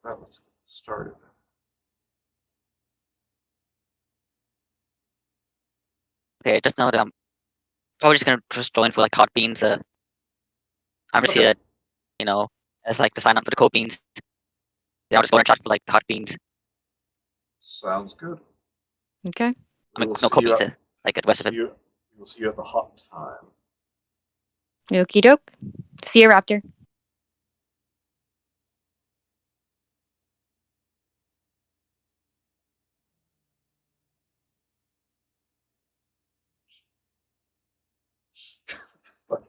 let's get started. Okay, just know that I'm probably just gonna just join for like hot beans. I'm just Okay, here, as like to sign up for the cold beans. Yeah, I'll just go and charge for like the hot beans. sounds good. Okay. I We mean, will no see cold you. beans, like the rest of See it. you. We will see you at the hot time. Okie doke. See you, Raptor. Fucking,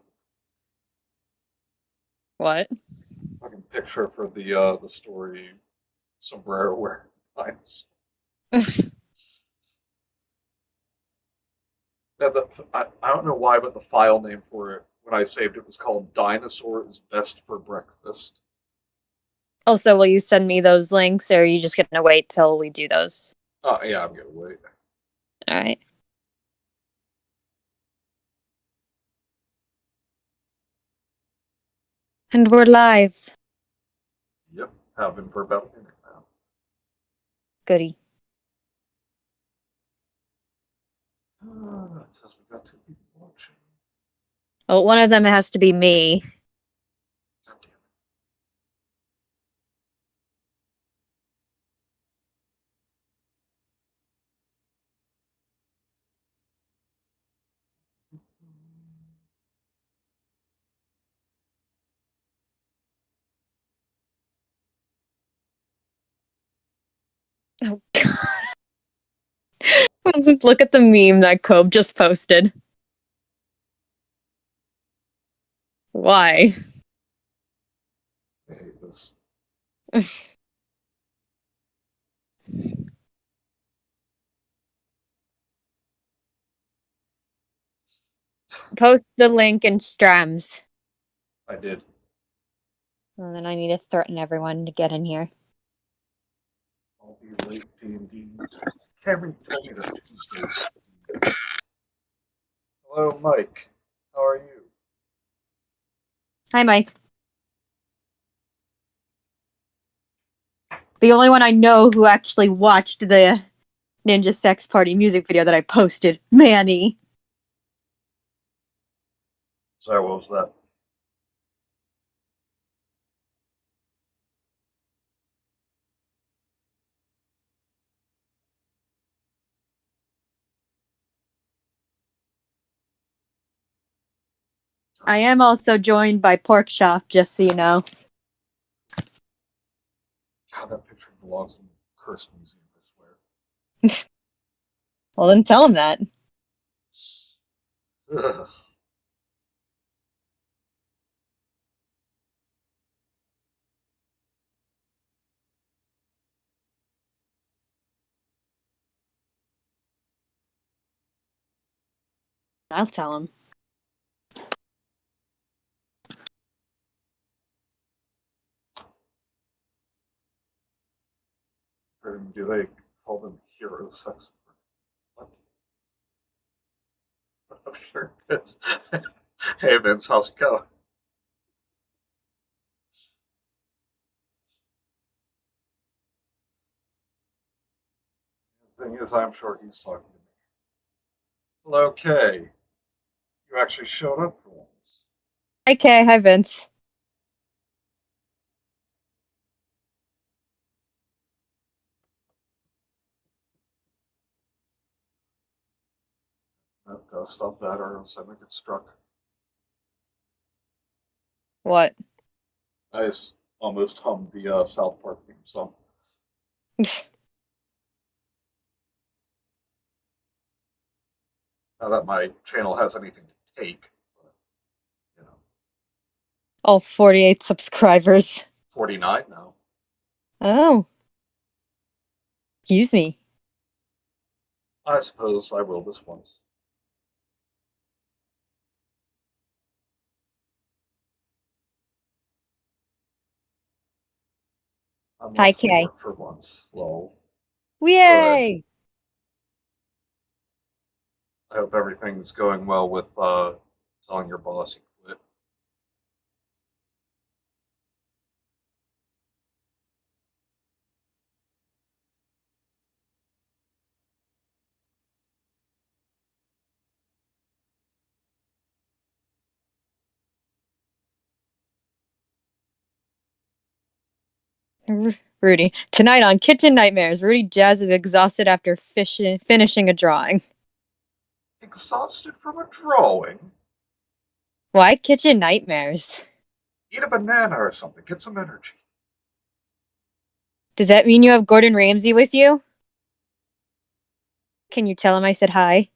What? fucking picture for the story. Sombrero wearing pines. Yeah, I don't know why, but the file name for it when I saved it was called "Dinosaur is best for breakfast." Also, will you send me those links, or are you just gonna wait till we do those? Oh yeah, I'm gonna wait. All right. And we're live. Yep, have been for about a minute now. Goody. It says we got two people watching. Well, one of them has to be me. God damn it. Oh God! Look at the meme that Cobb just posted. Why? I hate this. Post the link in Strams. I did. And then I need to threaten everyone to get in here. I'll be late D&D. Cameron told me that Tuesdays. Hello, Mike. How are you? Hi, Mike. The only one I know who actually watched the Ninja Sex Party music video that I posted, Manny. Sorry, what was that? I am also joined by Pork Chop, just so you know. God, that picture belongs in the cursed museum, I swear. Well, then tell him that. Ugh. I'll tell him. Or do they call them hero sex? What? I'm sure it's. Hey Vince, how's it going? The thing is, I'm sure he's talking to me. Hello, Kay. You actually showed up for once. Hi, Kay. Hi, Vince. I've got to stop that or else I might get struck. What? I just almost hummed the South Park theme song. Not that my channel has anything to take, but, you know, All 48 subscribers. 49 now. Oh. Excuse me. I suppose I will this once. I'm Hi, off from Kay. work for once. Lol. Good. Yay! I hope everything's going well with telling your boss you quit. I Rudy. Tonight on Kitchen Nightmares, Rudy Jazz is exhausted after finishing a drawing. Exhausted from a drawing? Why Kitchen Nightmares? Eat a banana or something. Get some energy. Does that mean you have Gordon Ramsay with you? Can you tell him I said hi?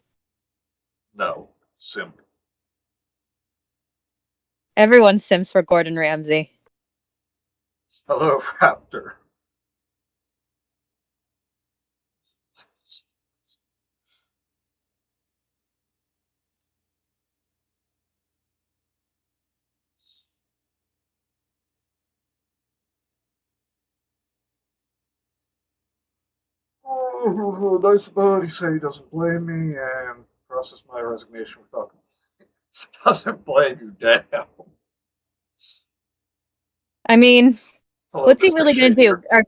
No. Simp. Everyone sims for Gordon Ramsay. Hello, Raptor. Oh, nice about he said he doesn't blame me and process my resignation without doesn't blame you, damn. I mean, Hello, what's he Mr. really gonna do? Shadier. Our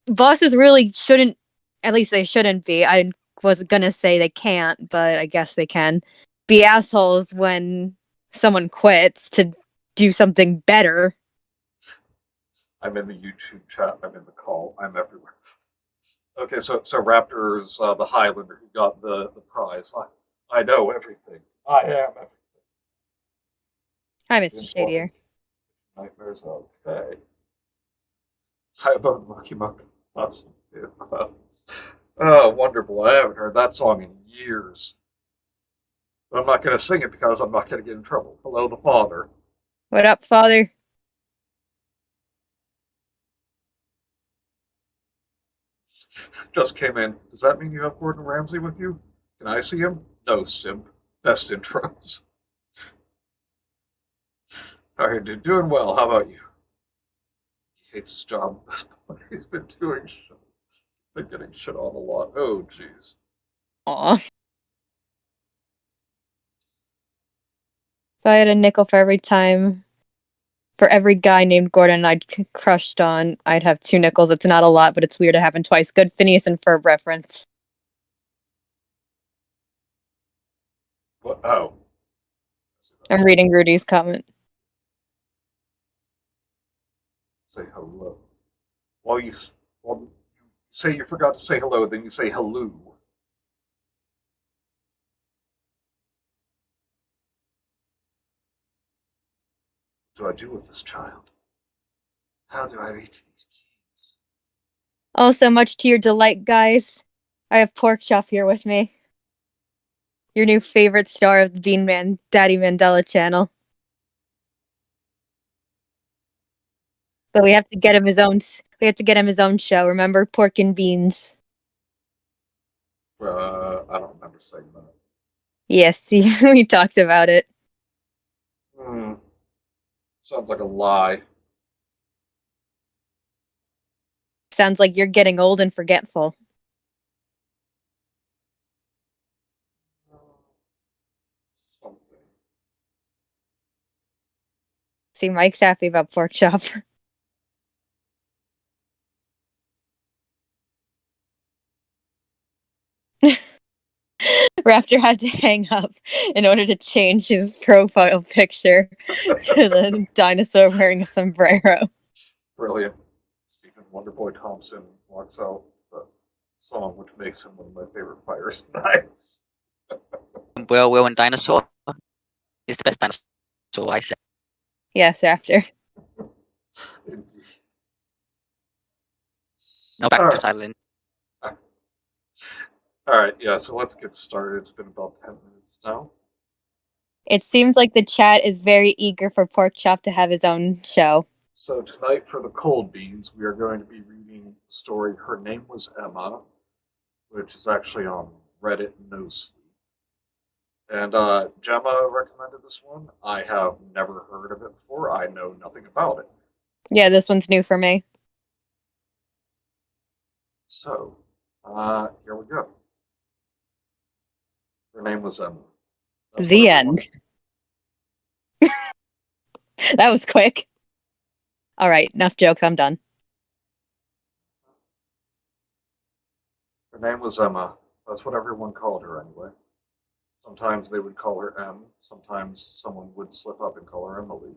bosses really shouldn't, at least they shouldn't be. I was gonna say they can't, but I guess they can be assholes when someone quits to do something better. I'm in the YouTube chat. I'm in the call. I'm everywhere. Okay, so Raptor's the Highlander who got the prize. I know everything. I am everything. Hi, Mr. Important Shadier. nightmares. Okay. How about Mucky Muck? Awesome. Oh, wonderful. I haven't heard that song in years. But I'm not going to sing it because I'm not going to get in trouble. Hello, the father. What up, father? Just came in. Does that mean you have Gordon Ramsay with you? Can I see him? No, simp. Best intros. All right, dude, doing well. How about you? He hates his job at this point. He's been doing shit. Been getting shit on a lot. Oh, jeez. Aw. If I had a nickel for every guy named Gordon I'd crushed on, I'd have 2 nickels. It's not a lot, but it's weird to happen twice. Good Phineas and Ferb reference. What? Oh. I'm reading Rudy's comment. Say hello. Well, well, you say you forgot to say hello, then you say hello. What do I do with this child? How do I reach these kids? Oh, so much to your delight, guys. I have Pork Chop here with me. Your new favorite star of the Bean Man Daddy Mandela channel. But we have to get him his own. We have to get him his own show. Remember, Pork and Beans. I don't remember saying that. Yes, we talked about it. Hmm. Sounds like a lie. Sounds like you're getting old and forgetful. Something. See, Mike's happy about Pork Chop. Raptor had to hang up in order to change his profile picture to the dinosaur wearing a sombrero. Brilliant. Stephen Wonderboy Thompson walks out the song, which makes him one of my favorite fighters. Nice. Will and Dinosaur is the best dinosaur, I say. Yes, Raptor. Indeed. No back All to right. silent. All right. Yeah. So let's get started. It's been about 10 minutes now. It seems like the chat is very eager for Pork Chop to have his own show. So tonight for the cold beans, we are going to be reading the story "Her Name Was Emma," which is actually on Reddit No Sleep. And Gemma recommended this one. I have never heard of it before. I know nothing about it. Yeah, this one's new for me. So, here we go. Her name was Emma. That's what The everyone. end. That was quick. All right, enough jokes. I'm done. Her name was Emma. That's what everyone called her anyway. Sometimes they would call her M. Sometimes someone would slip up and call her Emily.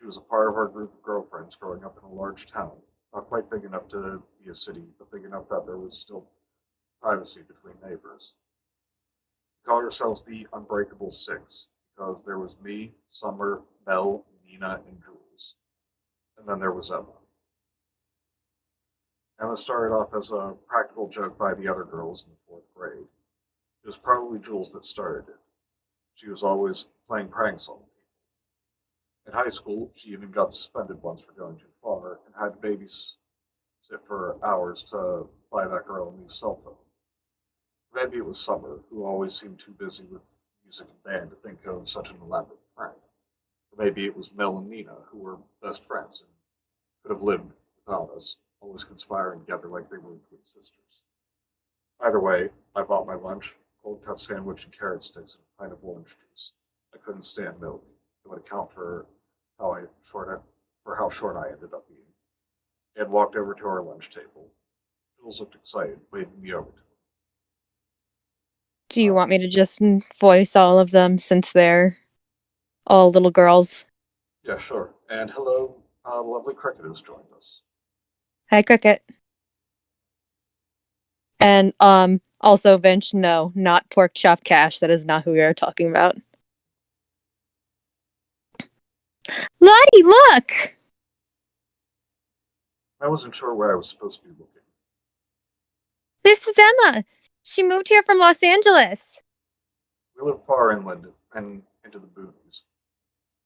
She was a part of our group of girlfriends growing up in a large town, not quite big enough to be a city, but big enough that there was still privacy between neighbors. We called ourselves the Unbreakable Six because there was me, Summer, Mel, Nina, and Jules. And then there was Emma. Emma started off as a practical joke by the other girls in the fourth grade. It was probably Jules that started it. She was always playing pranks on me. In high school, she even got suspended once for going too far and had to babysit for hours to buy that girl a new cell phone. Maybe it was Summer, who always seemed too busy with music and band to think of such an elaborate prank. Or maybe it was Mel and Nina, who were best friends and could have lived without us, always conspiring together like they were twin sisters. Either way, I bought my lunch, cold cut sandwich and carrot sticks and a pint of orange juice. I couldn't stand milk. It would account for how short I ended up being. And walked over to our lunch table. Jules looked excited, waving me over to him. Do you want me to just voice all of them since they're all little girls? Yeah, sure. And hello, the lovely Cricket has joined us. Hi, Cricket. And also Vince, no, not pork chop cash. That is not who we are talking about. Lottie, look! I wasn't sure where I was supposed to be looking. This is Emma. She moved here from Los Angeles. We lived far inland and into the boonies.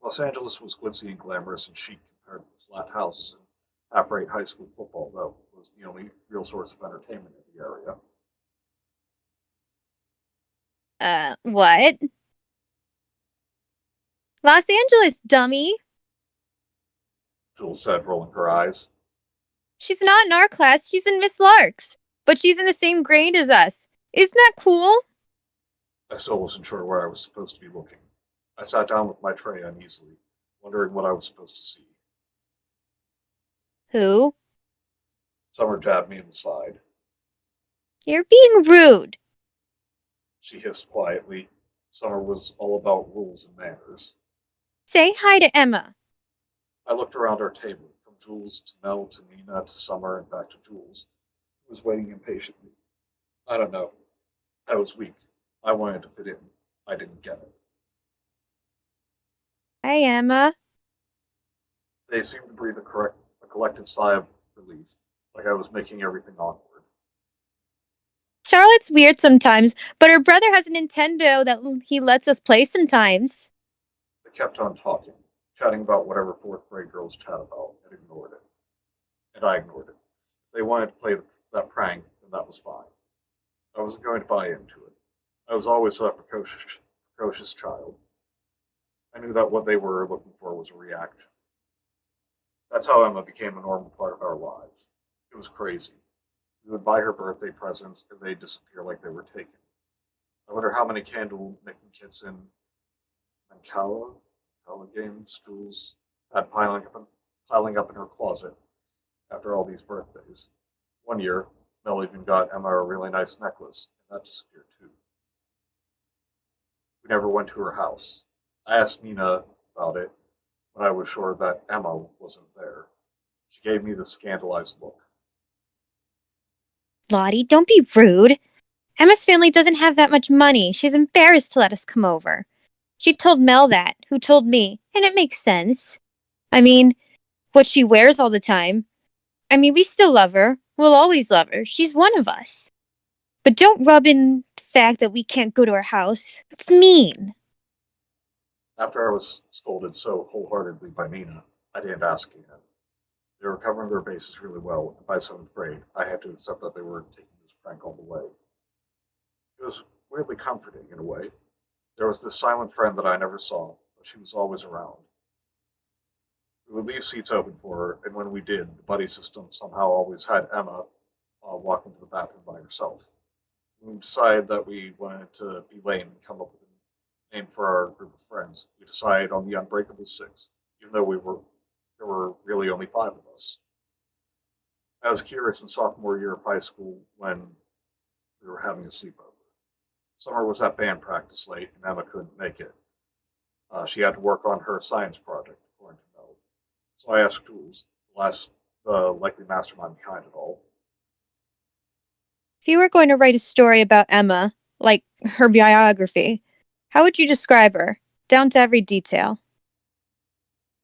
Los Angeles was glitzy and glamorous and chic compared to the flat houses and half-rate high school football, though, was the only real source of entertainment in the area. What? Los Angeles, dummy. Jules said, rolling her eyes. She's not in our class. She's in Miss Lark's. But she's in the same grade as us. Isn't that cool? I still wasn't sure where I was supposed to be looking. I sat down with my tray uneasily, wondering what I was supposed to see. Who? Summer jabbed me in the side. You're being rude. She hissed quietly. Summer was all about rules and manners. Say hi to Emma. I looked around our table, from Jules to Mel to Nina to Summer and back to Jules, who was waiting impatiently. I don't know. I was weak. I wanted to fit in. I didn't get it. Hi, Emma. They seemed to breathe a collective sigh of relief, like I was making everything awkward. Charlotte's weird sometimes, but her brother has a Nintendo that he lets us play sometimes. They kept on talking, chatting about whatever fourth grade girls chat about, and ignored it. And I ignored it. If they wanted to play that prank, then that was fine. I wasn't going to buy into it. I was always a precocious child. I knew that what they were looking for was a reaction. That's how Emma became a normal part of our lives. It was crazy. We would buy her birthday presents, and they'd disappear like they were taken. I wonder how many candle making kits in Mancala games Jules had piling up in her closet after all these birthdays. One year, Mel even got Emma a really nice necklace, and that disappeared too. We never went to her house. I asked Nina about it when I was sure that Emma wasn't there. She gave me the scandalized look. Lottie, don't be rude. Emma's family doesn't have that much money. She's embarrassed to let us come over. She told Mel that, who told me, and it makes sense. I mean, what she wears all the time. I mean, we still love her. We'll always love her. She's one of us. But don't rub in the fact that we can't go to her house. It's mean. After I was scolded so wholeheartedly by Nina, I didn't ask again. They were covering their bases really well, and by seventh grade, I had to accept that they were taking this prank all the way. It was weirdly comforting in a way. There was this silent friend that I never saw, but she was always around. We would leave seats open for her, and when we did, the buddy system somehow always had Emma walk into the bathroom by herself. When we decided that we wanted to be lame and come up with a name for our group of friends, we decided on the Unbreakable Six, even though there were really only five of us. I was curious in sophomore year of high school when we were having a sleepover. Summer was at band practice late, and Emma couldn't make it. She had to work on her science project, according to Mel. So I asked Jules, the likely mastermind behind it all. If you were going to write a story about Emma, like her biography, how would you describe her, down to every detail?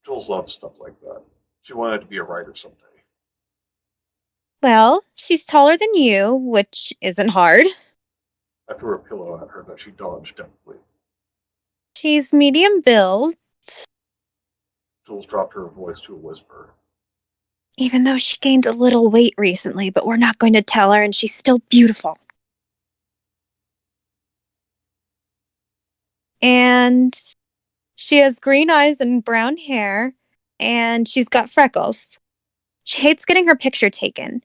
Jules loved stuff like that. She wanted to be a writer someday. Well, she's taller than you, which isn't hard. I threw a pillow at her that she dodged deftly. She's medium build, Jules dropped her voice to a whisper. even though she gained a little weight recently, but we're not going to tell her, and she's still beautiful. And she has green eyes and brown hair, and she's got freckles. She hates getting her picture taken.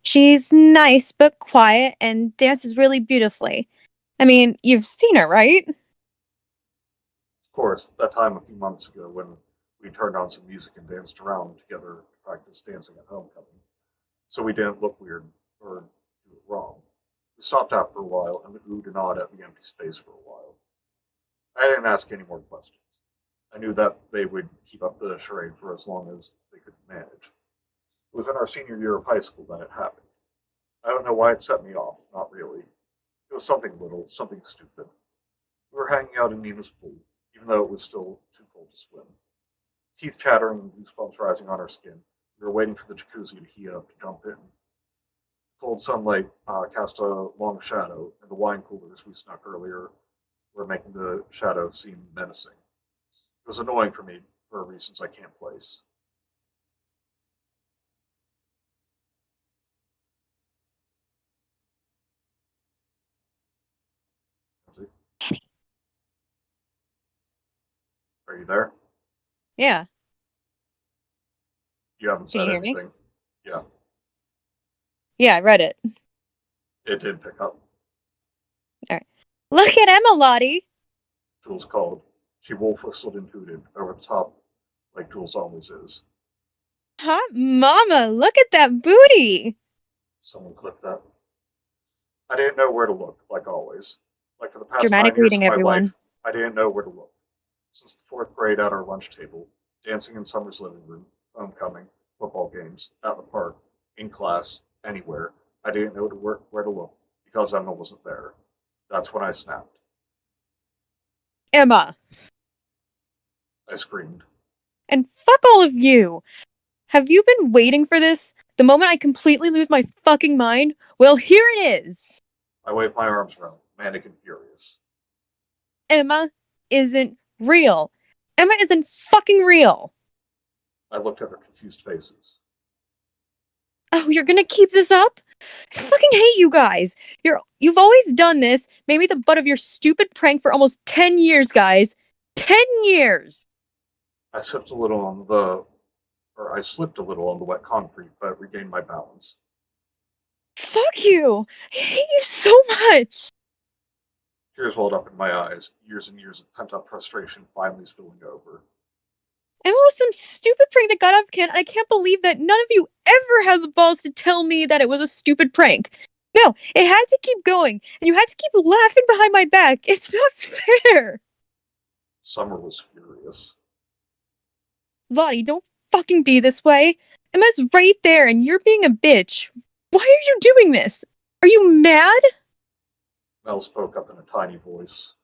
She's nice but quiet and dances really beautifully. I mean, you've seen her, right? Of course, that time a few months ago when we turned on some music and danced around together to practice dancing at homecoming, so we didn't look weird or do it wrong. We stopped out for a while and oohed and awed at the empty space for a while. I didn't ask any more questions. I knew that they would keep up the charade for as long as they could manage. It was in our senior year of high school that it happened. I don't know why it set me off, not really. It was something little, something stupid. We were hanging out in Nina's pool, even though it was still too cold to swim. Teeth chattering and goosebumps rising on our skin. We were waiting for the jacuzzi to heat up to jump in. Cold sunlight cast a long shadow, and the wine coolers we snuck earlier were making the shadow seem menacing. It was annoying for me for reasons I can't place. Are you there? Yeah. You haven't Can said you hear me? anything. Yeah, Yeah, I read it. it did pick up. All right. Look at Emma, Lottie. Jules called. She wolf whistled and hooted over the top like Jules always is. Hot mama, look at that booty. Someone clipped that. I didn't know where to look, like always. Like for the past Dramatic 9 years reading, of my everyone. life, I didn't know where to look. Since the fourth grade at our lunch table, dancing in Summer's living room, homecoming, football games, at the park, in class, anywhere, I didn't know where to look because Emma wasn't there. That's when I snapped. Emma. I screamed. And fuck all of you. Have you been waiting for this? The moment I completely lose my fucking mind? Well, here it is. I waved my arms around, manic and furious. Emma isn't real. Emma isn't fucking real. I looked at their confused faces. Oh, you're gonna keep this up? I fucking hate you guys. You've always done this, made me the butt of your stupid prank for almost 10 years, guys. 10 years. I slipped a little on the wet concrete, but regained my balance. Fuck you. I hate you so much. Tears welled up in my eyes, years and years of pent up frustration finally spilling over. Emma was some stupid prank that got out of hand. I can't believe that none of you ever had the balls to tell me that it was a stupid prank. No, it had to keep going, and you had to keep laughing behind my back. It's not fair. Summer was furious. Lottie, don't fucking be this way. Emma's right there, and you're being a bitch. Why are you doing this? Are you mad? Mel spoke up in a tiny voice.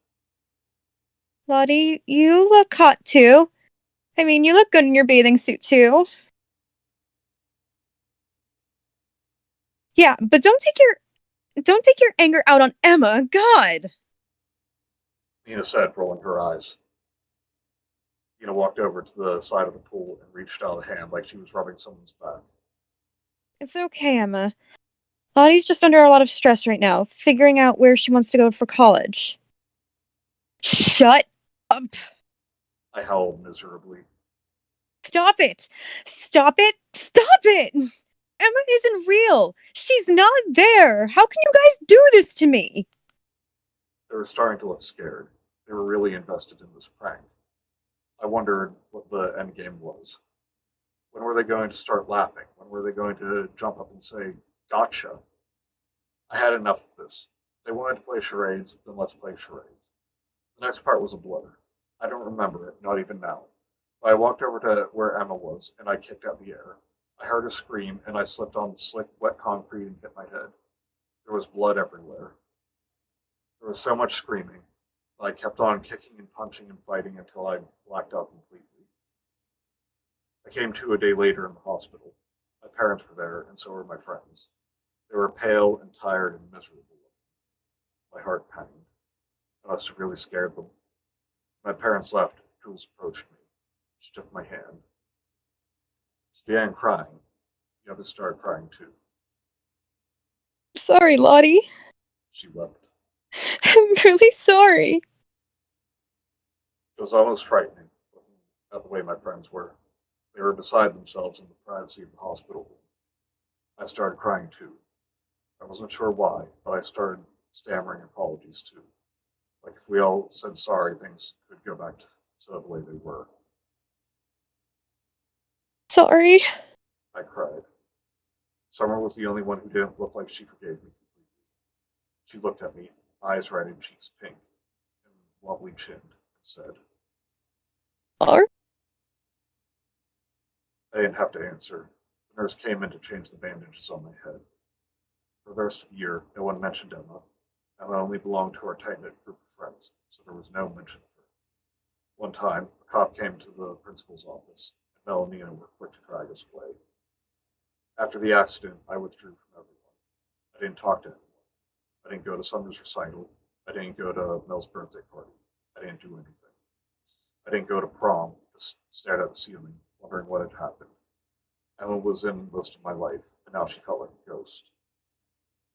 Lottie, you look hot too. I mean, you look good in your bathing suit too. Yeah, but don't take your anger out on Emma. God. Nina said, rolling her eyes. Nina walked over to the side of the pool and reached out a hand like she was rubbing someone's back. It's okay, Emma. Lottie's just under a lot of stress right now, figuring out where she wants to go for college. Shut up. I howled miserably. Stop it. Stop it. Stop it. Emma isn't real. She's not there. How can you guys do this to me? They were starting to look scared. They were really invested in this prank. I wondered what the end game was. When were they going to start laughing? When were they going to jump up and say, "Gotcha"? I had enough of this. If they wanted to play charades, then let's play charades. The next part was a blur. I don't remember it, not even now. I walked over to where Emma was, and I kicked out the air. I heard her scream, and I slipped on the slick, wet concrete and hit my head. There was blood everywhere. There was so much screaming. I kept on kicking and punching and fighting until I blacked out completely. I came to a day later in the hospital. My parents were there, and so were my friends. They were pale and tired and miserable. My heart pounded. I must have really scared them. When my parents left, Jules approached me. She took my hand. She began crying. The others started crying too. Sorry, Lottie. She wept. I'm really sorry. It was almost frightening, looking at the way my friends were. They were beside themselves in the privacy of the hospital room. I started crying too. I wasn't sure why, but I started stammering apologies too. Like if we all said sorry, things could go back to the way they were. Sorry. I cried. Summer was the only one who didn't look like she forgave me completely. She looked at me, eyes red and cheeks pink, and wobbly chinned, and said, Or I didn't have to answer. The nurse came in to change the bandages on my head. For the rest of the year, no one mentioned Emma. Emma only belonged to our tight-knit group of friends, so there was no mention of her. One time, a cop came to the principal's office, and Mel and Nina were quick to drag us away. After the accident, I withdrew from everyone. I didn't talk to anyone. I didn't go to Summer's recital. I didn't go to Mel's birthday party. I didn't do anything. I didn't go to prom, just stared at the ceiling, wondering what had happened. Emma was in most of my life, and now she felt like a ghost.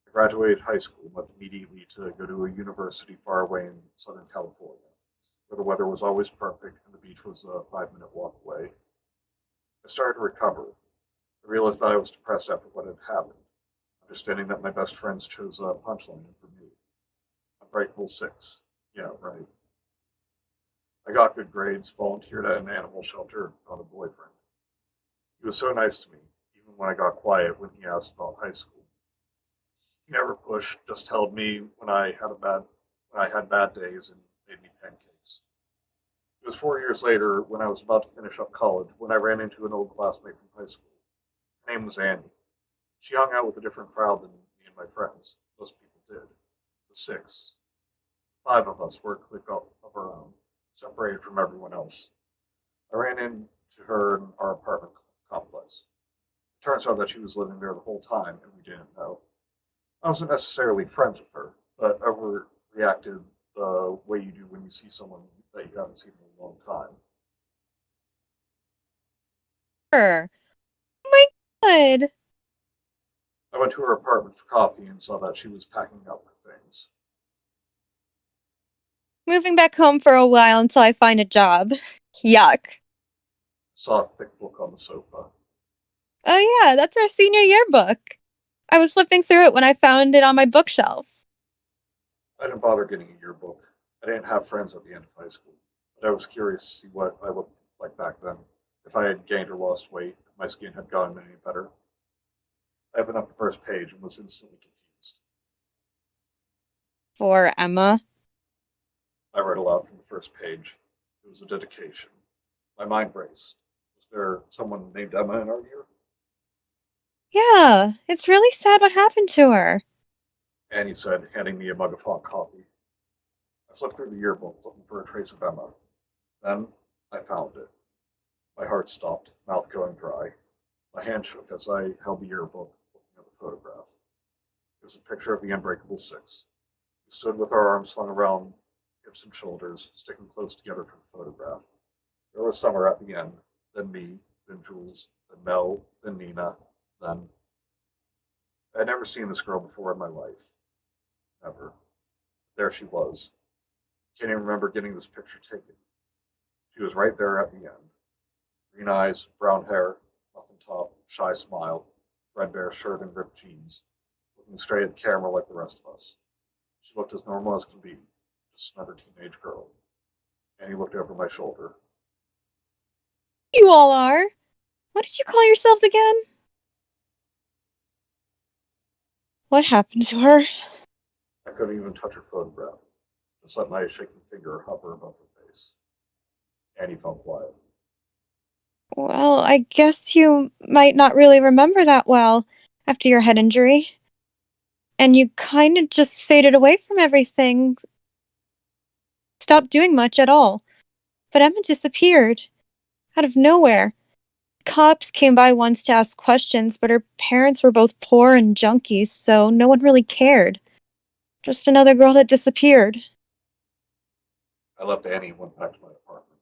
I graduated high school and went immediately to go to a university far away in Southern California, where the weather was always perfect and the beach was a 5 minute walk away. I started to recover. I realized that I was depressed after what had happened, understanding that my best friends chose a punchline for me. Unbreakable six. Yeah, right. I got good grades, volunteered at an animal shelter, found a boyfriend. He was so nice to me, even when I got quiet when he asked about high school. He never pushed, just held me when I had bad days and made me pancakes. It was 4 years later, when I was about to finish up college, when I ran into an old classmate from high school. Her name was Annie. She hung out with a different crowd than me and my friends. Most people did. The six, five of us were a clique of our own, separated from everyone else. I ran into her in our apartment complex. It turns out that she was living there the whole time, and we didn't know. I wasn't necessarily friends with her, but overreacted the way you do when you see someone that you haven't seen in a long time. oh my god. I went to her apartment for coffee and saw that she was packing up her things. Moving back home for a while until I find a job. Yuck. I saw a thick book on the sofa. Oh yeah, that's our senior yearbook. I was flipping through it when I found it on my bookshelf. I didn't bother getting a yearbook. I didn't have friends at the end of high school, but I was curious to see what I looked like back then. If I had gained or lost weight, if my skin had gotten any better. I opened up the first page and was instantly confused. For Emma. I read aloud from the first page. It was a dedication. My mind raced. Was there someone named Emma in our year? Yeah, it's really sad what happened to her. Annie said, handing me a mug of hot coffee. I flipped through the yearbook looking for a trace of Emma. Then I found it. My heart stopped, mouth going dry. My hand shook as I held the yearbook, looking at the photograph. It was a picture of the Unbreakable Six. We stood with our arms slung around hips and shoulders, sticking close together for the photograph. There was Summer at the end, then me, then Jules, then Mel, then Nina, then. I had never seen this girl before in my life. Never. There she was. I can't even remember getting this picture taken. She was right there at the end. Green eyes, brown hair, muffin top, shy smile, threadbare shirt and ripped jeans, looking straight at the camera like the rest of us. She looked as normal as could be, just another teenage girl. Annie looked over my shoulder. You all are. What did you call yourselves again? What happened to her? I couldn't even touch her photograph, just let my shaking finger hover above her face. Annie felt quiet. Well, I guess you might not really remember that well after your head injury. And you kind of just faded away from everything, stopped doing much at all. But Emma disappeared. Out of nowhere. Cops came by once to ask questions, but her parents were both poor and junkies, so no one really cared. Just another girl that disappeared. I left Annie and went back to my apartment,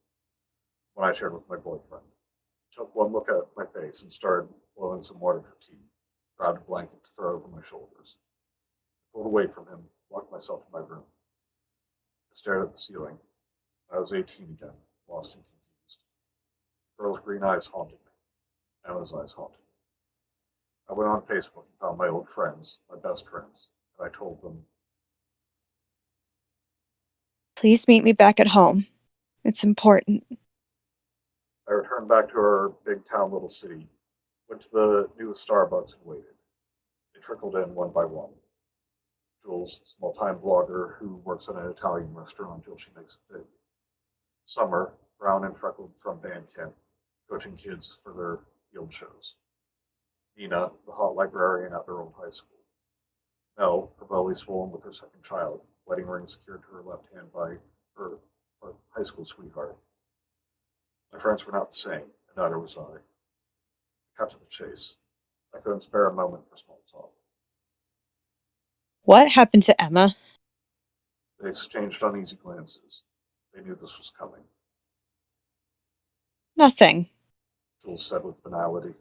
one I shared with my boyfriend. He took one look at my face and started boiling some water for tea, grabbed a blanket to throw over my shoulders. I pulled away from him, locked myself in my room. I stared at the ceiling. I was 18 again, lost and confused. The girl's green eyes haunted me. Emma's eyes haunted me. I went on Facebook and found my old friends, my best friends, and I told them, Please meet me back at home. It's important. I returned back to our big town little city, went to the newest Starbucks and waited. They trickled in one by one. Jules, small-time blogger who works at an Italian restaurant until she makes it big. Summer, brown and freckled from band camp, coaching kids for their field shows. Nina, the hot librarian at their old high school. Mel, her belly swollen with her second child, wedding ring secured to her left hand by her high school sweetheart. My friends were not the same, and neither was I. Cut to the chase. I couldn't spare a moment for small talk. What happened to Emma? They exchanged uneasy glances. They knew this was coming. Nothing. Jules said with finality.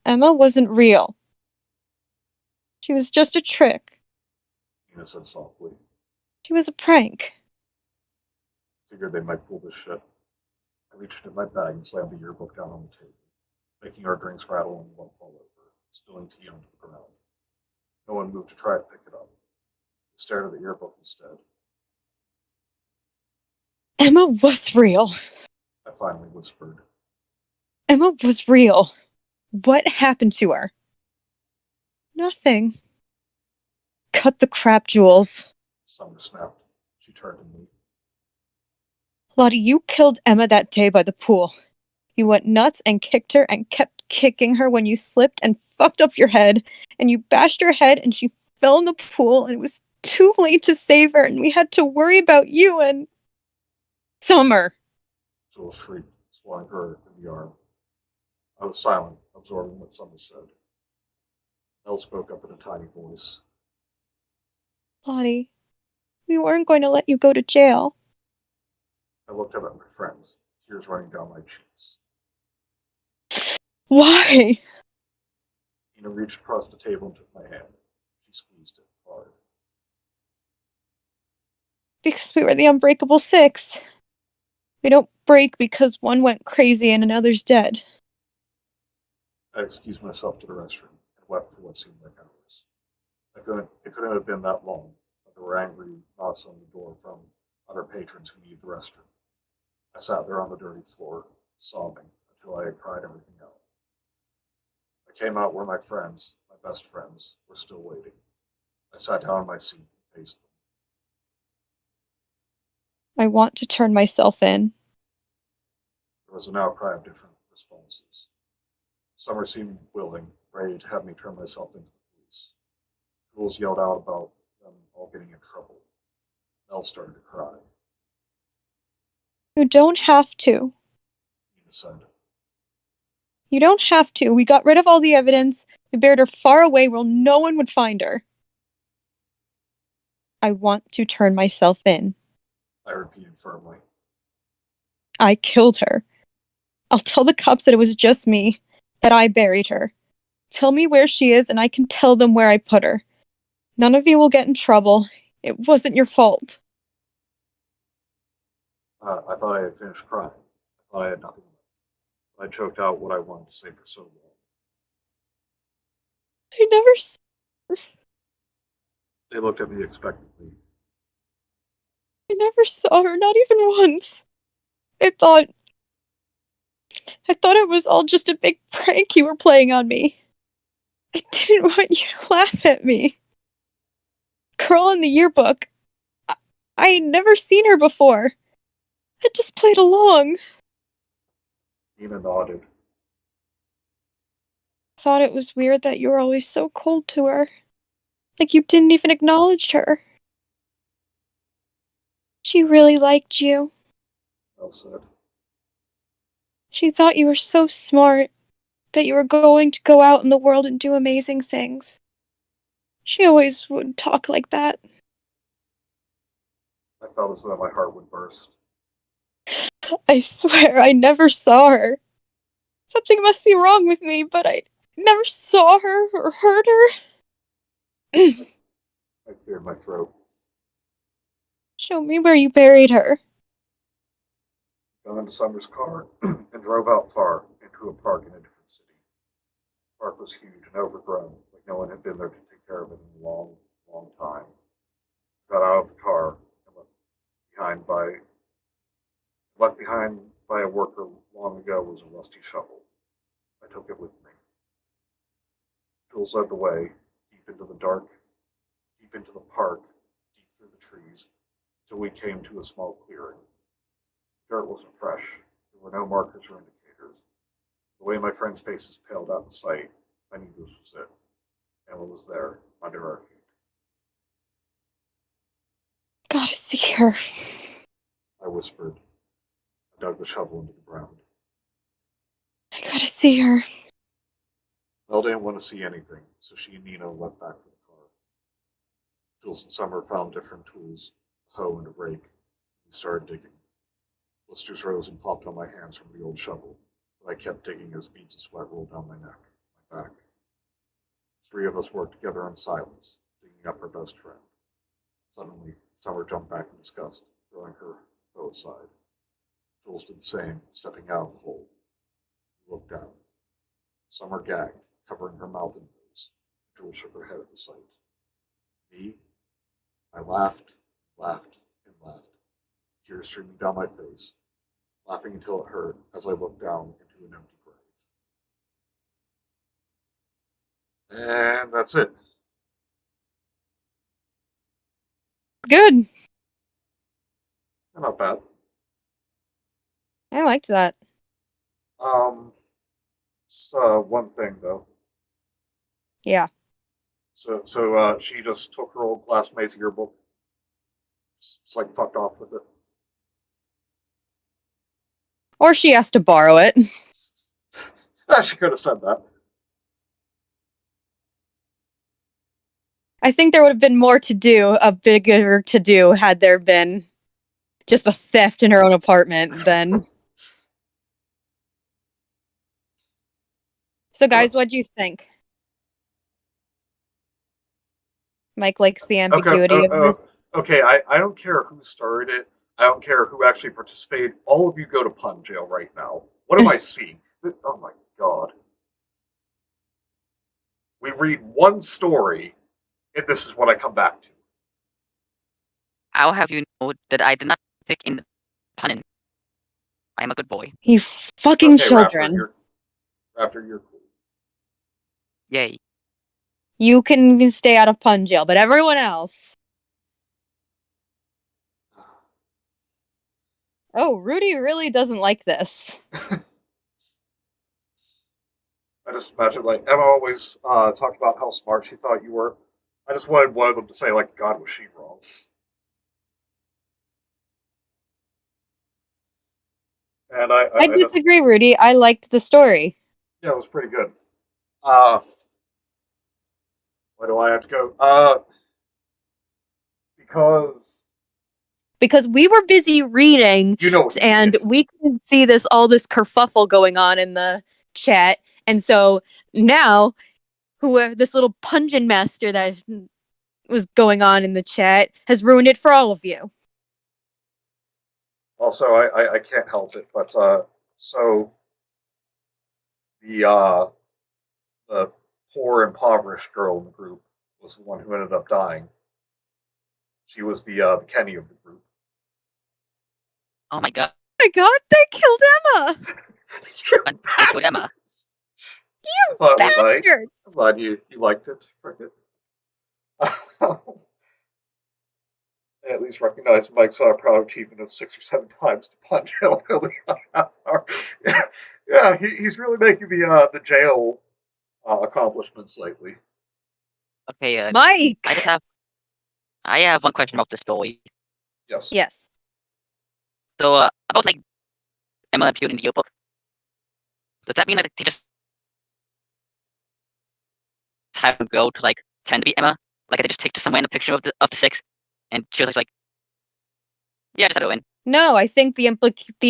Emma wasn't real. She was just a trick. Nina said softly. She was a prank. Figured they might pull this shit. I reached into my bag and slammed the yearbook down on the table, making our drinks rattle and one fall over, spilling tea onto the ground. No one moved to try to pick it up. They stared at the yearbook instead. Emma was real. I finally whispered. Emma was real. What happened to her? Nothing. Cut the crap, Jules. Summer snapped. She turned to me. Lottie, you killed Emma that day by the pool. You went nuts and kicked her and kept kicking her when you slipped and fucked up your head. And you bashed her head and she fell in the pool and it was too late to save her and we had to worry about you and... Summer! Jules shrieked, swatting her in the arm. I was silent, absorbing what Summer said. Elle spoke up in a tiny voice. Lottie, we weren't going to let you go to jail. I looked up at my friends, tears running down my cheeks. Why? Nina reached across the table and took my hand. She squeezed it hard. Because we were the Unbreakable Six. We don't break because one went crazy and another's dead. I excused myself to the restroom and wept for what seemed like hours. It couldn't have been that long, but there were angry knocks on the door from other patrons who needed the restroom. I sat there on the dirty floor, sobbing until I had cried everything out. I came out where my friends, my best friends, were still waiting. I sat down in my seat and faced them. I want to turn myself in. There was an outcry of different responses. Summer seemed willing, ready to have me turn myself into the police. Jules yelled out about them all getting in trouble. Mel started to cry. You don't have to. Nina said. You don't have to. We got rid of all the evidence. We buried her far away where no one would find her. I want to turn myself in. I repeated firmly. I killed her. I'll tell the cops that it was just me, that I buried her. Tell me where she is and I can tell them where I put her. None of you will get in trouble. It wasn't your fault. I thought I had finished crying. I thought I had nothing left. I choked out what I wanted to say for so long. I never They looked at me expectantly. saw her, not even once. I thought it was all just a big prank you were playing on me. I didn't want you to laugh at me. Girl in the yearbook. I had never seen her before. I just played along. Nina nodded. Thought it was weird that you were always so cold to her. Like you didn't even acknowledge her. She really liked you. Well said. She thought you were so smart, that you were going to go out in the world and do amazing things. She always would talk like that. I felt as though my heart would burst. I swear I never saw her. Something must be wrong with me, but I never saw her or heard her. I cleared my throat. Show me where you buried her. Got into Summer's car and drove out far into a park in a different city. The park was huge and overgrown, like no one had been there to take care of it in a long, long time. Got out of the car and left behind by a worker long ago was a rusty shovel. I took it with me. Jules led the way, deep into the dark, deep into the park, deep through the trees, till we came to a small clearing. The dirt wasn't fresh. There were no markers or indicators. The way my friends' faces paled out in sight, I knew this was it. Emma was there, under our feet. Gotta see her. I whispered. I dug the shovel into the ground. I gotta see her. Mel didn't want to see anything, so she and Nina went back for the car. Jules and Summer found different tools, a hoe and a rake. We started digging. Blisters rose and popped on my hands from the old shovel, but I kept digging as beads of sweat rolled down my neck, my back. The three of us worked together in silence, digging up our best friend. Suddenly, Summer jumped back in disgust, throwing her hoe aside. Jules did the same, stepping out of the hole. We looked down. Summer gagged, covering her mouth and nose. Jules shook her head at the sight. Me? I laughed, laughed, and laughed, tears streaming down my face, laughing until it hurt as I looked down into an empty grave. And that's it. Good. Not bad. I liked that. Just one thing though. Yeah. So she just took her old classmate's yearbook, just like fucked off with it. Or she has to borrow it. She could have said that. I think there would have been more to do, a bigger to do, had there been just a theft in her own apartment than. So, guys, what do you think? Mike likes the ambiguity of it. Okay. I don't care who started it. I don't care who actually participated. All of you go to pun jail right now. What am I seeing? Oh my god. We read one story, and this is what I come back to. How have you know that I did not pick in the pun? I am a good boy. You fucking Okay, children. Raptor, you're cool. Yay. You can stay out of pun jail, but everyone else. Oh, Rudy really doesn't like this. I just imagine, like, Emma always talked about how smart she thought you were. I just wanted one of them to say, like, God, was she wrong? And I disagree, Rudy. I liked the story. Yeah, it was pretty good. Why do I have to go? Because we were busy reading, You know, and we couldn't see all this kerfuffle going on in the chat, and so now, this little pungent master that was going on in the chat has ruined it for all of you. Also, I can't help it, but so the poor impoverished girl in the group was the one who ended up dying. She was the Kenny of the group. Oh my god. Oh my god, they killed Emma! They killed Emma. You I thought it was bastard! nice. I'm glad you liked it. I at least recognize Mike saw a proud achievement of 6 or 7 times to punch. It Yeah, he's really making the jail accomplishments lately. Okay, Mike. I have one question about the story. Yes. Yes. So, about like Emma appeared in the yearbook. Does that mean that they just have a girl to like pretend to be Emma? Like they just take just some random picture of the six, and she was like, yeah, just had her in. No, I think the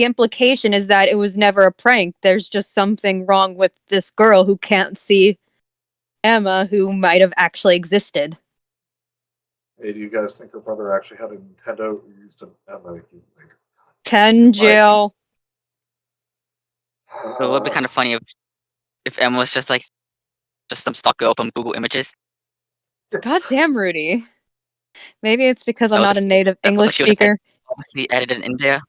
implication is that it was never a prank. There's just something wrong with this girl who can't see Emma, who might have actually existed. Hey, do you guys think her brother actually had a Nintendo or used an Emma? Tenjil. So it would be kind of funny if Emma was just like just some stock girl from Google Images. God damn, Rudy. Maybe it's because I'm That was not a just native that looked English like she would just speaker. obviously edited in there.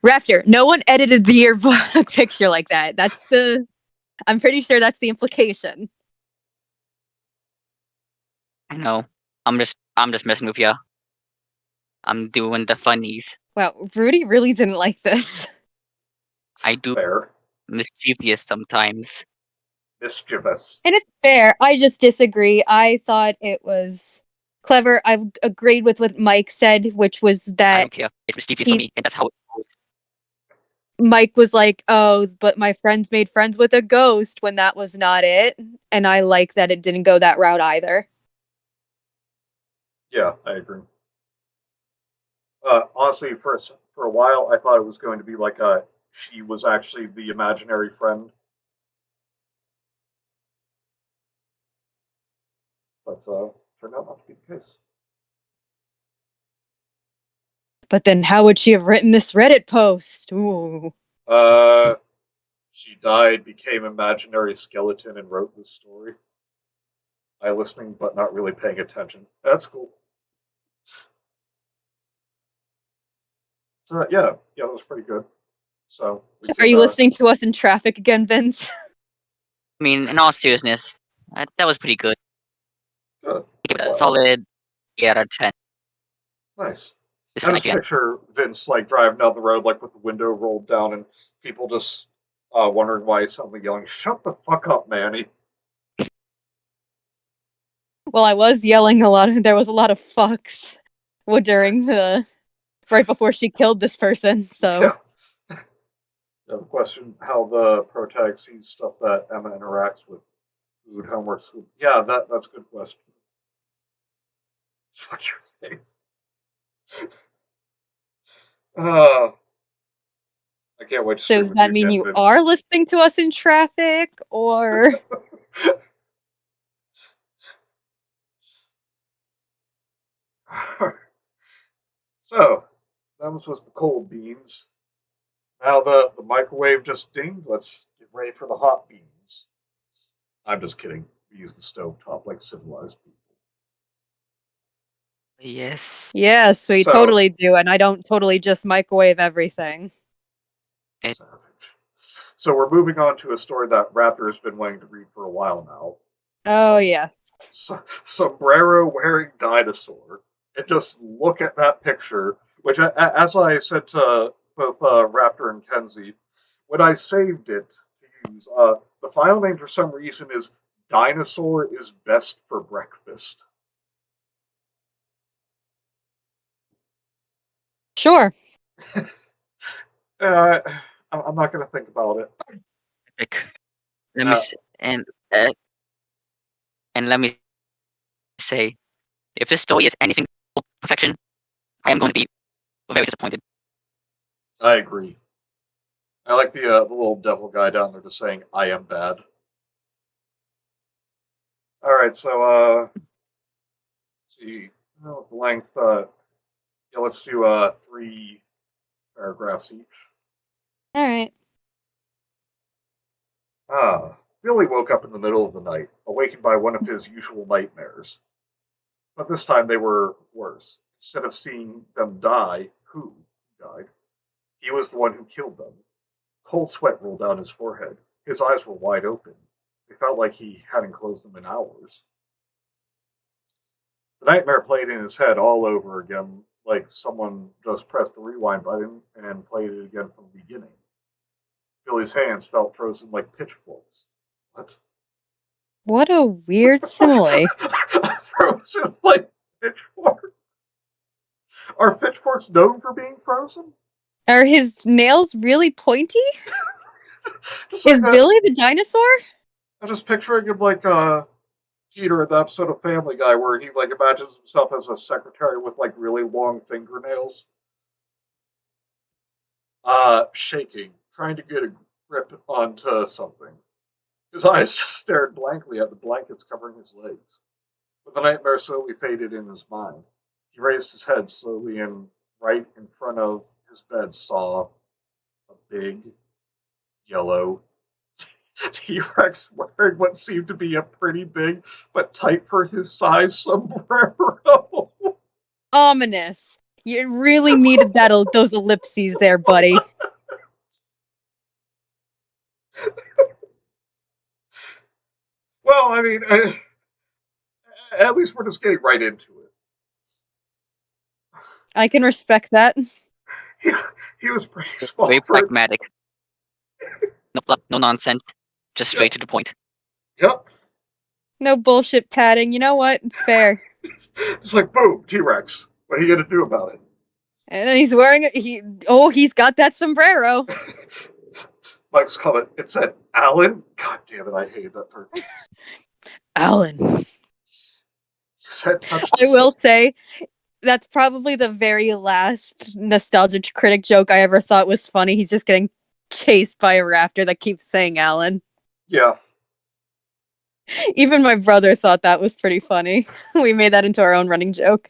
Raptor, no one edited the yearbook picture like that. I'm pretty sure that's the implication. I know. I'm just messing with you. I'm doing the funnies. Wow, Rudy really didn't like this. I do Fair. mischievous sometimes. Mischievous. And it's fair. I just disagree. I thought it was clever. I've agreed with what Mike said, which was I that don't care. It's mischievous for me, and that's how it goes. Mike was like, "Oh, but my friends made friends with a ghost," when that was not it. And I like that it didn't go that route either. Yeah, I agree. Honestly, for a while, I thought it was going to be like she was actually the imaginary friend, but turned out not to be the case. But then how would she have written this Reddit post? Ooh. Uh, she died, became imaginary skeleton, and wrote this story. I listening, but not really paying attention. That's cool. Yeah, that was pretty good. So we Are can you listening to us in traffic again, Vince? I mean, in all seriousness, that was pretty good. good. Give it a Glad. solid 8 out of 10. Nice. This I time just again. picture Vince like driving down the road like with the window rolled down and people just wondering why he's suddenly yelling, "Shut the fuck up, Manny!" Well, I was yelling a lot. There was a lot of fucks during the right before she killed this person. So Yeah. I have a question how the protagonist sees stuff that Emma interacts with food, homework, school. Yeah, that's a good question. Fuck your face. Uh, I can't wait to So stream does with you that mean again, you Vince. are listening to us in traffic, or So, those was the cold beans. Now the microwave just dinged. Let's get ready for the hot beans. I'm just kidding. We use the stove top like civilized people. Yes. yes, we So totally do, and I don't totally just microwave everything. savage. So we're moving on to a story that Raptor has been wanting to read for a while now. Oh yes, Sombrero wearing dinosaur. And just look at that picture, which, as I said to both Raptor and Kenzie, when I saved it to use, the file name for some reason is Dinosaur is best for breakfast. sure. uh, I'm not going to think about it. Epic. Let me Uh, s- uh, and let me say, if this story is anything but perfection, I am going to be very disappointed. I agree. I like the little devil guy down there just saying, I am bad. All right, so let's see, the length. Yeah, let's do 3 paragraphs each. All right. Billy woke up in the middle of the night, awakened by one of his usual nightmares. But this time they were worse. Instead of seeing them die, who died? He was the one who killed them. Cold sweat rolled down his forehead. His eyes were wide open. It felt like he hadn't closed them in hours. The nightmare played in his head all over again, like someone just pressed the rewind button and played it again from the beginning. Billy's hands felt frozen like pitchforks. What? What a weird simile. Frozen like pitchforks? Are pitchforks known for being frozen? Are his nails really pointy? Just like Is that. Billy the dinosaur? I'm just picturing him like Peter in the episode of Family Guy where he like imagines himself as a secretary with like really long fingernails. Shaking, trying to get a grip onto something. His eyes just stared blankly at the blankets covering his legs. But the nightmare slowly faded in his mind. He raised his head slowly and right in front of his bed saw a big, yellow T-Rex wearing what seemed to be a pretty big but tight for his size sombrero. Ominous. You really needed those ellipses there, buddy. Well, I mean, at least we're just getting right into it. I can respect that. He, he was pretty small Very for. pragmatic. No nonsense. Just straight to the point. Yep. No bullshit padding. You know what? Fair. It's like, boom, T-Rex. What are you going to do about it? And he's wearing it. He's got that sombrero. Mike's comment, it said Alan. God damn it, I hated that part. Alan. He said touch I will say that's probably the very last nostalgia critic joke I ever thought was funny. He's just getting chased by a raptor that keeps saying Alan. Yeah. Even my brother thought that was pretty funny. We made that into our own running joke.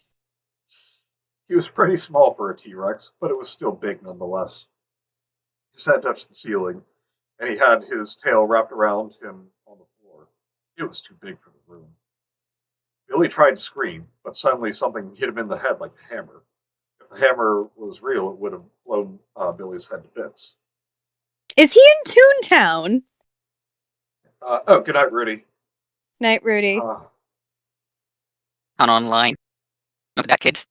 He was pretty small for a T-Rex, but it was still big nonetheless. His head touched the ceiling, and he had his tail wrapped around him on the floor. It was too big for the room. Billy tried to scream, but suddenly something hit him in the head like a hammer. If the hammer was real, it would have blown Billy's head to bits. Is he in Toontown? Good night, Rudy. Night, Rudy. On online. Look at that, kids.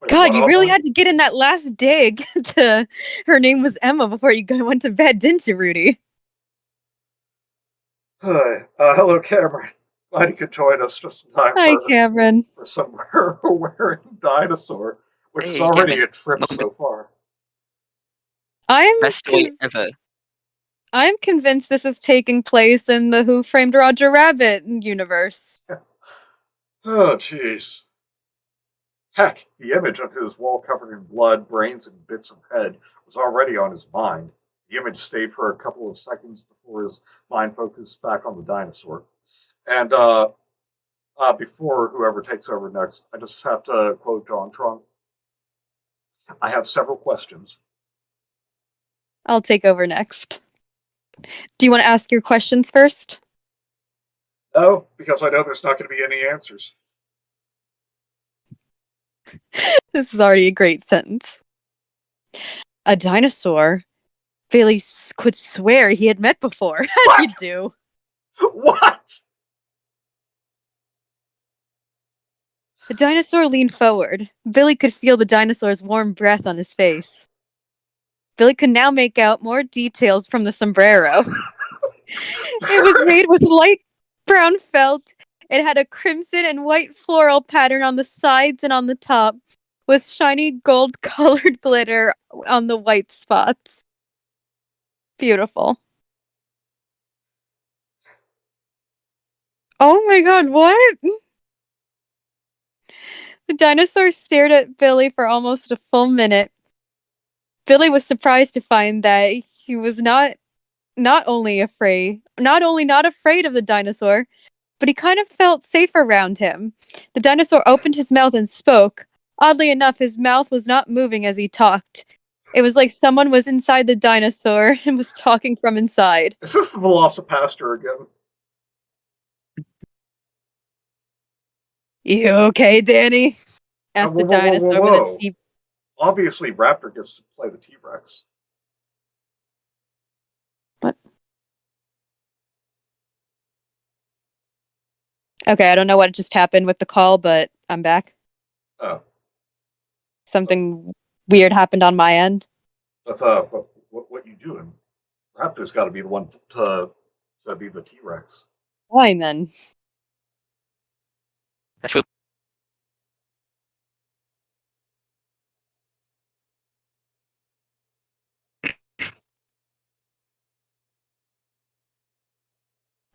God, you really had to get in that last dig to her name was Emma before you went to bed, didn't you, Rudy? Hi. Hello, Cameron. Glad you could join us just in time Hi, Cameron. for Sombrero wearing Dinosaur, which is Hey, already Kevin. a trip Welcome so far. Best story ever. I'm convinced this is taking place in the Who Framed Roger Rabbit universe. Oh, jeez. Heck, the image of his wall covered in blood, brains, and bits of head was already on his mind. The image stayed for a couple of seconds before his mind focused back on the dinosaur. And before whoever takes over next, I just have to quote Jontron. I have several questions. I'll take over next. Do you want to ask your questions first? No, because I know there's not going to be any answers. This is already a great sentence. A dinosaur Bailey could swear he had met before, as What? you do. What? The dinosaur leaned forward. Billy could feel the dinosaur's warm breath on his face. Billy could now make out more details from the sombrero. It was made with light brown felt. It had a crimson and white floral pattern on the sides and on the top, with shiny gold-colored glitter on the white spots. Beautiful. Oh my god, what? The dinosaur stared at Billy for almost a full minute. Billy was surprised to find that he was not only not afraid of the dinosaur, but he kind of felt safe around him. The dinosaur opened his mouth and spoke. Oddly enough, his mouth was not moving as he talked. It was like someone was inside the dinosaur and was talking from inside. Is this the Velocipaster again? You okay, Danny? Asked the dinosaur with a deep... Obviously, Raptor gets to play the T-Rex. What? Okay, I don't know what just happened with the call, but I'm back. Oh, Something weird happened on my end. that's what you doing? Raptor's got to be the one to be the T Rex. Fine then. That's true.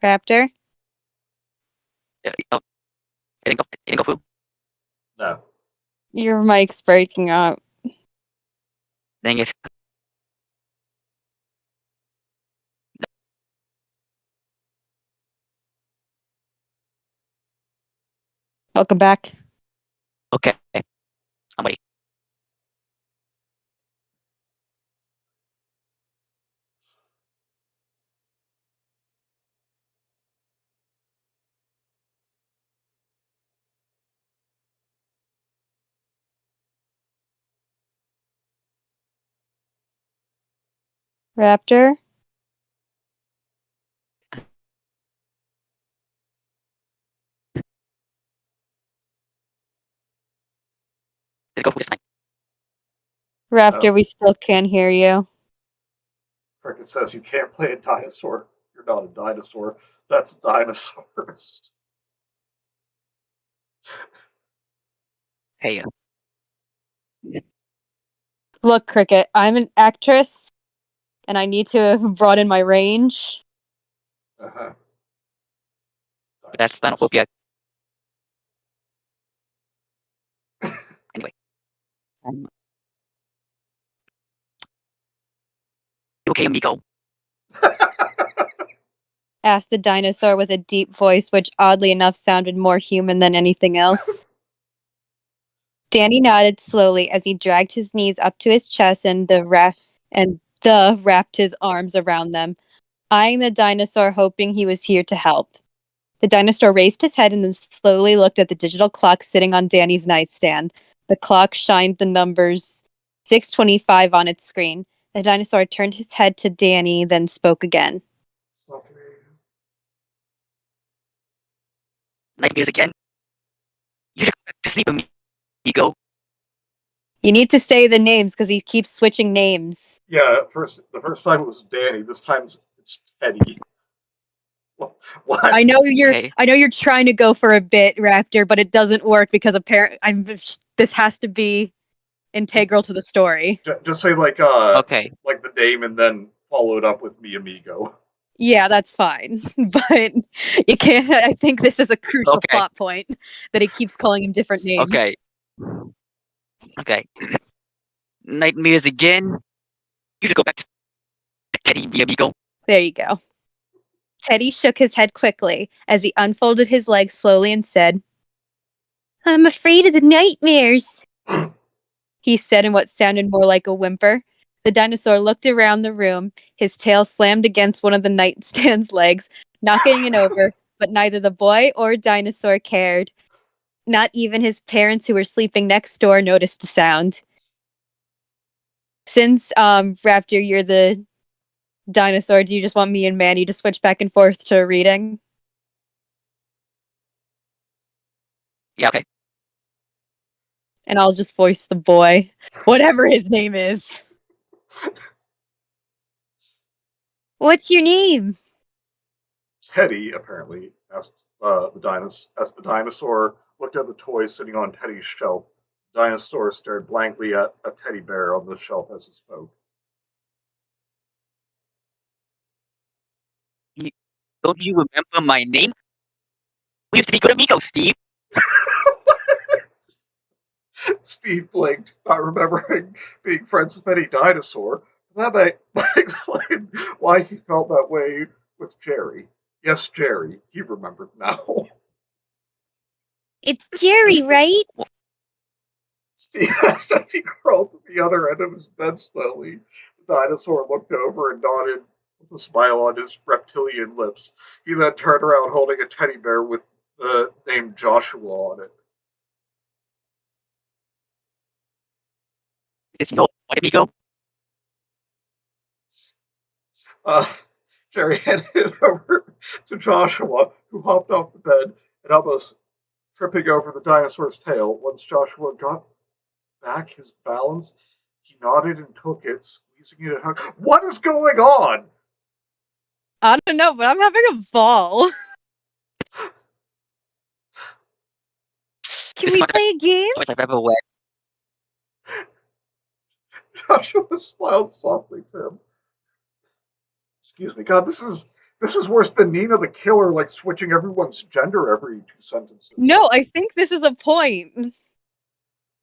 Raptor, Oh, it didn't go through. No, your mic's breaking up. Dang it. Welcome back. Okay. I'm waiting. Raptor, Did it go through this time? Raptor, Oh. we still can't hear you. Cricket says you can't play a dinosaur. You're not a dinosaur. That's dinosaurs. Hey, Look, Cricket, I'm an actress, and I need to broaden my range. Uh-huh. that's Dinosaurs. Dinophobia. Anyway. You okay, amigo? Asked the dinosaur with a deep voice, which oddly enough sounded more human than anything else. Danny nodded slowly as he dragged his knees up to his chest and the wrapped his arms around them, eyeing the dinosaur, hoping he was here to help. The dinosaur raised his head and then slowly looked at the digital clock sitting on Danny's nightstand. The clock shined the numbers 6:25 on its screen. The dinosaur turned his head to Danny, then spoke again. It's not me. Nightmares again? You should go back to sleep, amigo. You need to say the names because he keeps switching names. Yeah, the first time it was Danny. This time it's Teddy. What? I know you're Okay. I know you're trying to go for a bit, Raptor, but it doesn't work because this has to be integral to the story. Just say Okay. like the name and then follow it up with me amigo. Yeah, that's fine. But you can't I think this is a crucial Okay. plot point that he keeps calling him different names. Okay. Okay. Nightmares again? You should go back to Teddy, mi amigo. There you go. Teddy shook his head quickly as he unfolded his legs slowly and said, "I'm afraid of the nightmares," he said in what sounded more like a whimper. The dinosaur looked around the room, his tail slammed against one of the nightstand's legs, knocking it over, but neither the boy or dinosaur cared. Not even his parents, who were sleeping next door, noticed the sound. Since, Raptor, you're the dinosaur, do you just want me and Manny to switch back and forth to reading? Yeah, okay. And I'll just voice the boy, whatever his name is. What's your name? Teddy apparently asked as the dinosaur looked at the toy sitting on Teddy's shelf. The dinosaur stared blankly at a teddy bear on the shelf as he spoke. Don't you remember my name? We used to be good amigos, Steve. Steve blinked, not remembering being friends with any dinosaur. That might explain why he felt that way with Jerry. Yes, Jerry, he remembered now. It's Jerry, right? Steve asked as he crawled to the other end of his bed slowly. The dinosaur looked over and nodded with a smile on his reptilian lips. He then turned around holding a teddy bear with the name Joshua on it. Is no what amigo? Uh, Jerry handed it over to Joshua, who hopped off the bed and almost tripping over the dinosaur's tail. Once Joshua got back his balance, he nodded and took it, squeezing it out. What is going on? I don't know, but I'm having a ball. Can This we is one of the play best a game? toys I've ever read. Joshua smiled softly to him. Excuse me, God, this is worse than Nina the Killer, like switching everyone's gender every 2 sentences. No, I think this is a point.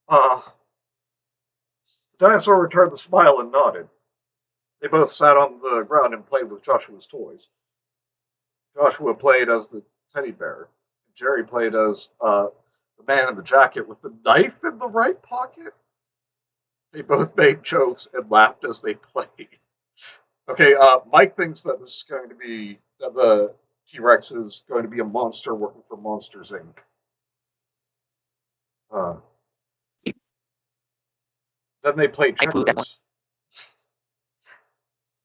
The dinosaur returned the smile and nodded. They both sat on the ground and played with Joshua's toys. Joshua played as the teddy bear. Jerry played as the man in the jacket with the knife in the right pocket. They both made jokes and laughed as they played. Okay, Mike thinks that this is going to be that the T-Rex is going to be a monster working for Monsters Inc. Then they played I blew that one. checkers.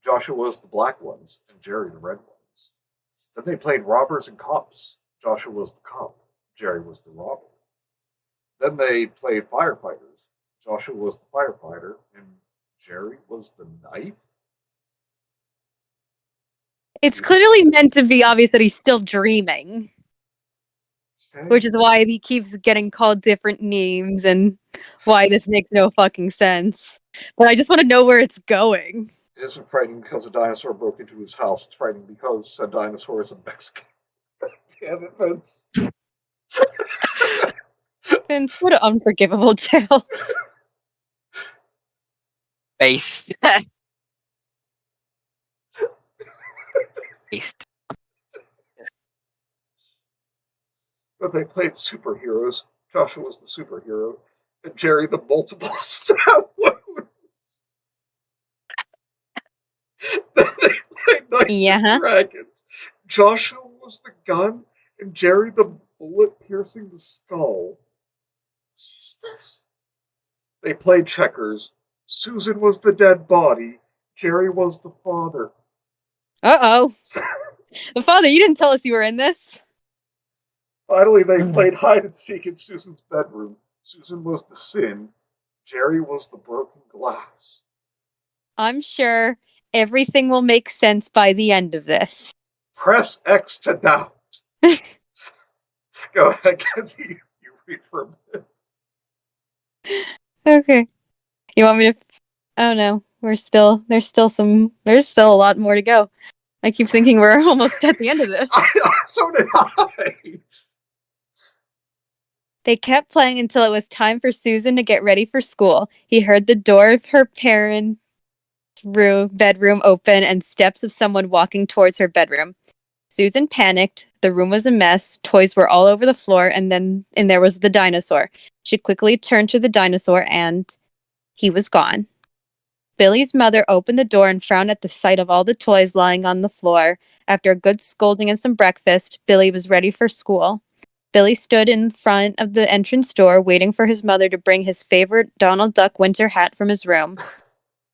Joshua was the black ones and Jerry the red ones. Then they played robbers and cops. Joshua was the cop. Jerry was the robber. Then they played firefighters. Joshua was the firefighter and Jerry was the knife. It's clearly meant to be obvious that he's still dreaming, Okay. which is why he keeps getting called different names and why this makes no fucking sense. But I just want to know where it's going. It isn't frightening because a dinosaur broke into his house. It's frightening because said dinosaur is a Mexican. Damn it, Vince. Vince, what an unforgivable jail. Based. Based. But they played superheroes. Joshua was the superhero, and Jerry the multiple stab wound. Then they played Knights and Dragons. Joshua was the gun, and Jerry the bullet piercing the skull. What is this? They played checkers. Susan was the dead body. Jerry was the father. Uh-oh. The father, you didn't tell us you were in this. Finally, they played hide and seek in Susan's bedroom. Susan was the sin. Jerry was the broken glass. I'm sure everything will make sense by the end of this. Press X to doubt. Go ahead, Kenzie. You read for a minute. Okay. You want me to? Oh no, there's still a lot more to go. I keep thinking we're almost at the end of this. So did I. They kept playing until it was time for Susan to get ready for school. He heard the door of her parents' bedroom open and steps of someone walking towards her bedroom. Susan panicked. The room was a mess. Toys were all over the floor, and there was the dinosaur. She quickly turned to the dinosaur, and he was gone. Billy's mother opened the door and frowned at the sight of all the toys lying on the floor. After a good scolding and some breakfast, Billy was ready for school. Billy stood in front of the entrance door, waiting for his mother to bring his favorite Donald Duck winter hat from his room.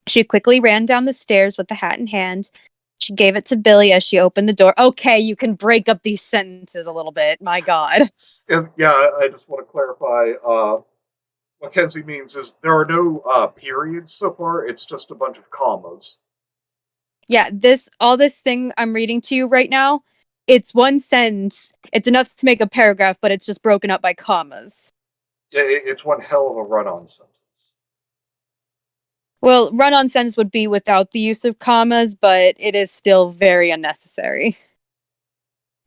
She quickly ran down the stairs with the hat in hand. She gave it to Billy as she opened the door. Okay, you can break up these sentences a little bit. My God. And yeah, I just want to clarify. What Kenzie means is there are no periods so far. It's just a bunch of commas. Yeah, all this thing I'm reading to you right now, it's one sentence. It's enough to make a paragraph, but it's just broken up by commas. Yeah, it's one hell of a run-on sentence. Well, run-on sentence would be without the use of commas, but it is still very unnecessary.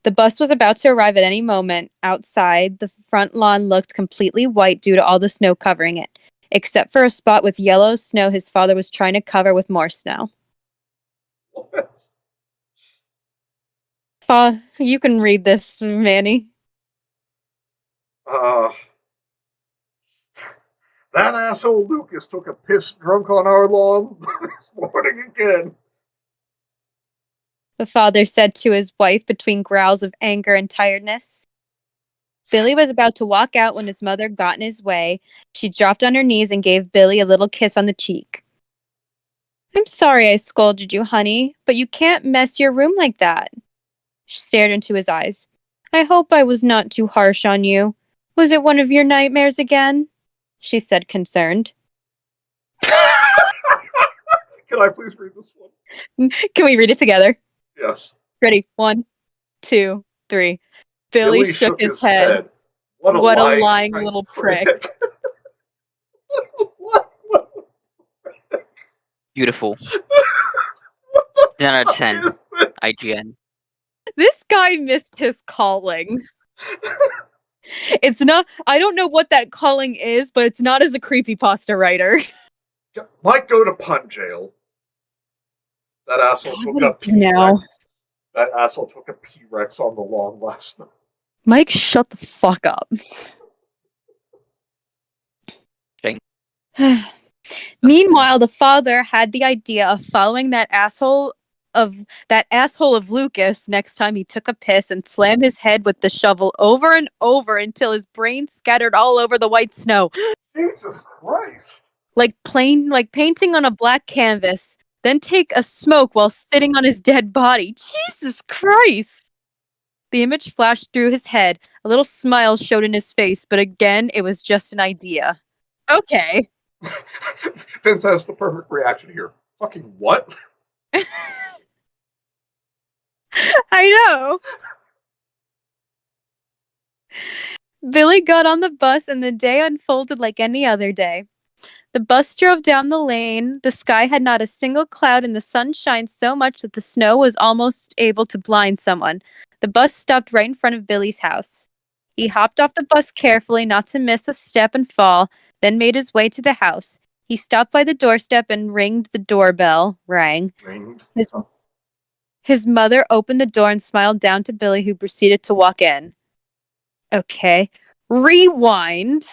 The bus was about to arrive at any moment. Outside, the front lawn looked completely white due to all the snow covering it, except for a spot with yellow snow his father was trying to cover with more snow. What? You can read this, Manny. That asshole Lucas took a piss drunk on our lawn this morning again. The father said to his wife between growls of anger and tiredness. Billy was about to walk out when his mother got in his way. She dropped on her knees and gave Billy a little kiss on the cheek. I'm sorry I scolded you, honey, but you can't mess your room like that. She stared into his eyes. I hope I was not too harsh on you. Was it one of your nightmares again? She said, concerned. Can I please read this one? Can we read it together? Yes. Ready? 1, 2, 3. Billy shook his head. What a lying little prick. What? Beautiful. 10 out of 10. Is this? IGN. This guy missed his calling. It's not, I don't know what that calling is, but it's not as a creepypasta writer. Might go to pun jail. That asshole took a P-Rex. Now. That asshole took a P-Rex on the lawn last night. Mike, shut the fuck up. Meanwhile, the father had the idea of following that asshole of Lucas next time he took a piss and slammed his head with the shovel over and over until his brains scattered all over the white snow. Jesus Christ. Like painting on a black canvas, then take a smoke while sitting on his dead body. Jesus Christ! The image flashed through his head. A little smile showed in his face, but again, it was just an idea. Okay. Vince has the perfect reaction here. Fucking what? I know. Billy got on the bus and the day unfolded like any other day. The bus drove down the lane. The sky had not a single cloud and the sun shined so much that the snow was almost able to blind someone. The bus stopped right in front of Billy's house. He hopped off the bus carefully, not to miss a step and fall, then made his way to the house. He stopped by the doorstep and ringed the doorbell. Rang. Ringed. His mother opened the door and smiled down to Billy, who proceeded to walk in. Okay. Rewind.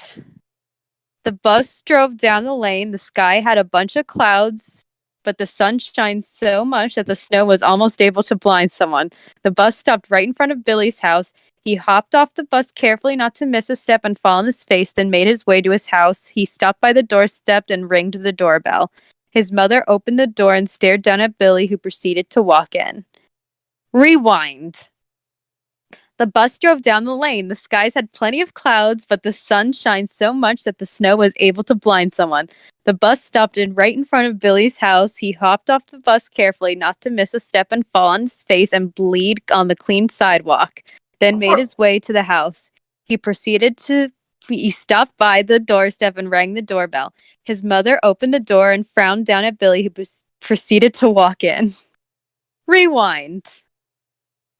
The bus drove down the lane. The sky had a bunch of clouds, but the sun shined so much that the snow was almost able to blind someone. The bus stopped right in front of Billy's house. He hopped off the bus carefully, not to miss a step and fall on his face, then made his way to his house. He stopped by the doorstep and rang the doorbell. His mother opened the door and stared down at Billy, who proceeded to walk in. Rewind. The bus drove down the lane. The skies had plenty of clouds, but the sun shined so much that the snow was able to blind someone. The bus stopped right in front of Billy's house. He hopped off the bus carefully, not to miss a step and fall on his face and bleed on the clean sidewalk, then made his way to the house. He stopped by the doorstep and rang the doorbell. His mother opened the door and frowned down at Billy, who proceeded to walk in. Rewind.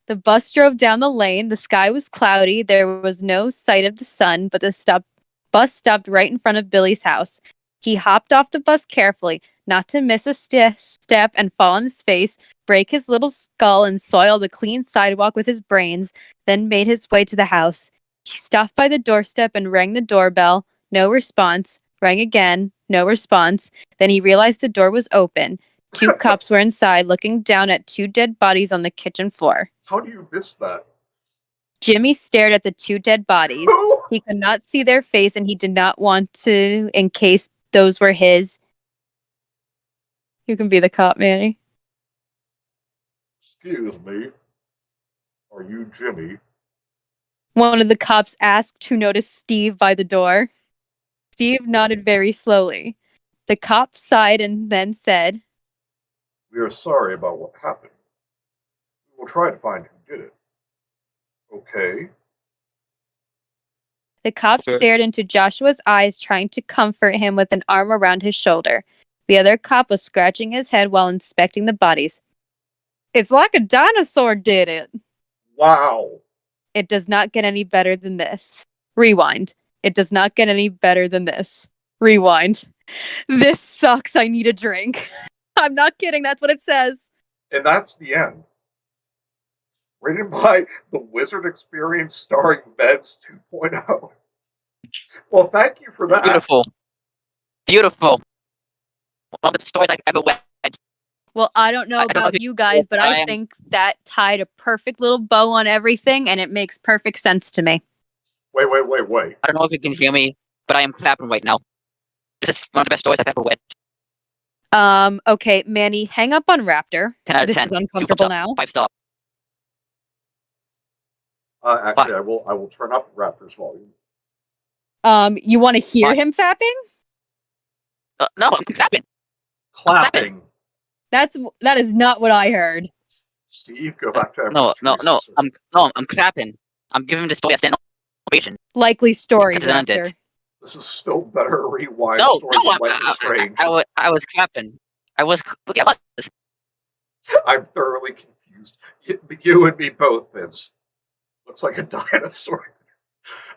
The bus drove down the lane. The sky was cloudy. There was no sight of the sun, but the bus stopped right in front of Billy's house. He hopped off the bus carefully, not to miss a step and fall on his face, break his little skull, and soil the clean sidewalk with his brains, then made his way to the house. He stopped by the doorstep and rang the doorbell. No response. Rang again. No response. Then he realized the door was open. 2 cops were inside, looking down at 2 dead bodies on the kitchen floor. How do you miss that? Jimmy stared at the 2 dead bodies. He could not see their face, and he did not want to, in case those were his. You can be the cop, Manny. Excuse me. Are you Jimmy? One of the cops asked, who noticed Steve by the door. Steve nodded very slowly. The cop sighed and then said, We are sorry about what happened. We will try to find who did it. Okay. The cop stared into Joshua's eyes, trying to comfort him with an arm around his shoulder. The other cop was scratching his head while inspecting the bodies. It's like a dinosaur did it. Wow. It does not get any better than this. Rewind. It does not get any better than this. Rewind. This sucks. I need a drink. I'm not kidding. That's what it says. And that's the end. Written by The Wizard Experience starring Meds 2.0. Well, thank you for that. Beautiful. Beautiful. One of the stories I've ever read. Well, I don't know about you guys, but I think that tied a perfect little bow on everything, and it makes perfect sense to me. Wait. I don't know if you can hear me, but I am clapping right now. This is one of the best stories I've ever read. Okay, Manny, hang up on Raptor. 10 out of This 10. is uncomfortable now. 5 star. Actually, I will turn up Raptor's volume. You want to hear Why? him fapping? No, I'm clapping. Clapping. That is not what I heard. Steve, go back to No, Emperor's no, Choice. I'm clapping. I'm giving the story a standing ovation. Likely story Because it earned director. it. This is still better a rewind No, story than no, Life is Strange. I was clapping. I was looking at this. I'm thoroughly confused. You and me both, Vince. Looks like a dinosaur.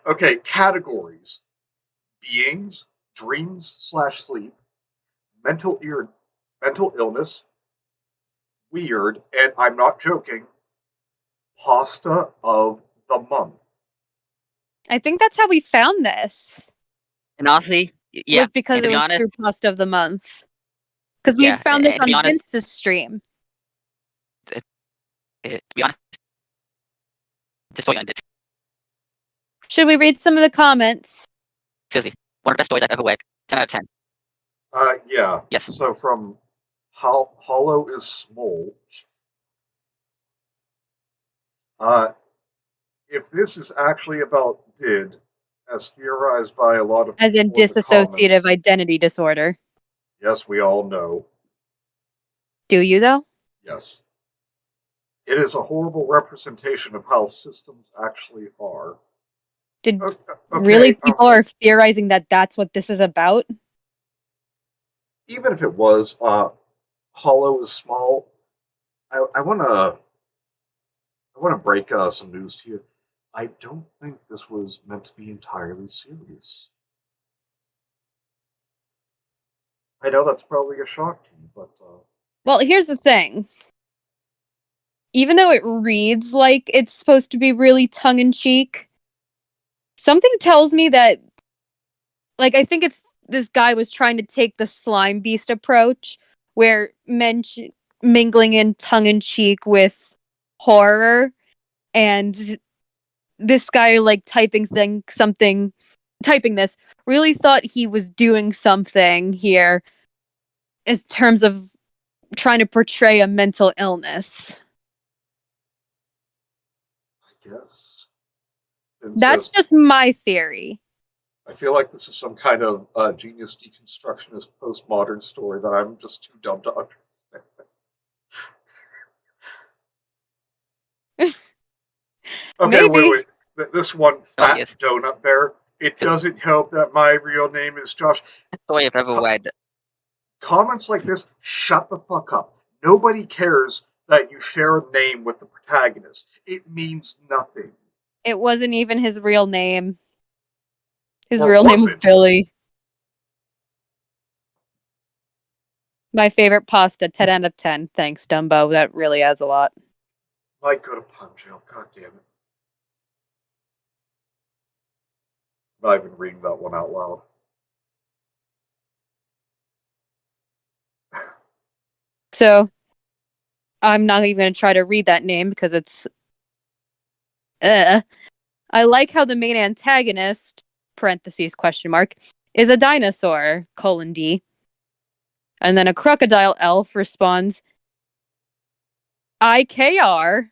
Okay, categories: beings, dreams/sleep, mental illness, weird, and I'm not joking, pasta of the month. I think that's how we found this. And honestly, yeah. Was because And to it be was honest, through Post of the Month. Because we yeah. had found this And to be on honest, Vince's stream. the story ended. Should we read some of the comments? Seriously, one of the best stories I've ever read. 10 out of 10. Yeah. Yes. So from Hollow is Small. If this is actually about did, as theorized by a lot of As in people in the dissociative comments, identity disorder. yes, we all know. Do you, though? Yes. It is a horrible representation of how systems actually are. Did Okay, really people are theorizing that that's what this is about? even if it was, Hollow is Small. I want to break some news to you. I don't think this was meant to be entirely serious. I know that's probably a shock to you, but Well, here's the thing. Even though it reads like it's supposed to be really tongue-in-cheek, something tells me that, like, I think it's this guy was trying to take the slime beast approach, where mingling in tongue-in-cheek with horror, and this guy, like, typing this, really thought he was doing something here in terms of trying to portray a mental illness. I guess. That's just my theory. I feel like this is some kind of genius deconstructionist postmodern story that I'm just too dumb to understand. Okay, Maybe. wait. This one, Fat Yes. Donut Bear. It doesn't help that my real name is Josh. Story I've ever read. Comments like this, shut the fuck up. Nobody cares that you share a name with the protagonist. It means nothing. It wasn't even his real name. His Or real was name was it? Billy. My favorite pasta, 10 out of 10. Thanks, Dumbo. That really adds a lot. Might go to Pun Jail. God damn it. I'm not even reading that one out loud. So, I'm not even going to try to read that name because it's... I like how the main antagonist, parentheses, question mark, is a dinosaur, :D. And then a crocodile elf responds, IKR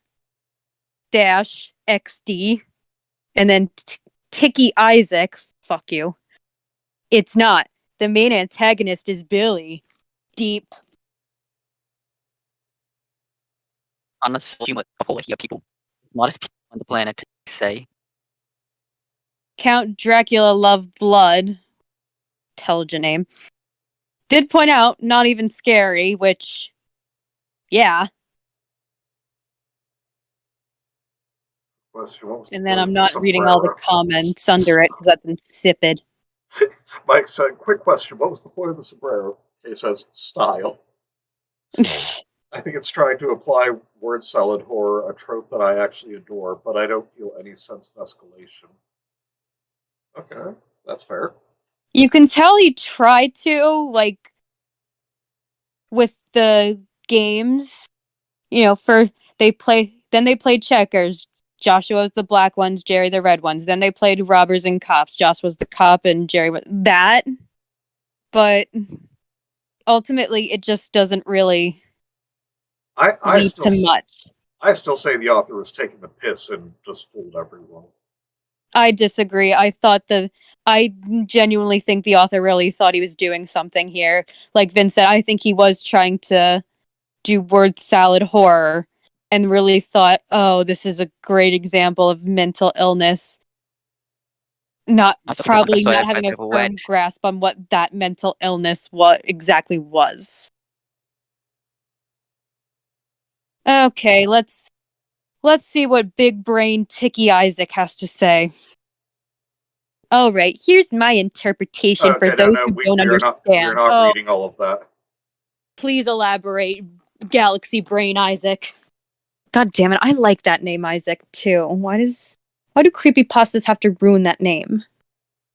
dash XD. And then Tiki Isaac, fuck you. It's not. The main antagonist is Billy. Deep. Honestly, a whole heap of people. Smartest people on the planet say. Count Dracula Love Blood, intelligent name, did point out not even scary, which, yeah. And then I'm not reading all the comments under it because that's insipid. Mike said, quick question, what was the point of the sombrero? He says, style. I think it's trying to apply word salad horror, a trope that I actually adore, but I don't feel any sense of escalation. Okay, that's fair. You can tell he tried to, like, with the games, they played checkers. Joshua was the black ones, Jerry the red ones. Then they played robbers and cops. Josh was the cop and Jerry was that. But ultimately, it just doesn't really lead to much. I still say the author was taking the piss and just fooled everyone. I disagree. I thought I genuinely think the author really thought he was doing something here. Like Vince said, I think he was trying to do word salad horror and really thought, oh, this is a great example of mental illness. Not Also, because probably understood not if I having a ever went. firm grasp on what that mental illness what exactly was. Okay, let's see what big brain Tiki Isaac has to say. All right, here's my interpretation for Okay, no, those no, who don't we are understand. not Oh, reading all of that. please elaborate, Galaxy Brain Isaac. God damn it, I like that name Isaac too. Why do creepypastas have to ruin that name?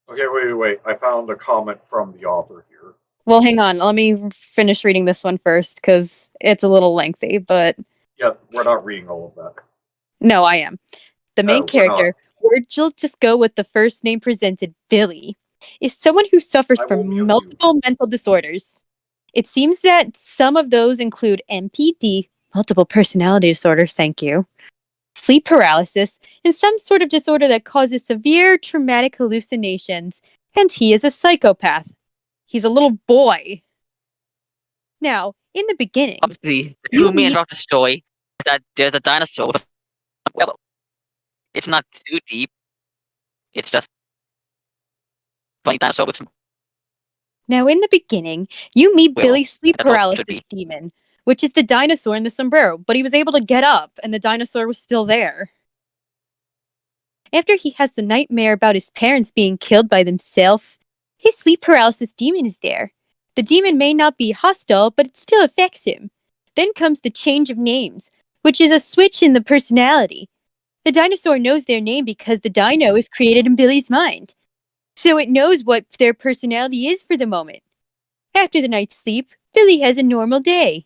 Okay, wait. I found a comment from the author here. Well, hang on. Let me finish reading this one first because it's a little lengthy, but Yeah, we're not reading all of that. no, I am. The main No, we're not. character, or just go with the first name presented, Billy, is someone who suffers I will from mute you. multiple mental disorders. It seems that some of those include MPD, multiple personality disorder, thank you, sleep paralysis, and some sort of disorder that causes severe traumatic hallucinations, and he is a psychopath. He's a little boy. Now, in the beginning, Obviously, the you two main meet. drop the story is that there's a dinosaur with a willow. It's not too deep. It's just funny dinosaur with some Now, in the beginning, you meet willow. Billy's sleep That's all it should paralysis be. demon, which is the dinosaur in the sombrero, but he was able to get up, and the dinosaur was still there. After he has the nightmare about his parents being killed by themselves, his sleep paralysis demon is there. The demon may not be hostile, but it still affects him. Then comes the change of names, which is a switch in the personality. The dinosaur knows their name because the dino is created in Billy's mind, so it knows what their personality is for the moment. After the night's sleep, Billy has a normal day.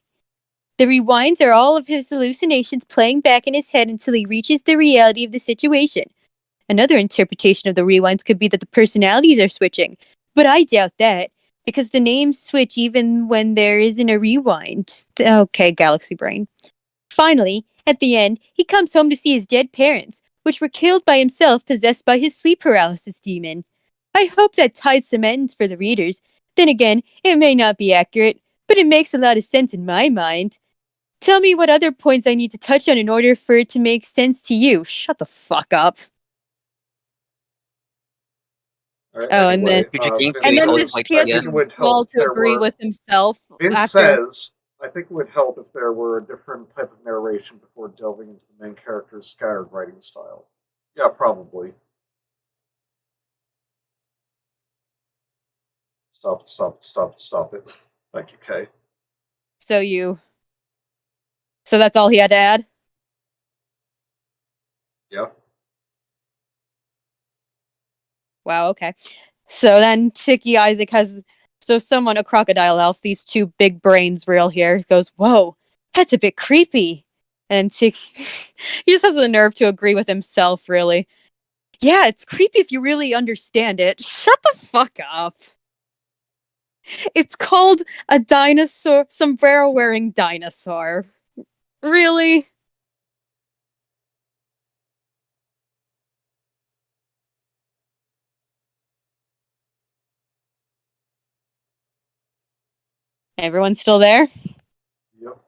The rewinds are all of his hallucinations playing back in his head until he reaches the reality of the situation. Another interpretation of the rewinds could be that the personalities are switching, but I doubt that, because the names switch even when there isn't a rewind. Okay, Galaxy Brain. Finally, at the end, he comes home to see his dead parents, which were killed by himself possessed by his sleep paralysis demon. I hope that ties some ends for the readers. Then again, it may not be accurate, but it makes a lot of sense in my mind. Tell me what other points I need to touch on in order for it to make sense to you. Shut the fuck up. All right, Oh, anyway, Future and gameplay then goals this Vince, might he tell I has you. think the it would help gall if to there agree were. with himself Vince after. says, I think it would help if there were a different type of narration before delving into the main character's scattered writing style. Yeah, probably. Stop it. Thank you, Kay. So you. So that's all he had to add? Yeah. Wow, okay. So then Tiki Isaac has. So someone, a crocodile elf, these two big brains real here, goes, whoa, that's a bit creepy. And Tiki. He just has the nerve to agree with himself, really. Yeah, it's creepy if you really understand it. Shut the fuck up. It's called a dinosaur, sombrero wearing dinosaur. Really? Everyone still there? Yep.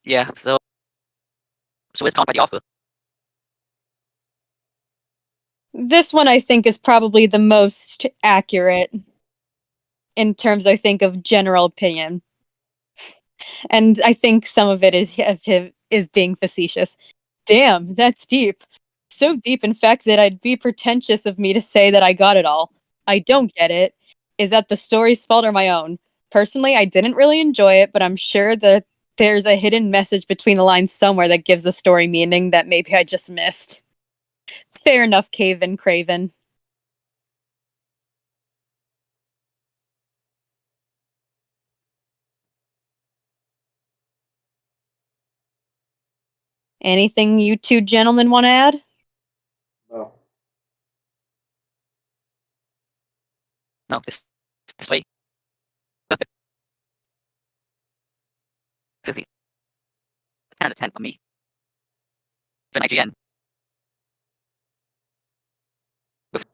Yeah, so it's combat offer. This one I think is probably the most accurate in terms, I think, of general opinion. And I think some of it is being facetious. Damn, that's deep. So deep, in fact, that I'd be pretentious of me to say that I got it all. I don't get it. Is that the story's fault or my own? Personally, I didn't really enjoy it, but I'm sure that there's a hidden message between the lines somewhere that gives the story meaning that maybe I just missed. Fair enough, Caven Craven. Anything you two gentlemen want to add? No. No, this way. Really, 10 out of 10 for me. But again,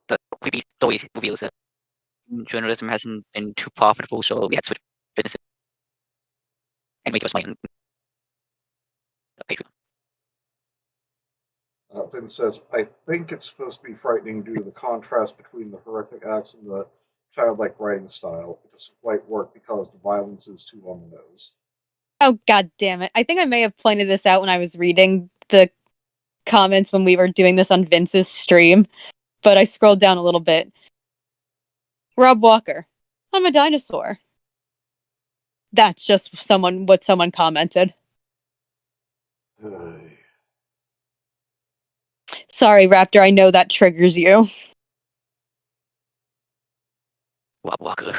the creepy story reveals that journalism hasn't been too profitable, so we had to switch businesses and make us money on Patreon. Finn says, I think it's supposed to be frightening due to the contrast between the horrific acts and the childlike writing style. It doesn't quite work because the violence is too on the nose. Oh, god damn it. I think I may have pointed this out when I was reading the comments when we were doing this on Vince's stream, but I scrolled down a little bit. Rob Walker, I'm a dinosaur. That's just what someone commented. Sorry, Raptor, I know that triggers you. Walker.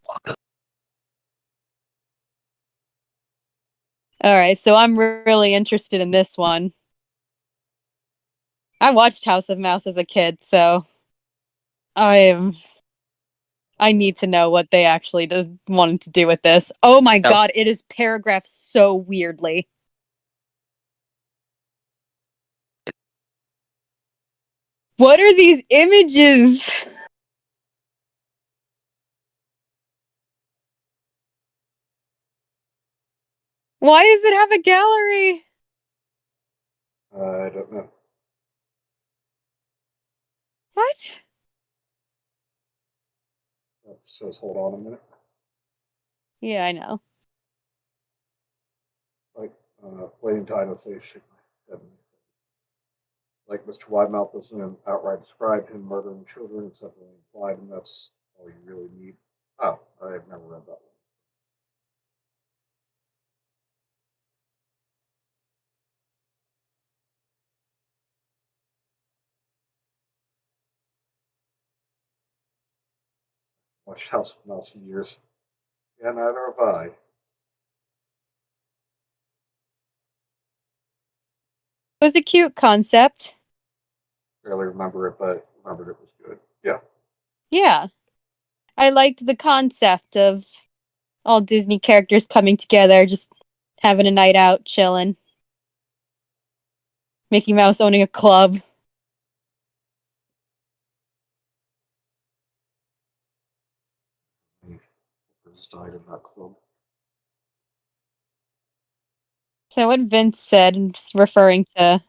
Walker. Alright, so I'm really interested in this one. I watched House of Mouse as a kid, so I need to know what they actually wanted to do with this. Oh my god, it is paragraphed so weirdly. What are these images? Why does it have a gallery? I don't know. What? It says, hold on a minute. Yeah, I know. Like, plain time of face, shake my head. Like Mr. Widemouth doesn't outright describe him murdering children, it's definitely implied, and that's all you really need. Oh, I've never read that one. Watched House of Mouse for years. Yeah, neither have I. It was a cute concept. Barely remember it, but remembered it was good. Yeah. Yeah. I liked the concept of all Disney characters coming together, just having a night out, chilling. Mickey Mouse owning a club. Just died in that club. So what Vince said, referring to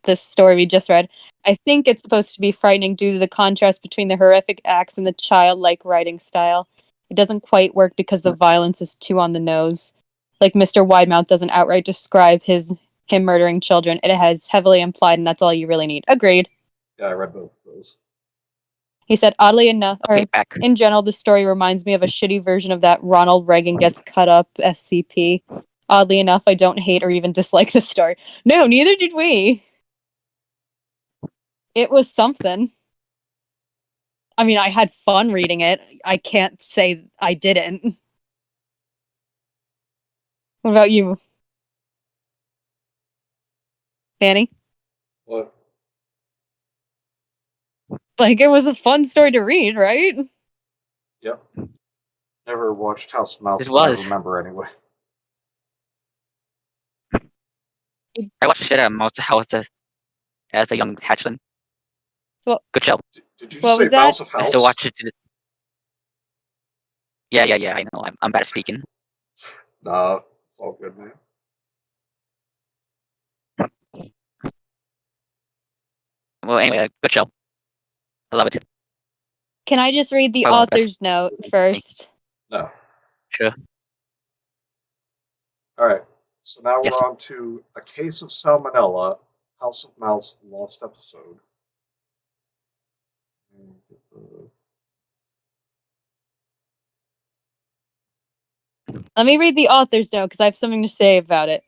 the story we just read, I think it's supposed to be frightening due to the contrast between the horrific acts and the childlike writing style. It doesn't quite work because the violence is too on the nose. Like Mr. Widemouth doesn't outright describe him murdering children. It has heavily implied, and that's all you really need. Agreed. Yeah, I read both of those. He said, oddly enough, Okay, or back. in general, the story reminds me of a shitty version of that Ronald Reagan gets cut up SCP. Oddly enough, I don't hate or even dislike the story. No, neither did we. It was something. I mean, I had fun reading it. I can't say I didn't. What about you, Fanny? What? Like, it was a fun story to read, right? Yep. Never watched House of Mouse, It and I was. remember anyway. I watched shit out of Mouse House as a young hatchling. Well, Good show. Did you What just say was that? Mouse of I still House? watch it. Yeah. I know. I'm bad at speaking. Nah, it's all good, man. Well, anyway, good show. I love it. Can I just read the Probably one of the best. author's note first? No. Sure. All right. So now Yes. we're on to A Case of Salmonella, House of Mouse, Lost Episode. Let me read the author's note because I have something to say about it.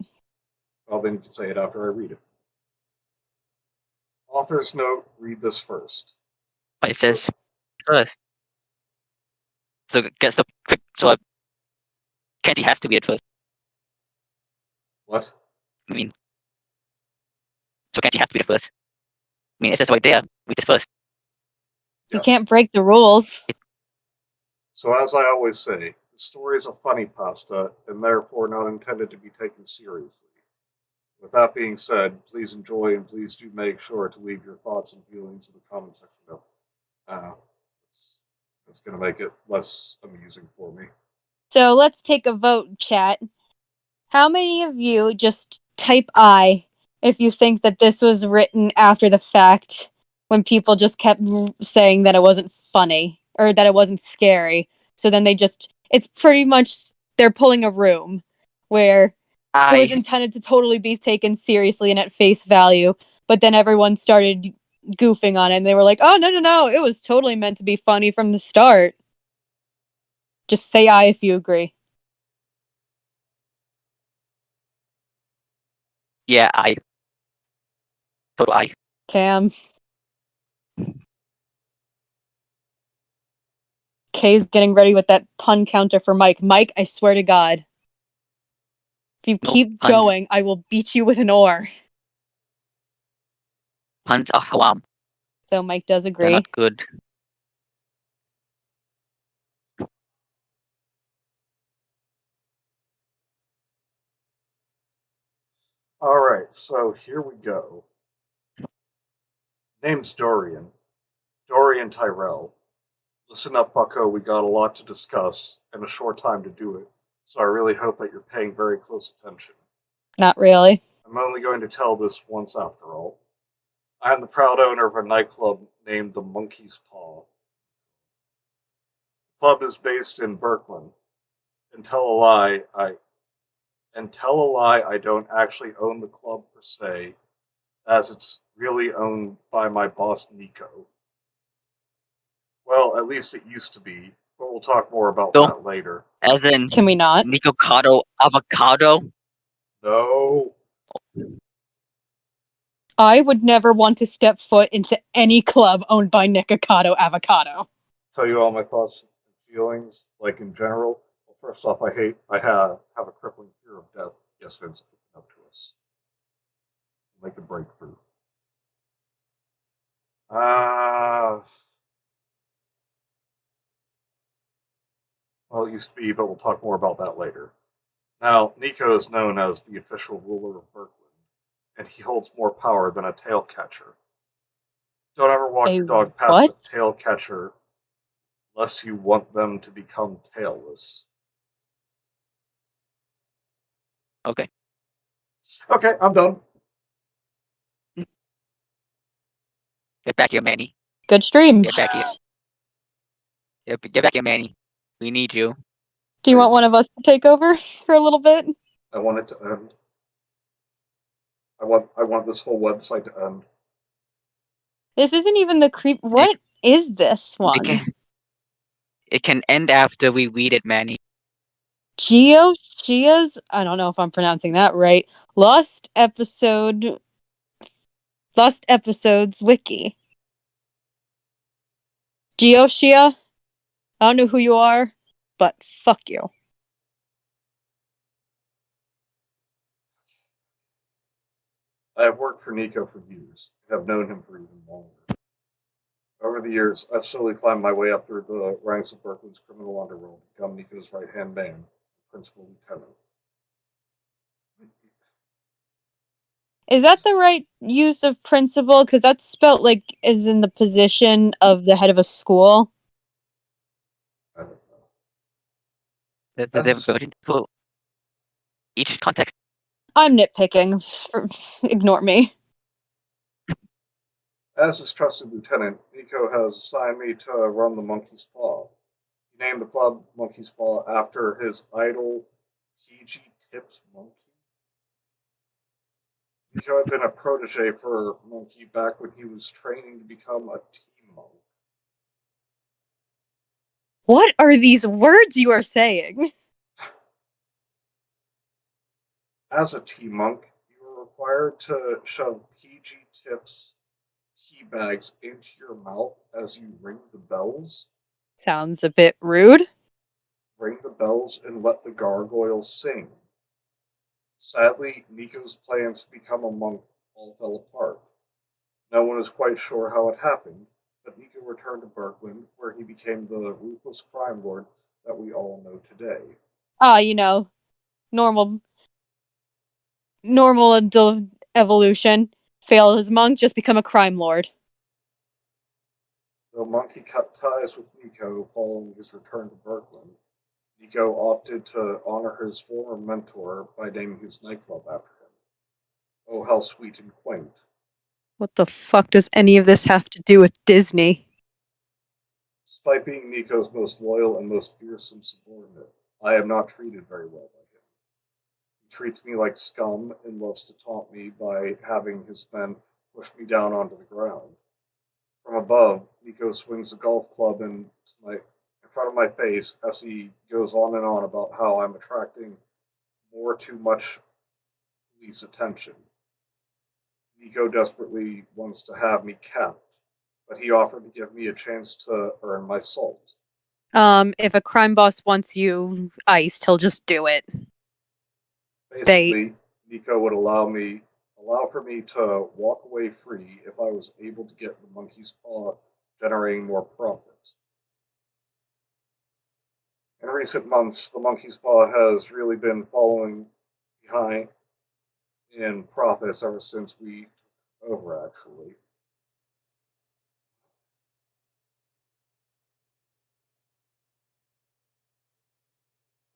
Well, then you can say it after I read it. Author's note, read this first. But it says first. So guess the Kenzie has to be it first. What? I mean, so Kenzie has to be the first. I mean, it says right there. Read this first. You Yes. can't break the rules. So as I always say, the story is a funny pasta, and therefore not intended to be taken seriously. With that being said, please enjoy and please do make sure to leave your thoughts and feelings in the comment section below. Uh, it's it's going to make it less amusing for me. So let's take a vote, chat. How many of you just type I if you think that this was written after the fact when people just kept saying that it wasn't funny or that it wasn't scary? So then it's pretty much they're pulling a room where it was I intended to totally be taken seriously and at face value, but then everyone started goofing on it and they were like, oh, no, no, no, it was totally meant to be funny from the start. Just say I if you agree. yeah, I total I. Cam. Kay's getting ready with that pun counter for Mike. Mike, I swear to God, if you No keep puns. going, I will beat you with an oar. Puns are haram. So Mike does They're agree. not good. All right, so here we go. Name's Dorian. Dorian Tyrell. Listen up, Bucko. We got a lot to discuss and a short time to do it, so I really hope that you're paying very close attention. Not really. I'm only going to tell this once after all. I am the proud owner of a nightclub named the Monkey's Paw. The club is based in Brooklyn. And tell a lie, I don't actually own the club per se, as it's really owned by my boss Nico. Well, at least it used to be, but we'll talk more about So, that later. as in Can we not? Nicocado avocado. No. I would never want to step foot into any club owned by Nikocado Avocado. Tell you all my thoughts and feelings, like in general. Well, first off, I have a crippling fear of death. Yes, Vince, open up to us. Make a breakthrough. Uh, well, it used to be, but we'll talk more about that later. Now, Nico is known as the official ruler of Berkland, and he holds more power than a tail catcher. Don't ever walk A your dog past what? a tail catcher unless you want them to become tailless. Okay. Okay, I'm done. Get back here, Manny. Good stream. Get back here. Get back here, Manny. We need you. Do you want one of us to take over for a little bit? I want it to end. I want this whole website to end. This isn't even the creep. What is this It one? can end after we read it, Manny. Gia's, I don't know if I'm pronouncing that right. Lost Episodes Wiki. Geoshia, I don't know who you are, but fuck you. I have worked for Nico for years. I have known him for even longer. Over the years, I've slowly climbed my way up through the ranks of Berkeley's criminal underworld to become Nico's right-hand man, principal lieutenant. Is that the right use of principal? Because that's spelt like is in the position of the head of a school. I don't know. The version for each context. I'm nitpicking. Ignore me. As his trusted lieutenant, Nico has assigned me to run the Monkey's Paw. He named the club Monkey's Paw after his idol, PG Tips Monkey. Nico had been a protege for Monkey back when he was training to become a team monk. What are these words you are saying? As a tea monk, you were required to shove PG Tips tea bags into your mouth as you ring the bells. Sounds a bit rude. Ring the bells and let the gargoyles sing. Sadly, Nico's plans to become a monk all fell apart. No one is quite sure how it happened, but Nico returned to Berkland, where he became the ruthless crime lord that we all know today. You know, normal normal evolution. Fail as monk, just become a crime lord. Though Monkey cut ties with Nico following his return to Berkland, Nico opted to honor his former mentor by naming his nightclub after him. Oh, how sweet and quaint. What the fuck does any of this have to do with Disney? Despite being Nico's most loyal and most fearsome subordinate, I am not treated very well by him. He treats me like scum and loves to taunt me by having his men push me down onto the ground. From above, Nico swings a golf club in front of my face as he goes on and on about how I'm attracting too much police attention. Nico desperately wants to have me capped, but he offered to give me a chance to earn my salt. If a crime boss wants you iced, he'll just do it. Basically, Nico would allow for me to walk away free if I was able to get the monkey's paw generating more profit. In recent months, the monkey's paw has really been following behind in profits ever since we took over, actually.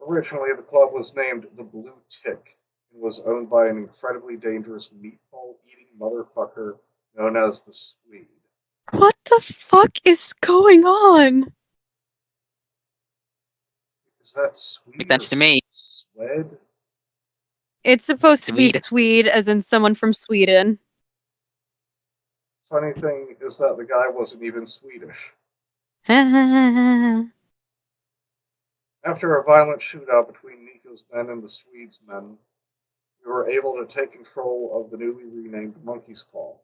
Originally, the club was named the Blue Tick and was owned by an incredibly dangerous meatball-eating motherfucker known as the Swede. What the fuck is going on? Is that Swede Makes sense or to me. Swed? It's supposed to be Swede. Swede, as in someone from Sweden. Funny thing is that the guy wasn't even Swedish. What After a violent shootout between Nico's men and the Swedes' men, we were able to take control of the newly renamed Monkey's Paw.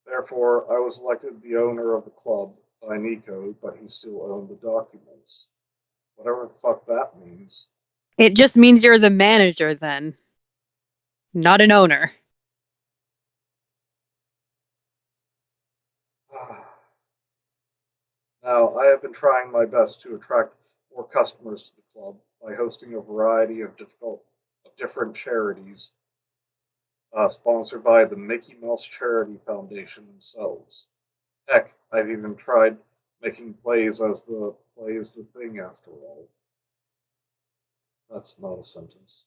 Therefore, I was elected the owner of the club by Nico, but he still owned the documents. Whatever the fuck that means. It just means you're the manager then, not an owner. Now, I have been trying my best to attract more customers to the club by hosting a variety of different charities sponsored by the Mickey Mouse Charity Foundation themselves. Heck, I've even tried making plays as the thing after all. That's not a sentence.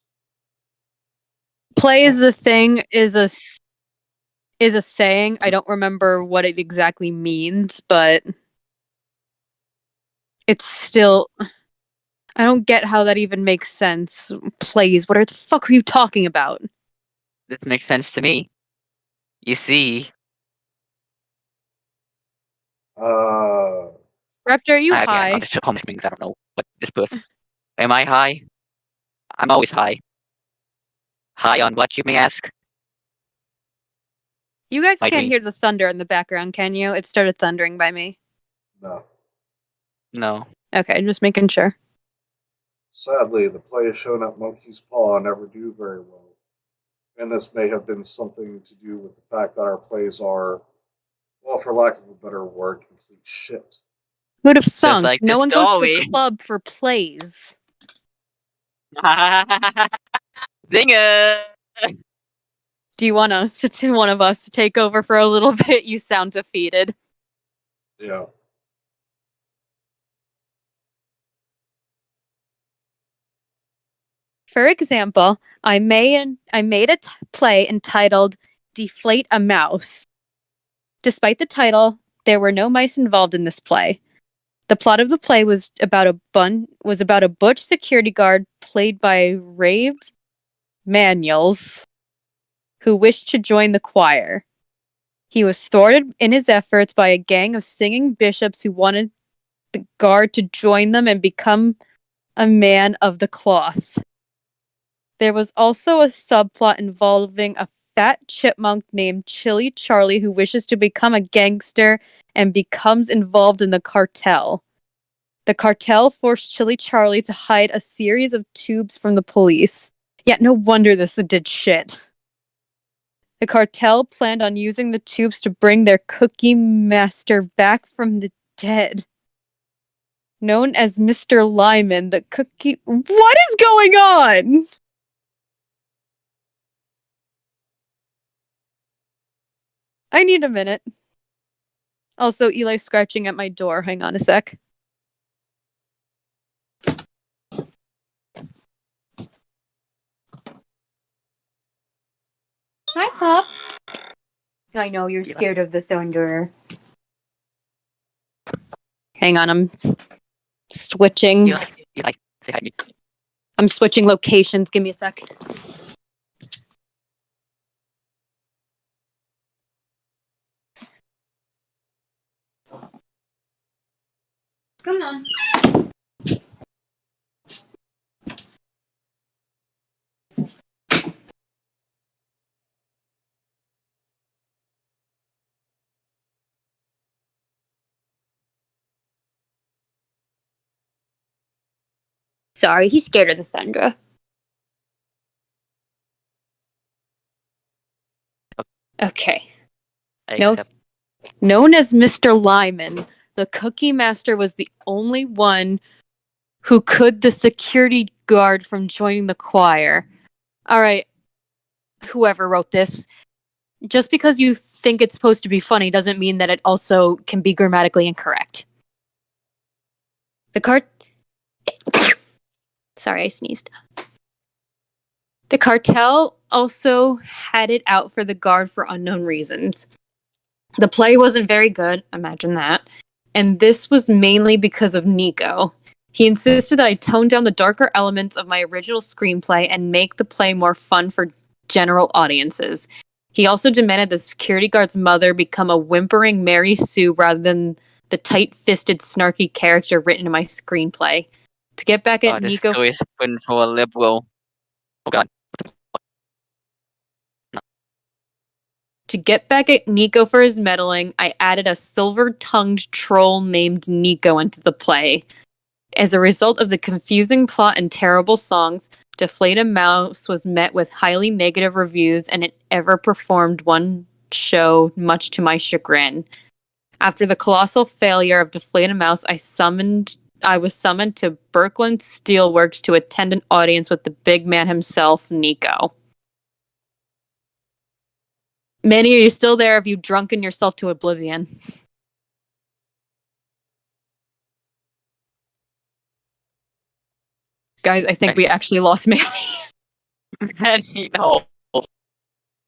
Play is the thing is a saying. I don't remember what it exactly means, but it's still. I don't get how that even makes sense. Plays. What the fuck are you talking about? This makes sense to me. You see, Uh, Raptor, are you again, high? I'm just common things. I don't know what this both. Am I high? I'm always high. High on what, you may ask? You guys Might can't be. hear the thunder in the background, can you? It started thundering by me. no. No. Okay, just making sure. Sadly, the plays shown at Monkey's Paw never do very well. And this may have been something to do with the fact that our plays are, well, for lack of a better word, complete shit. Who'd have Just thunk? like No the one goes to a story. club for plays. Zinger! Do you want one of us to take over for a little bit? You sound defeated. Yeah. For example, I made a play entitled "Deflate a Mouse." Despite the title, there were no mice involved in this play. The plot of the play was about a butch security guard played by Rave Manuels who wished to join the choir. He was thwarted in his efforts by a gang of singing bishops who wanted the guard to join them and become a man of the cloth. There was also a subplot involving a fat chipmunk named Chili Charlie who wishes to become a gangster and becomes involved in the cartel. The cartel forced Chili Charlie to hide a series of tubes from the police. Yet no wonder this did shit. The cartel planned on using the tubes to bring their cookie master back from the dead. Known as Mr. Lyman, the cookie. What is going on? I need a minute. Also, Eli's scratching at my door. Hang on a sec. Hi, Pop. I know you're scared of the thunder. Hang on, I'm switching. Eli, say hi. I'm switching locations. Give me a sec. Come on. Sorry, he's scared of the thunder. Okay. I No, accept. known as Mr. Lyman, the Cookie Master was the only one who could the security guard from joining the choir. All right, whoever wrote this, just because you think it's supposed to be funny doesn't mean that it also can be grammatically incorrect. Sorry, I sneezed. The cartel also had it out for the guard for unknown reasons. The play wasn't very good, imagine that. And this was mainly because of Nico. He insisted that I tone down the darker elements of my original screenplay and make the play more fun for general audiences. He also demanded the security guard's mother become a whimpering Mary Sue rather than the tight-fisted, snarky character written in my screenplay. To get back at This Nico... is always fun for a liberal. Oh god. To get back at Nico for his meddling, I added a silver-tongued troll named Nico into the play. As a result of the confusing plot and terrible songs, Deflate a Mouse was met with highly negative reviews and it ever performed one show, much to my chagrin. After the colossal failure of Deflate a Mouse, I was summoned to Birkeland Steelworks to attend an audience with the big man himself, Nico. Manny, are you still there? Have you drunken yourself to oblivion? Guys, I think we actually lost Manny. Manny, no.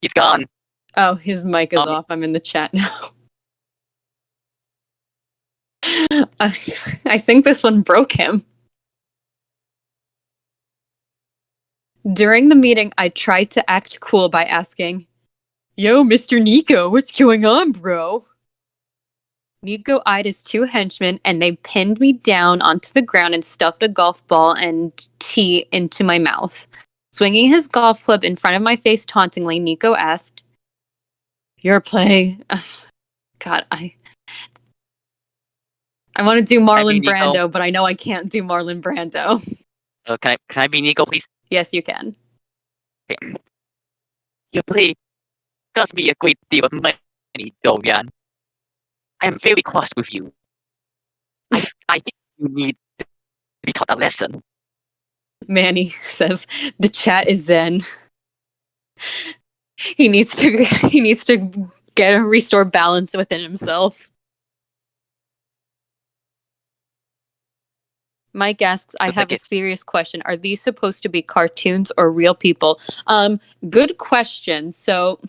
He's gone. Oh, his mic is off. I'm in the chat now. I think this one broke him. During the meeting, I tried to act cool by asking, "Yo, Mr. Nico, what's going on, bro?" Nico eyed his two henchmen, and they pinned me down onto the ground and stuffed a golf ball and tee into my mouth. Swinging his golf club in front of my face tauntingly, Nico asked, "Your play..." God, I want to do Marlon Brando, but I know I can't do Marlon Brando. Can I be Nico, please? Yes, you can. Okay. Your play cost me a great deal of money, Dorian. I am very cross with you. I think you need to be taught a lesson. Manny says the chat is zen. He needs to restore balance within himself. Mike asks, I have a serious question. Are these supposed to be cartoons or real people? Good question. So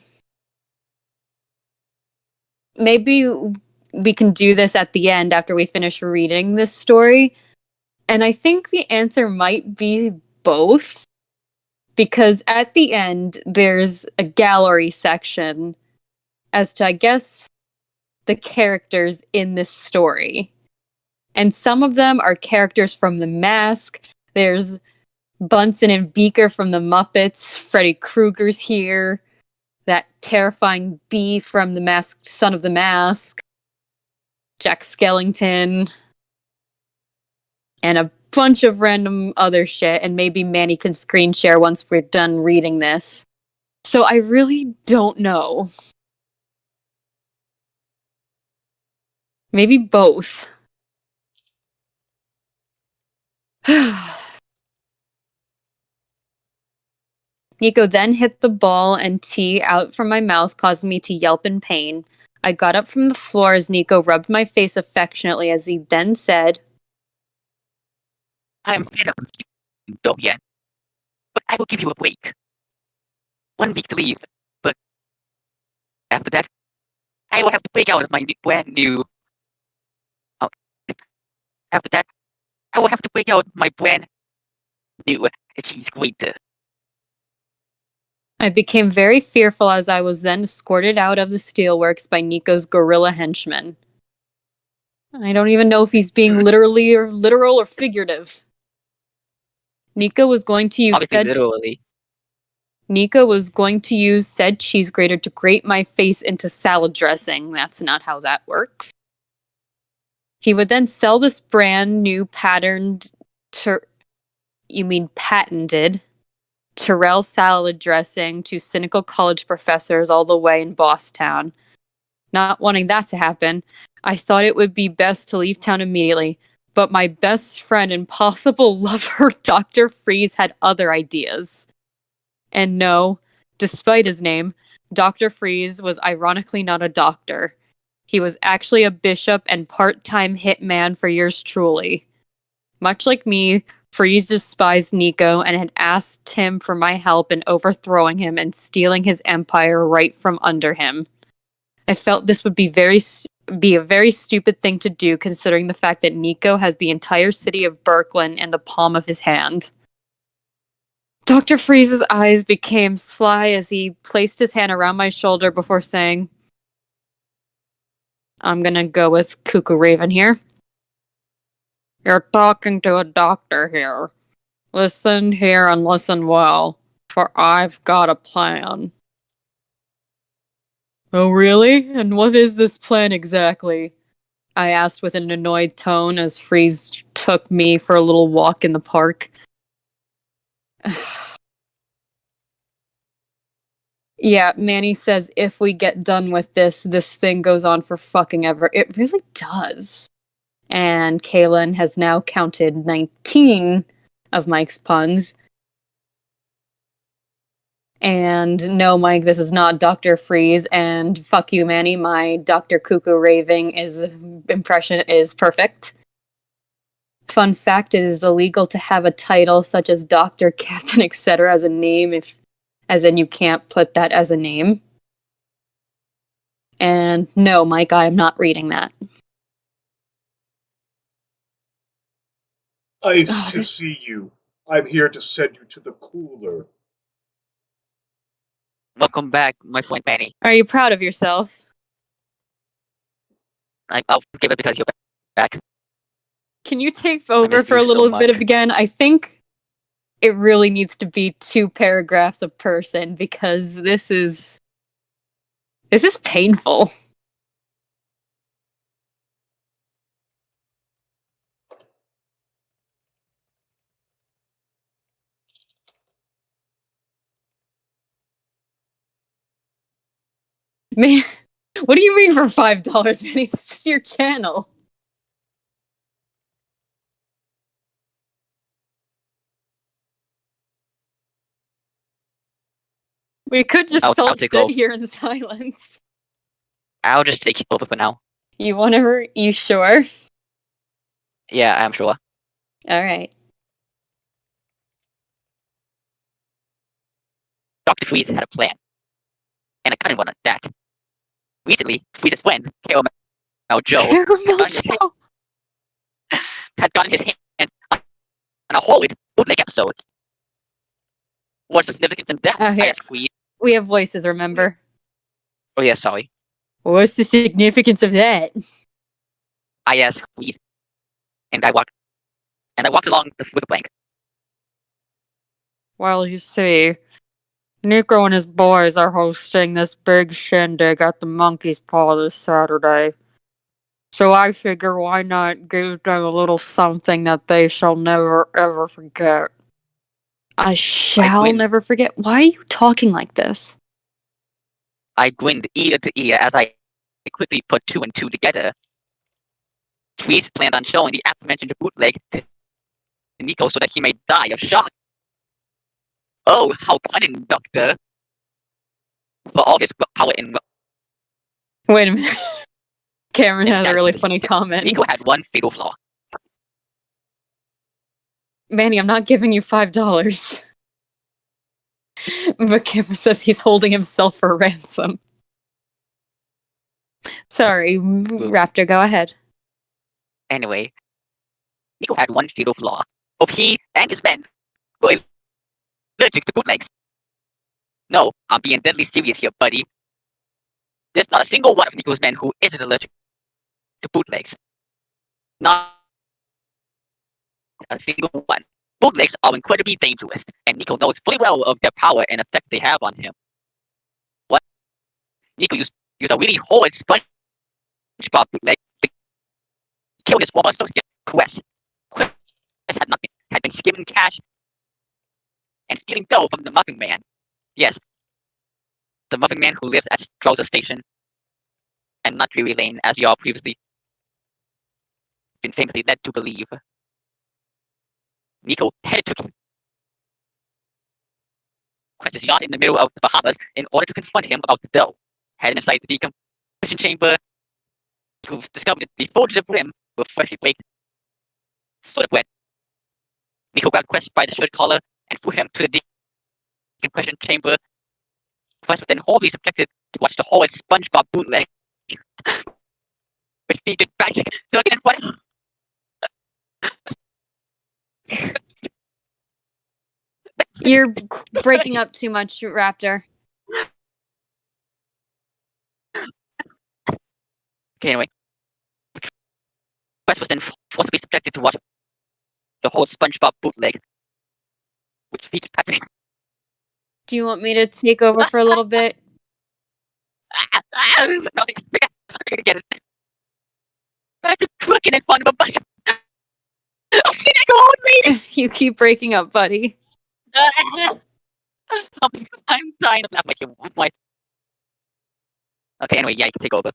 maybe we can do this at the end after we finish reading this story. And I think the answer might be both. Because at the end, there's a gallery section as to, I guess, the characters in this story. And some of them are characters from The Mask. There's Bunsen and Beaker from The Muppets. Freddy Krueger's here. That terrifying bee from The Mask, Son of the Mask. Jack Skellington. And a bunch of random other shit. And maybe Manny can screen share once we're done reading this. So I really don't know. Maybe both. Nico then hit the ball and tea out from my mouth, causing me to yelp in pain. I got up from the floor as Nico rubbed my face affectionately as he then said, I am fed up with you, Dorian, but I will give you a break. 1 week to leave, but after that, I will have to break out of my brand new. Oh, after that, I will have to break out my brand new cheese grater. I became very fearful as I was then escorted out of the steelworks by Nico's gorilla henchman. I don't even know if he's being literal or figurative. Nico was going to use Obviously, literally. Nico was going to use said cheese grater to grate my face into salad dressing. That's not how that works. He would then sell this brand new patented Terrell salad dressing to cynical college professors all the way in Bosstown. Not wanting that to happen, I thought it would be best to leave town immediately, but my best friend and possible lover, Dr. Freeze, had other ideas. And no, despite his name, Dr. Freeze was ironically not a doctor. He was actually a bishop and part-time hitman for yours truly. Much like me, Freeze despised Nico and had asked him for my help in overthrowing him and stealing his empire right from under him. I felt this would be a very stupid thing to do, considering the fact that Nico has the entire city of Birkeland in the palm of his hand. Dr. Freeze's eyes became sly as he placed his hand around my shoulder before saying, I'm gonna go with Cuckoo Raven here. You're talking to a doctor here. Listen here and listen well, for I've got a plan. Oh, really? And what is this plan exactly? I asked with an annoyed tone as Freeze took me for a little walk in the park. Yeah, Manny says if we get done with this thing goes on for fucking ever. It really does. And Kaylin has now counted 19 of Mike's puns. And no, Mike, this is not Dr. Freeze. And fuck you, Manny. My Dr. Cuckoo Raving impression is perfect. Fun fact, it is illegal to have a title such as Doctor, Captain, etc. as a name, as in you can't put that as a name. And no, Mike, I am not reading that. Nice to see you. I'm here to send you to the cooler. Welcome back, my friend Manny. Are you proud of yourself? I'll give it because you're back. Can you take over miss for you a little so bit much. of again? I think it really needs to be 2 paragraphs a person because this is painful. Man, what do you mean for $5, Manny? This is your channel. We could just I'll all take sit over. here in silence. I'll just take over for now. You sure? Yeah, I'm sure. Alright. Dr. Freeze had a plan. And a cunning one at that. Recently, Freeze's friend, Caramel Joe, Caramel Joe. had gotten his hands on a horrid bootleg episode. What's the significance in that? Oh, here. I asked Freeze. We have voices, remember? Oh yeah, sorry. What's the significance of that? I asked Freeze. And I walked along with the plank. Well, you see, Nico and his boys are hosting this big shindig at the Monkey's Paw this Saturday. So I figure why not give them a little something that they shall never ever forget. I shall never forget? Why are you talking like this? I grinned ear to ear as I quickly put 2 and 2 together. Freeze planned on showing the aforementioned bootleg to Nico so that he may die of shock. Oh, how cunning, Doctor! For all his power and Wait a minute. Cameron has a status, really funny comment. Nico had one fatal flaw. Manny, I'm not giving you $5. But Cameron says he's holding himself for ransom. Sorry, Raptor, go ahead. Anyway, Nico had one fatal flaw. Both he and his men were allergic to bootlegs. No, I'm being deadly serious here, buddy. There's not a single one of Nico's men who isn't allergic to bootlegs. Not a single one. Bootlegs are incredibly dangerous, and Nico knows fully well of their power and effect they have on him. What? Nico used a really horrid SpongeBob bootleg to kill his former associate, Quest. Quest had been skimming cash and stealing dough from the Muffin Man. Yes, the Muffin Man who lives at Strauser Station and not Drury Lane, as we all previously been famously led to believe. Nico headed to Quest's yacht in the middle of the Bahamas in order to confront him about the dough. Heading inside the decompression chamber, Nico discovered the folded of rim with freshly baked soda bread. Nico grabbed Quest by the shirt collar and threw him to the decompression chamber. Quest was then horribly subjected to watch the horrid SpongeBob bootleg, which featured Patrick, Duncan, and Spike. You're breaking up too much, Raptor. Okay, anyway. Quest was then forcibly subjected to watch the whole SpongeBob bootleg, which featured Patrick. Do you want me to take over for a little bit? No, I get it. Patrick crooked in front of a bunch of cynical old ladies. You keep breaking up, buddy. I'm dying of laughing. Okay, anyway, yeah, you can take over.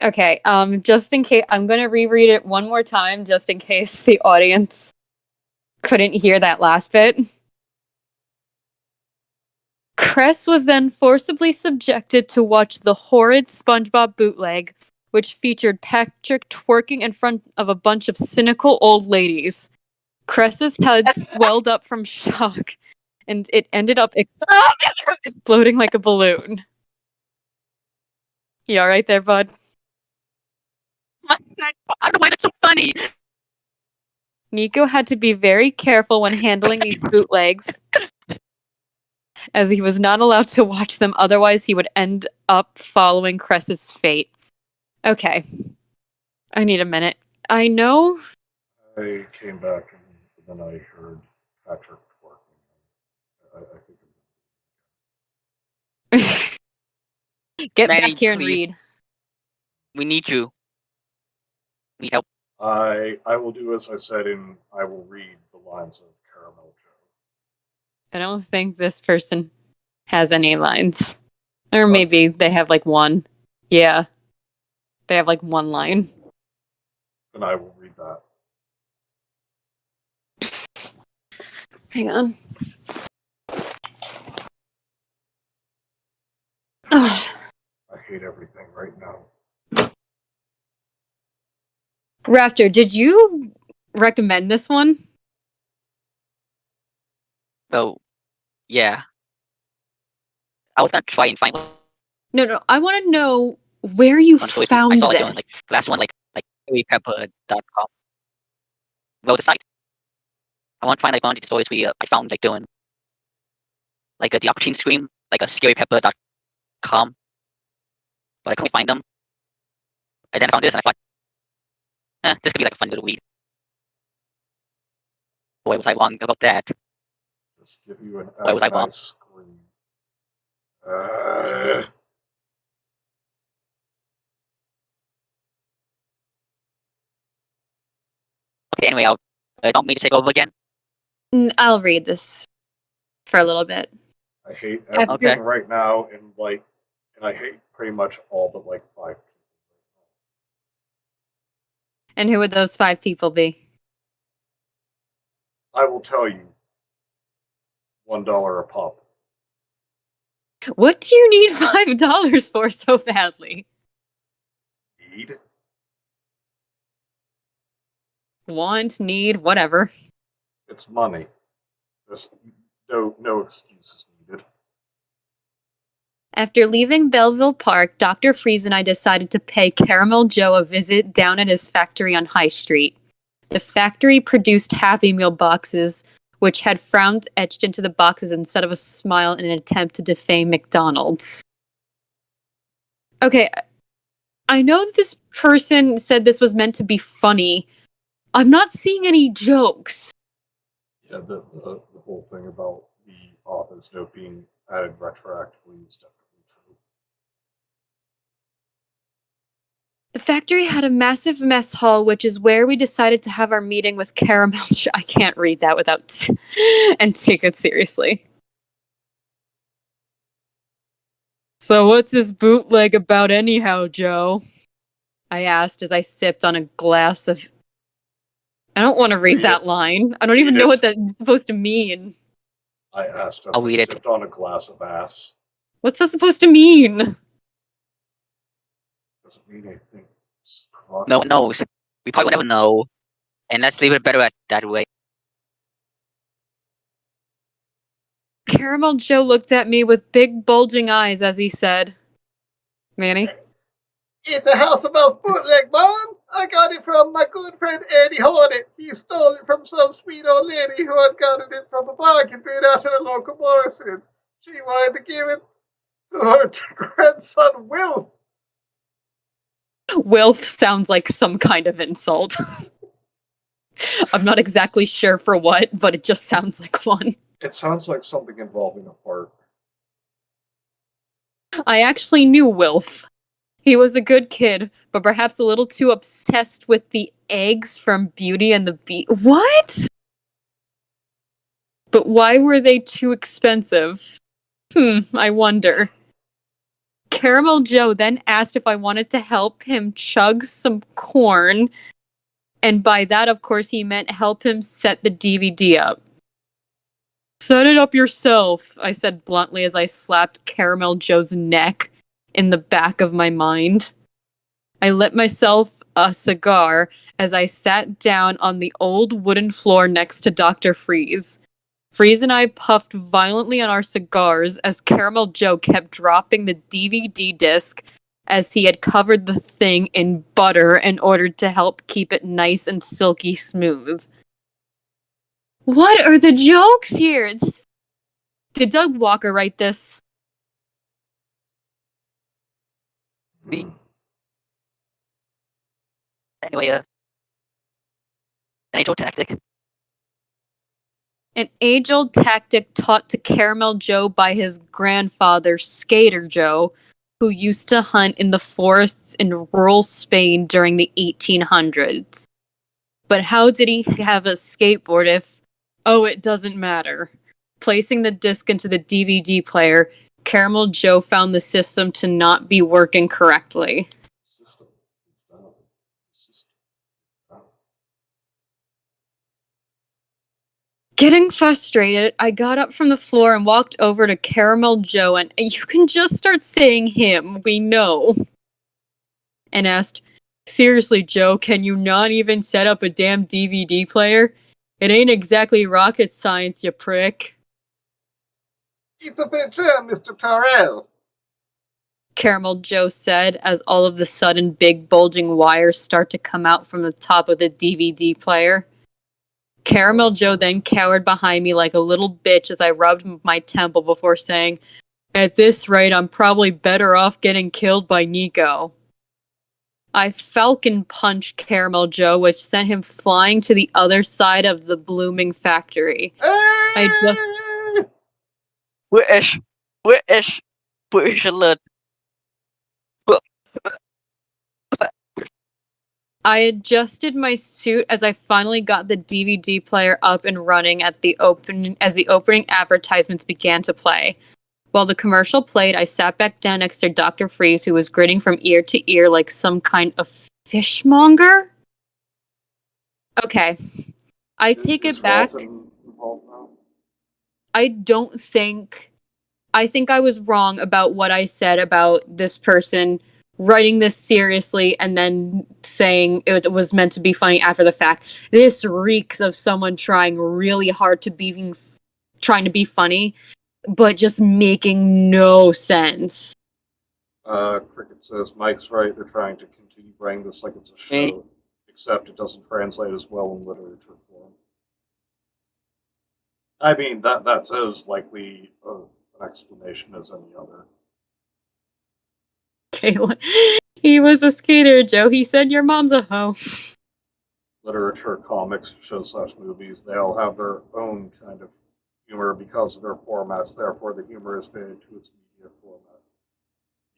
Okay, just in case, I'm gonna reread it one more time, just in case the audience couldn't hear that last bit. Cress was then forcibly subjected to watch the horrid SpongeBob bootleg, which featured Patrick twerking in front of a bunch of cynical old ladies. Cress's head swelled up from shock, and it ended up exploding like a balloon. You alright there, bud? I don't know why that's so funny. Nico had to be very careful when handling these bootlegs, as he was not allowed to watch them, otherwise he would end up following Cress's fate. Okay. I need a minute. I know... I came back and then I heard Patrick twerking. I think Get Manny, back here and please. read. We need you. Need help. I will do as I said, and I will read the lines of Caramel Joe. I don't think this person has any lines. Or maybe they have like one. Yeah. They have like one line. And I will read that. Hang on. I hate everything right now. Raptor, did you recommend this one? So, yeah. I was gonna try and find one. No, I want to know where you found I saw this. on like last one, like ep2.com. Well, the site. I want to find like one of the stories I found like doing like the opportune scream, like a scarypepper.com, but I couldn't find them. And then I found this, and I thought, this could be like a fun little read. Boy, was I wrong about that. Just give you an Boy, was I wrong. agonized scream. Okay, anyway, I don't mean to take over again. I'll read this for a little bit. I hate everything Okay. right now, and I hate pretty much all but like 5 people. And who would those 5 people be? I will tell you $1 a pop. What do you need $5 for so badly? Need? Want, need, whatever. It's money. There's no excuses needed. After leaving Belleville Park, Dr. Freeze and I decided to pay Caramel Joe a visit down at his factory on High Street. The factory produced Happy Meal boxes, which had frowns etched into the boxes instead of a smile in an attempt to defame McDonald's. Okay, I know this person said this was meant to be funny. I'm not seeing any jokes. Yeah, the whole thing about the author's note being added retroactively is definitely true. The factory had a massive mess hall, which is where we decided to have our meeting with Caramel. I can't read that without and take it seriously. So what's this bootleg about anyhow, Joe? I asked as I sipped on a glass of... I don't want to read that line. I don't even know what that's supposed to mean. I asked as I'll I read it. sipped on a glass of ass. What's that supposed to mean? Doesn't mean anything. No one knows. We probably will never know. And let's leave it better at that way. Caramel Joe looked at me with big bulging eyes as he said, Manny? It's a House of Mouse bootleg, Mom! I got it from my good friend Eddie Hornet. He stole it from some sweet old lady who had gotten it from a bargain bin at her local Morrison's. She wanted to give it to her grandson, Will. Wilf sounds like some kind of insult. I'm not exactly sure for what, but it just sounds like one. It sounds like something involving a fart. I actually knew Wilf. He was a good kid, but perhaps a little too obsessed with the eggs from Beauty and the Beast. What? But why were they too expensive? I wonder. Caramel Joe then asked if I wanted to help him chug some corn, and by that, of course, he meant help him set the DVD up. Set it up yourself, I said bluntly as I slapped Caramel Joe's neck in the back of my mind. I lit myself a cigar as I sat down on the old wooden floor next to Dr. Freeze. Freeze and I puffed violently on our cigars as Caramel Joe kept dropping the DVD disc as he had covered the thing in butter in order to help keep it nice and silky smooth. What are the jokes here? Did Doug Walker write this? Me. Anyway, an age-old tactic. An age-old tactic taught to Caramel Joe by his grandfather, Skater Joe, who used to hunt in the forests in rural Spain during the 1800s. But how did he have a skateboard if... Oh, it doesn't matter. Placing the disc into the DVD player, Caramel Joe found the system to not be working correctly. System. Getting frustrated, I got up from the floor and walked over to Caramel Joe, and you can just start saying him, we know. And asked, seriously, Joe, can you not even set up a damn DVD player? It ain't exactly rocket science, you prick. It's a picture, Mr. Tyrell. Caramel Joe said as all of the sudden big bulging wires start to come out from the top of the DVD player. Caramel Joe then cowered behind me like a little bitch as I rubbed my temple before saying, at this rate, I'm probably better off getting killed by Nico. I falcon punched Caramel Joe, which sent him flying to the other side of the blooming factory. British alert. I adjusted my suit as I finally got the DVD player up and running as the opening advertisements began to play. While the commercial played, I sat back down next to Dr. Freeze, who was grinning from ear to ear like some kind of fishmonger. Okay, I take it back. I think I was wrong about what I said about this person writing this seriously and then saying it was meant to be funny after the fact. This reeks of someone trying really hard to be trying to be funny, but just making no sense. Cricket says, Mike's right, they're trying to continue writing this like it's a show, except it doesn't translate as well in literature form. I mean, that's as likely an explanation as any other. Kayla, he was a skater, Joe. He said your mom's a hoe. Literature, comics, shows slash movies, they all have their own kind of humor because of their formats, therefore the humor is fitted to its media format.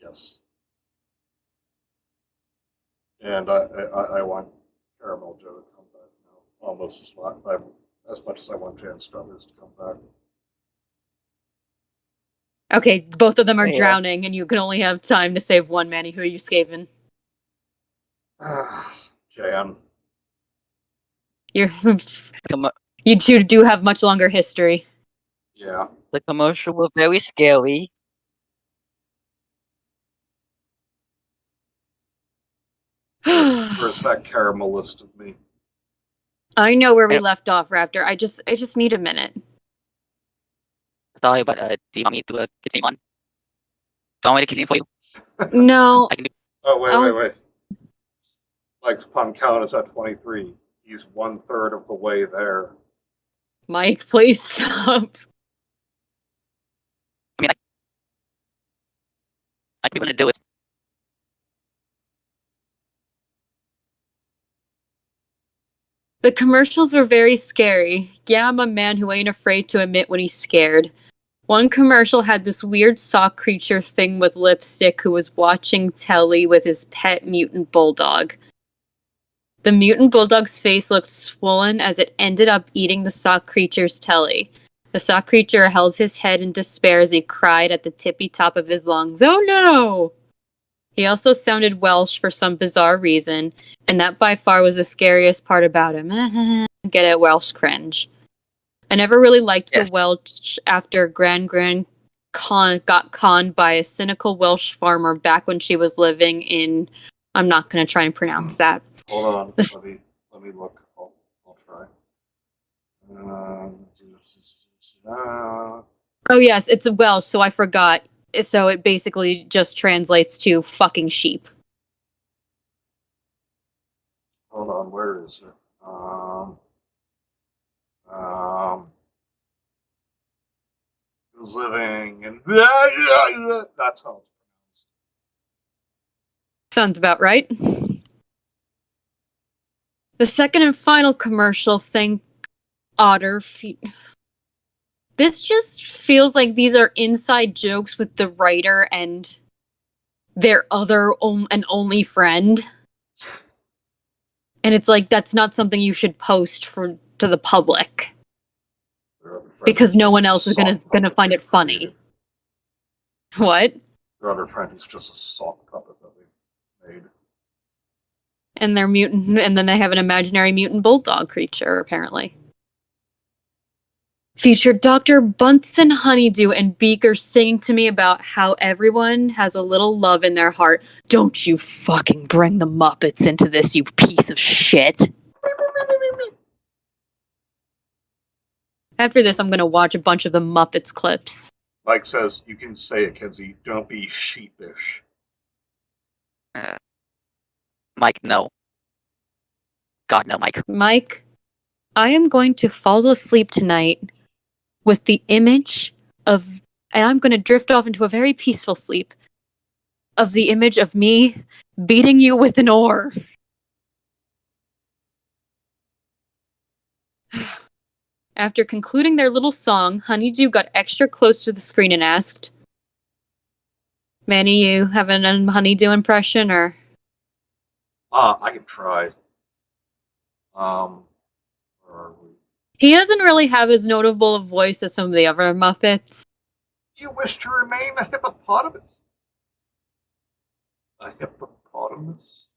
Yes. And I want Caramel Joe to come back now, almost as much as I want Jan Struthers to come back. Okay, both of them are Yeah. drowning, and you can only have time to save one, Manny. Who are you saving? Jan. You're, Com- you two do have much longer history. Yeah. the commercial was very scary. Where's that caramelist of me? I know where we And- left off, Raptor. I just need a minute. Sorry, but do you want me to continue on? Do you want me to continue for you? No, I can do. Oh, wait, I'll- wait, wait. Mike's pun count is at 23. He's 1/3 of the way there. Mike, please stop. I can even do it. The commercials were very scary. Yeah, I'm a man who ain't afraid to admit when he's scared. One commercial had this weird sock creature thing with lipstick who was watching telly with his pet mutant bulldog. The mutant bulldog's face looked swollen as it ended up eating the sock creature's telly. The sock creature held his head in despair as he cried at the tippy top of his lungs. Oh no! He also sounded Welsh for some bizarre reason, and that by far was the scariest part about him. Get it, Welsh cringe. I never really liked Yes. the Welsh after Gran got conned by a cynical Welsh farmer back when she was living in. I'm not going to try and pronounce that. Hold on. This- Let me look. I'll try. Oh yes, it's Welsh, so I forgot. So it basically just translates to fucking sheep. Hold on. Where is it? He was living in. That's how it's pronounced. Sounds about right. The second and final commercial thing, Otter feet. This just feels like these are inside jokes with the writer and their other and only friend. And it's like that's not something you should post to the public Their other friend because is no just one a else is sock gonna puppet find they it funny. created. What? Their other friend is just a sock puppet that they made. And they're mutant, and then they have an imaginary mutant bulldog creature apparently. Featured Dr. Bunsen Honeydew and Beaker singing to me about how everyone has a little love in their heart. Don't you fucking bring the Muppets into this, you piece of shit. After this, I'm gonna watch a bunch of the Muppets clips. Mike says, you can say it, Kenzie. Don't be sheepish. Mike, no. God, no, Mike. Mike, I am going to fall asleep tonight with the image of, and I'm gonna drift off into a very peaceful sleep, of the image of me beating you with an oar. After concluding their little song, Honeydew got extra close to the screen and asked, Manny, you have an Honeydew impression, or? I can try. Where are we? He doesn't really have as notable a voice as some of the other Muppets. You wish to remain a hippopotamus? A hippopotamus?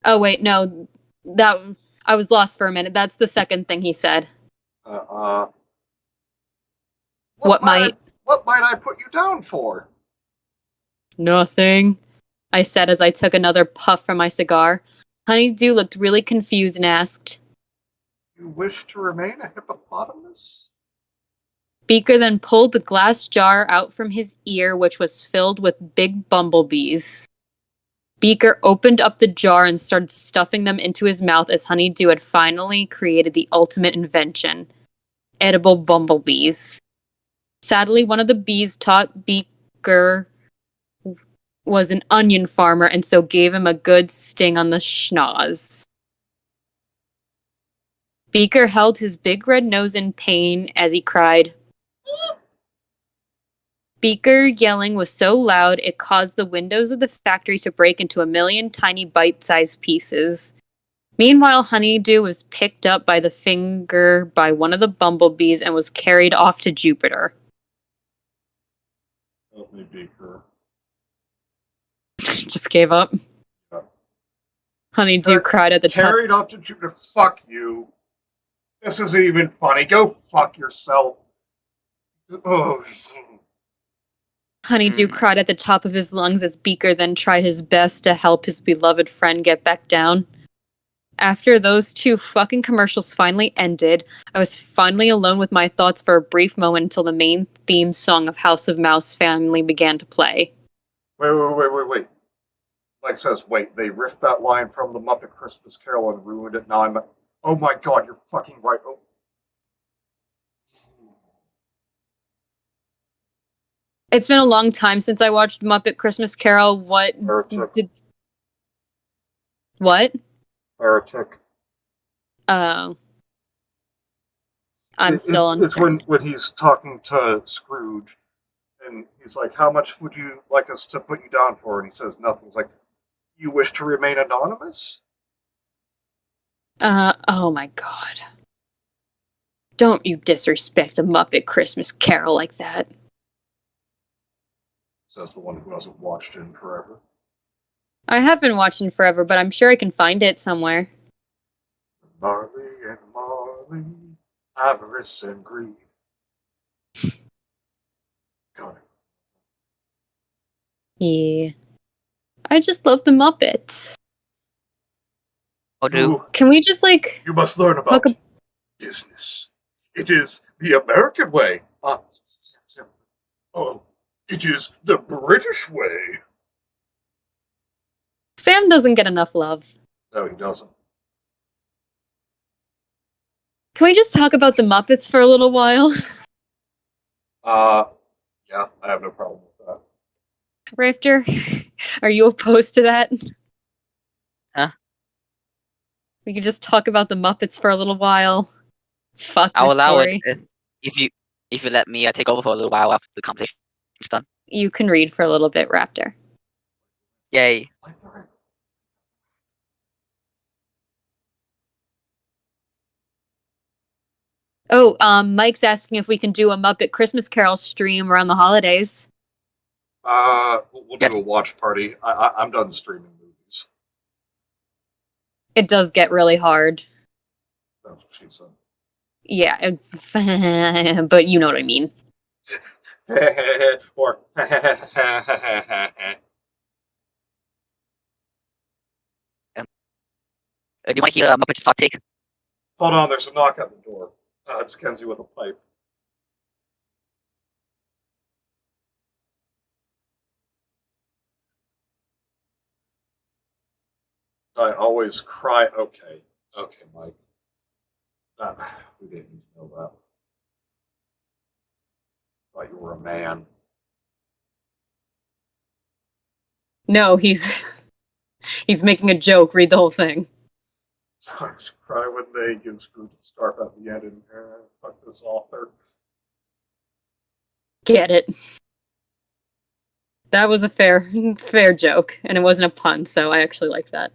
Oh wait, no, that I was lost for a minute. That's the second thing he said. What might? What might I put you down for? Nothing, I said as I took another puff from my cigar. Honeydew looked really confused and asked. You wish to remain a hippopotamus? Beaker then pulled the glass jar out from his ear, which was filled with big bumblebees. Beaker opened up the jar and started stuffing them into his mouth as Honeydew had finally created the ultimate invention: edible bumblebees. Sadly, one of the bees taught Beaker was an onion farmer and so gave him a good sting on the schnoz. Beaker held his big red nose in pain as he cried. Beaker yelling was so loud it caused the windows of the factory to break into a million tiny bite-sized pieces. Meanwhile, Honeydew was picked up by the finger by one of the bumblebees and was carried off to Jupiter. Help me, Beaker. Just gave up. Yeah. Honeydew cried at the top. Carried off to Jupiter. Fuck you. This isn't even funny. Go fuck yourself. Oh. Honeydew cried at the top of his lungs as Beaker then tried his best to help his beloved friend get back down. After those two fucking commercials finally ended, I was finally alone with my thoughts for a brief moment until the main theme song of House of Mouse finally began to play. Wait. Like says, wait, they riffed that line from the Muppet Christmas Carol and ruined it. Now I'm... Oh my god, you're fucking right. Oh. It's been a long time since I watched Muppet Christmas Carol. What? What? Heretic. Oh. I'm still on. It's when he's talking to Scrooge, and he's like, "How much would you like us to put you down for?" And he says nothing. He's like, "You wish to remain anonymous?" Oh my god. Don't you disrespect the Muppet Christmas Carol like that. Says the one who hasn't watched it in forever. I have been watching forever, but I'm sure I can find it somewhere. Marley and Marley, avarice and greed. Got it. Yeah. I just love the Muppets. Oh, do. Can we just, like... You must learn about business. It is the American way. Sam. Oh, it is the British way. Sam doesn't get enough love. No, he doesn't. Can we just talk about the Muppets for a little while? Yeah, I have no problem with that. Rafter, are you opposed to that? Huh? We could just talk about the Muppets for a little while. Fuck I'll this allow story. it if you let me take over for a little while after the conversation's done. You can read for a little bit, Raptor. Yay. Oh, Mike's asking if we can do a Muppet Christmas Carol stream around the holidays. We'll do a watch party. I'm done streaming movies. It does get really hard. That's what she said. Yeah, but you know what I mean. Or Do you want to hear Muppet's hot take? hold on, there's a knock at the door. It's Kenzie with a pipe. I always cry. Okay, Mike. We didn't need to know that. Thought you were a man. No, he's making a joke. Read the whole thing. I always cry when they give Scrooge the scarf at the end and fuck this author. Get it. That was a fair joke, and it wasn't a pun, so I actually like that.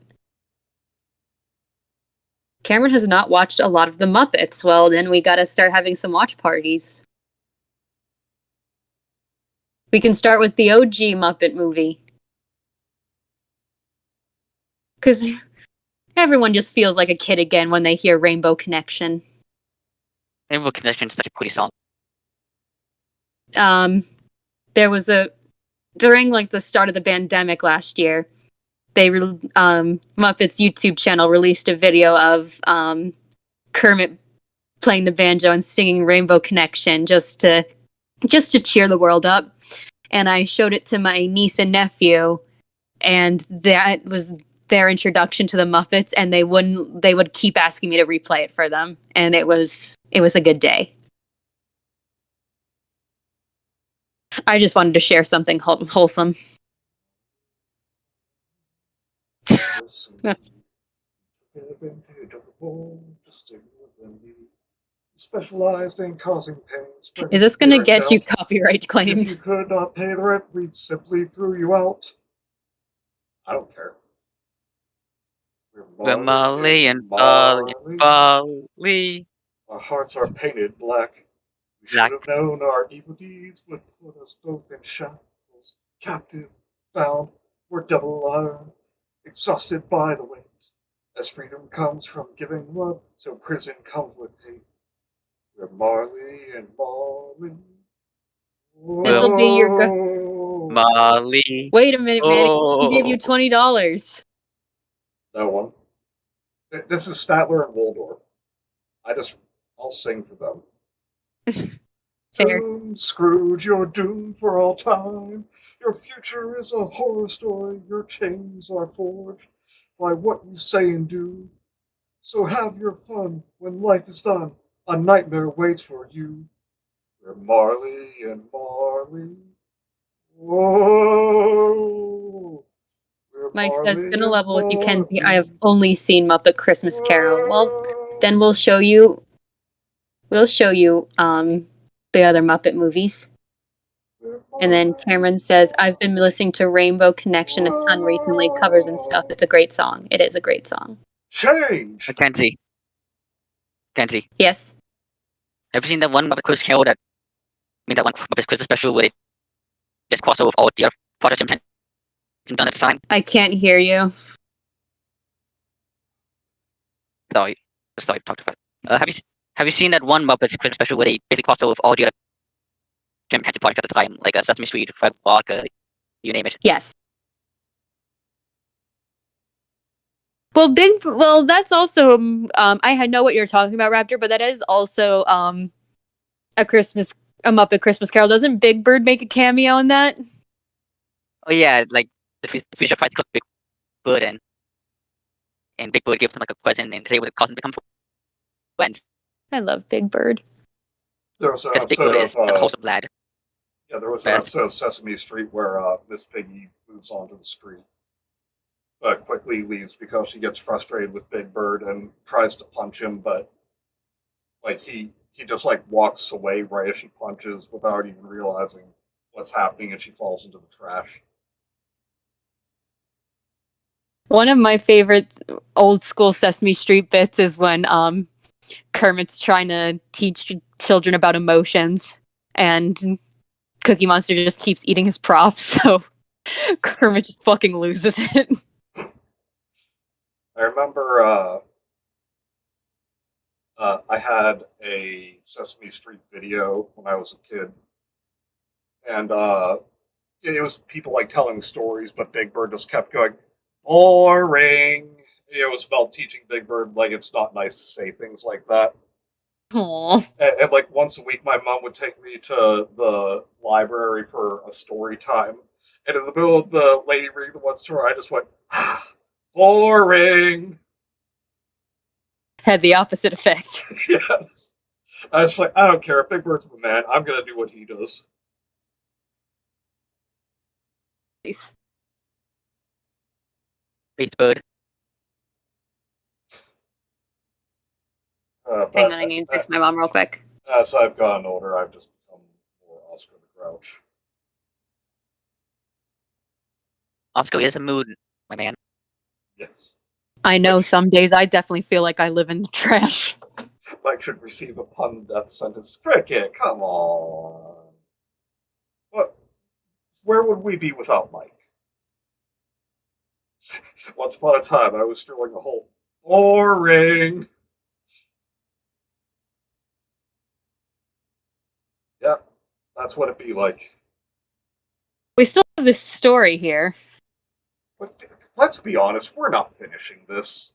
Cameron has not watched a lot of the Muppets. Well, then we gotta start having some watch parties. We can start with the OG Muppet movie. Because everyone just feels like a kid again when they hear Rainbow Connection. Rainbow Connection is such a pretty song. there was during like the start of the pandemic last year, Muppets YouTube channel released a video of Kermit playing the banjo and singing Rainbow Connection just to cheer the world up. And I showed it to my niece and nephew, and that was their introduction to the Muppets, and they would keep asking me to replay it for them, and it was a good day. I just wanted to share something wholesome. Specialized in causing pain. Is this going to get you doubt. copyright If claims? you could not pay the rent, we'd simply throw you out. I don't care. We're Molly and Folly. Our hearts are painted black. We should Black. have known our evil deeds would put us both in shackles. Captive, bound, we're double iron, exhausted by the weight. As freedom comes from giving love, so prison comes with hate. We're Marley and Molly. This will be your Molly. Wait a minute, man. I gave you Oh. $20. No one. This is Statler and Waldorf. I'll sing for them. Fair. Doomed, Scrooge, you're doomed for all time. Your future is a horror story. Your chains are forged by what you say and do. So have your fun. When life is done, a nightmare waits for you. We're Marley and Marley. Whoa. We're Mike says, Marley spin a and level with you, Kenzie. I Marley. have only seen Muppet Christmas Carol. Well, then we'll show you the other Muppet movies. And then Cameron says, I've been listening to Rainbow Connection a ton recently, covers and stuff. It's a great song. It is a great song. Change! Kenzie. Yes. Have you seen that one Muppet Christmas Carol that one Muppet Christmas special where they just cross over with all the other projects Jim Henson's done at the time? I can't hear you. Sorry, talked about. Have you seen that one Muppets Christmas special where they basically crossed over with all the other Jim Henson projects at the time, like Sesame Street, Fred Walk, you name it? Yes. Well, that's also I know what you're talking about, Raptor, but that is also a Muppet Christmas Carol. Doesn't Big Bird make a cameo in that? Oh yeah, like the Fisher tries to cook Big Bird, and Big Bird gives him like a present, and they would cause him to become friends. I love Big Bird. There was an Because Big episode Bird is a of wholesome lad. yeah, there was an episode of Sesame Street where Miss Piggy moves onto the street, but quickly leaves because she gets frustrated with Big Bird and tries to punch him, but like he just like walks away right as she punches without even realizing what's happening, and she falls into the trash. One of my favorite old school Sesame Street bits is when Kermit's trying to teach children about emotions, and Cookie Monster just keeps eating his props, so Kermit just fucking loses it. I remember I had a Sesame Street video when I was a kid, and it was people like telling stories, but Big Bird just kept going, boring. It was about teaching Big Bird like it's not nice to say things like that. Aww. And like once a week, my mom would take me to the library for a story time, and in the middle of the lady reading the one story, I just went, boring. Had the opposite effect. Yes. I was like, I don't care. Big Bird's my man. I'm gonna do what he does. Please, Bird. Hang on, I need to text my mom real quick. As I've gotten older, I've just become more Oscar the Grouch. Oscar is a mood, my man. Yes. I know some days I definitely feel like I live in the trash. Mike should receive a pun death sentence. Cricket, come on. What? Where would we be without Mike? Once upon a time, I was drilling a hole. Boring. Yep, That's what it'd be like. We still have this story here. But let's be honest, we're not finishing this.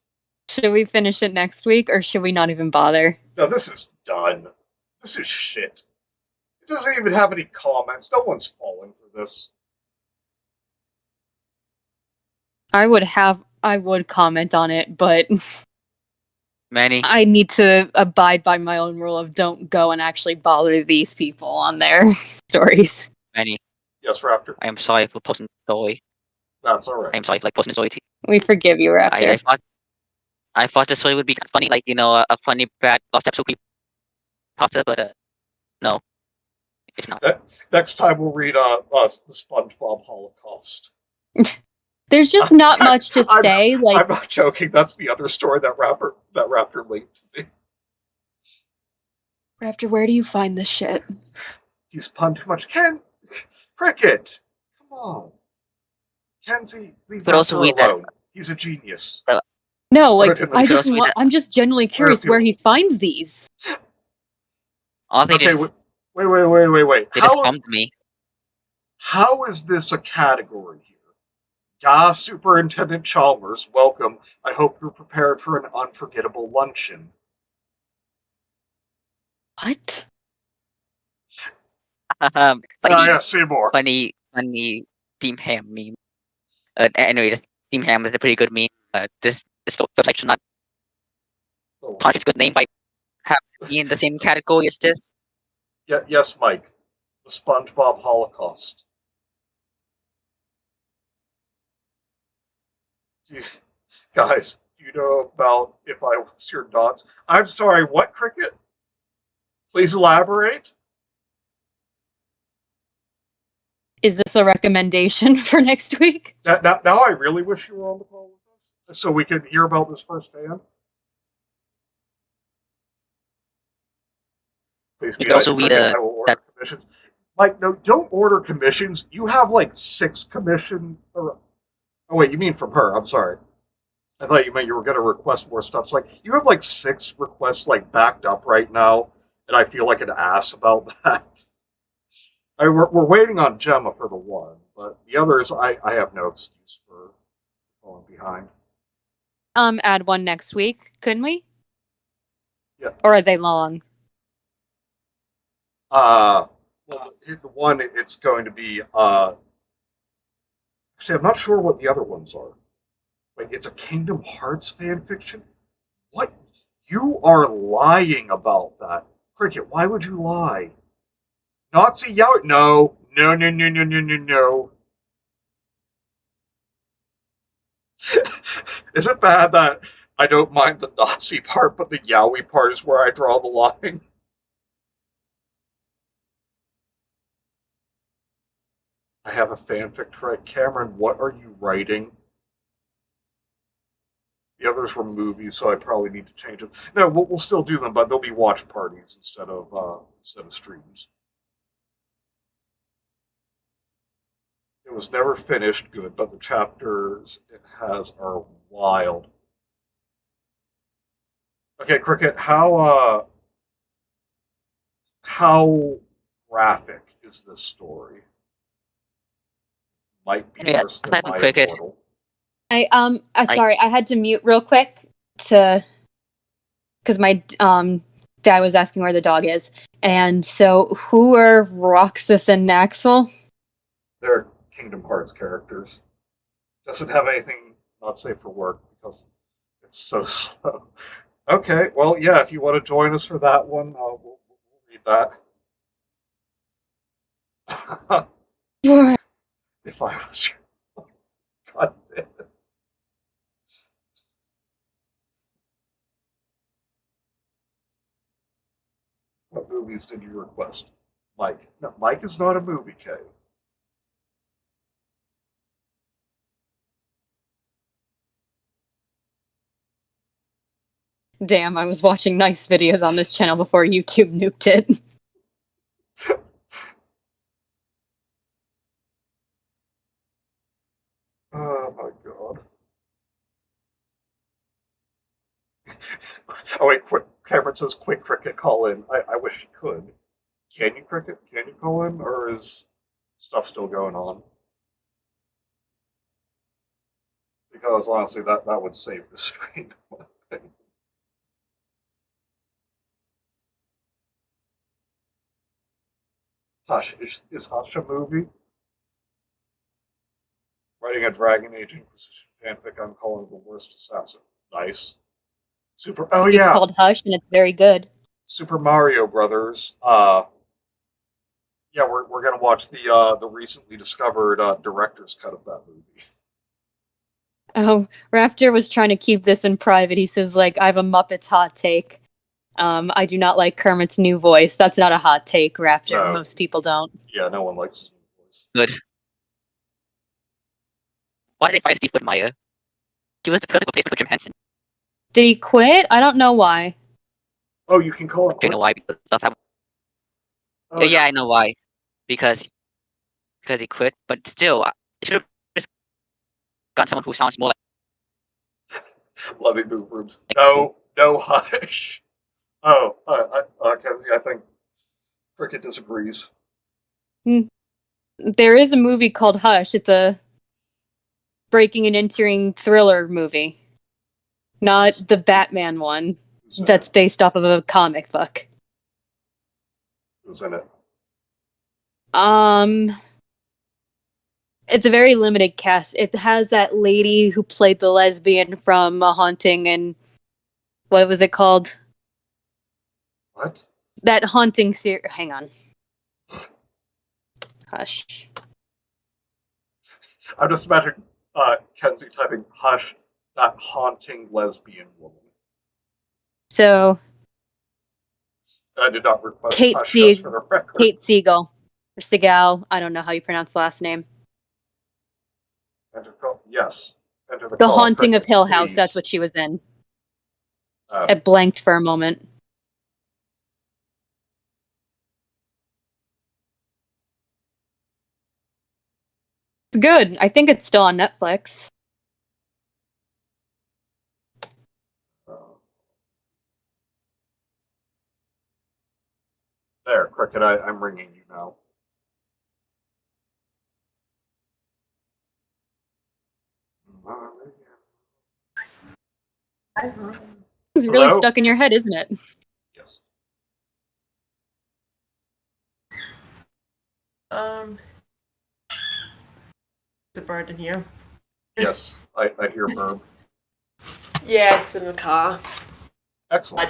Should we finish it next week, or should we not even bother? No, this is done. This is shit. It doesn't even have any comments. No one's falling for this. I would comment on it, but Manny, I need to abide by my own rule of don't go and actually bother these people on their stories. Manny, Yes, Raptor. I am sorry for posting the story. That's all I right. am sorry for posting the story to you. We forgive you, I Raptor. I thought the story would be kind of funny, like, a funny bad lost episode pasta, but no, it's not. Next time we'll read the SpongeBob Holocaust. There's just not much to say. Like, I'm not joking. That's the other story that Raptor linked to me. Raptor, where do you find this shit? He's punned too much. Cricket, come on, Kenzie, leave But also Raptor read that. alone. He's a genius. No, like, Put it in the- I'm just genuinely curious where he finds these. All they Okay, just wait. they just come to me. How is this a category here? Superintendent Chalmers, welcome. I hope you're prepared for an unforgettable luncheon. What? Yeah, say more. funny Team Ham meme. Anyway, this Team Ham is a pretty good meme. This like should not Oh. target its good name by having it be in the same category as this. Yeah, yes, Mike. The SpongeBob Holocaust. Guys, do you know about If I Was Your Dots? I'm sorry, what, Cricket? Please elaborate. Is this a recommendation for next week? Now I really wish you were on the call with us so we could hear about this firsthand. Please You be could also nice, read Cricket. I will order commissions. Mike, no, don't order commissions. You have like 6 commission. Oh wait, you mean from her? I'm sorry. I thought you meant you were going to request more stuff. It's like you have like 6 requests like backed up right now, and I feel like an ass about that. We're waiting on Gemma for the one, but the others I have no excuse for falling behind. Add one next week, couldn't we? Yeah. Or are they long? Well, the one it's going to be. Actually, I'm not sure what the other ones are. Wait, it's a Kingdom Hearts fan fiction? What? You are lying about that. Cricket, why would you lie? Nazi Yow? No. Is it bad that I don't mind the Nazi part, but the Yowie part is where I draw the line? I have a fanfic to write. Cameron, what are you writing? The others were movies, so I probably need to change them. No, we'll still do them, but they'll be watch parties instead of streams. It was never finished good, but the chapters it has are wild. Okay, Cricket, how graphic is this story? Might be Yeah, worse than type of my Cricket. Immortal. Sorry, I had to mute real quick because my dad was asking where the dog is, and so who are Roxas and Naxel? They're Kingdom Hearts characters. Doesn't have anything not safe for work because it's so slow. Okay, well, yeah, if you want to join us for that one, we'll read that. If I was your... God damn it. What movies did you request? Mike. No, Mike is not a movie, K. Damn, I was watching nice videos on this channel before YouTube nuked it. Oh my god. Oh wait, quick. Cameron says, quick Cricket, call in. I wish he could. Can you cricket? Can you call in, or is stuff still going on? Because honestly, that would save the stream. In my opinion. Hush is Hush a movie? Writing a Dragon Age Inquisition fanfic. I'm calling the worst assassin. Nice. Super. Oh It's yeah, called Hush, and it's very good. Super Mario Brothers. Yeah, we're gonna watch the recently discovered director's cut of that movie. Oh, Raptor was trying to keep this in private. He says, like, I have a Muppets hot take. I do not like Kermit's new voice. That's not a hot take, Raptor. No. Most people don't. Yeah, no one likes his new voice. Good. Why did they fire Steve Whitmire? He was the perfect replacement for Jim Henson. Did he quit? I don't know why. Oh, you can call it. Do you know why? Because stuff happened. Oh, Yeah, I know why. Because he quit. But still, they should have just gotten someone who sounds more Let me move rooms. No, hush. Oh, Kenzie, I think Cricket disagrees. There is a movie called Hush. It's a breaking and entering thriller movie. Not the Batman one Who's in that's it? based off of a comic book. Who's in it? It's a very limited cast. It has that lady who played the lesbian from A Haunting, and what was it called? What? That Haunting series. Hang on. Hush. I'm just imagining Kenzie typing "hush," that haunting lesbian woman. So, I did not request Kate hush Sieg- just for the record. Kate Siegel. Or Segal. I don't know how you pronounce the last name. Yes. Enter The call, Haunting Cricket, of Hill House. please. That's what she was in. Oh. It blanked for a moment. It's good. I think it's still on Netflix. There, Cricket, I'm ringing you now. It's really Hello? stuck in your head, isn't it? Yes. Is it bird in here? Yes, I hear verb. Yeah, it's in the car. Excellent.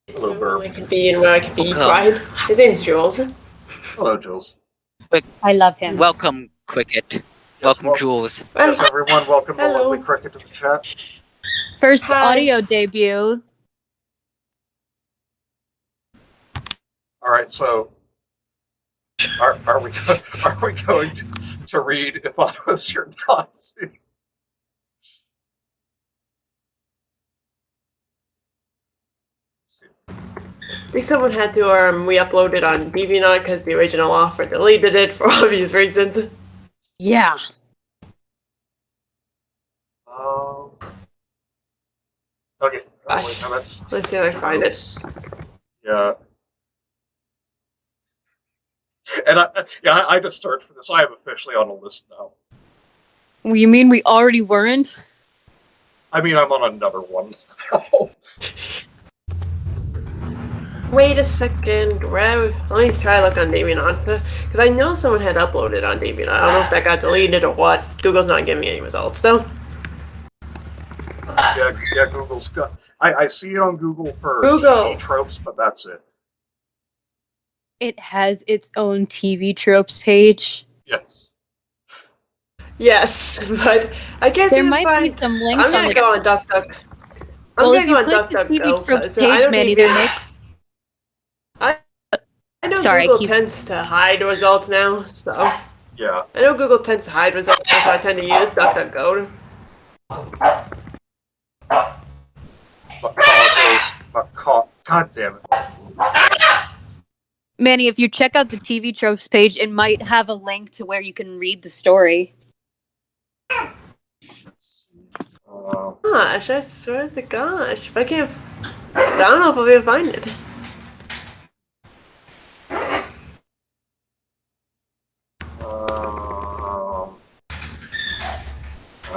It's Hello, where Burp. I can be and where I can be Okay. quiet. His name's Jules. Hello, Jules. I love him. welcome, Cricket. Yes, Welcome, well- Jules. Yes, everyone, welcome the Hello. lovely Cricket to the chat. First Hi. audio debut. All right, so are we going to read "If I Was Your Nazi"? I think someone had to re-upload it on DeviantArt because the original author deleted it for obvious reasons. Yeah. Okay. Oh, wait, no, that's Let's see if I find it. Yeah. And I just started for this. I am officially on a list now. You mean we already weren't? I mean, I'm on another one. Wait a second. Let me try to look on DeviantArt because I know someone had uploaded on DeviantArt. I don't know if that got deleted or what. Google's not giving me any results though. Yeah, Google's got. I see it on Google for Google. TV tropes, but that's it. It has its own TV tropes page. Yes. Yes, but I guess There might be some links I'm on gonna the. go on DuckDuck. I'm Well, gonna if go you on click the TV DuckDuckGo tropes 'cause I page, don't Manny, even. there may. I know Sorry, I Google keep- tends to hide results now, so Yeah. I know Google tends to hide results, so I tend to use DuckDuckGo. God damn it. Manny, if you check out the TV tropes page, it might have a link to where you can read the story. Gosh, I swear to gosh, if I can't, I don't know if I'll be able to find it.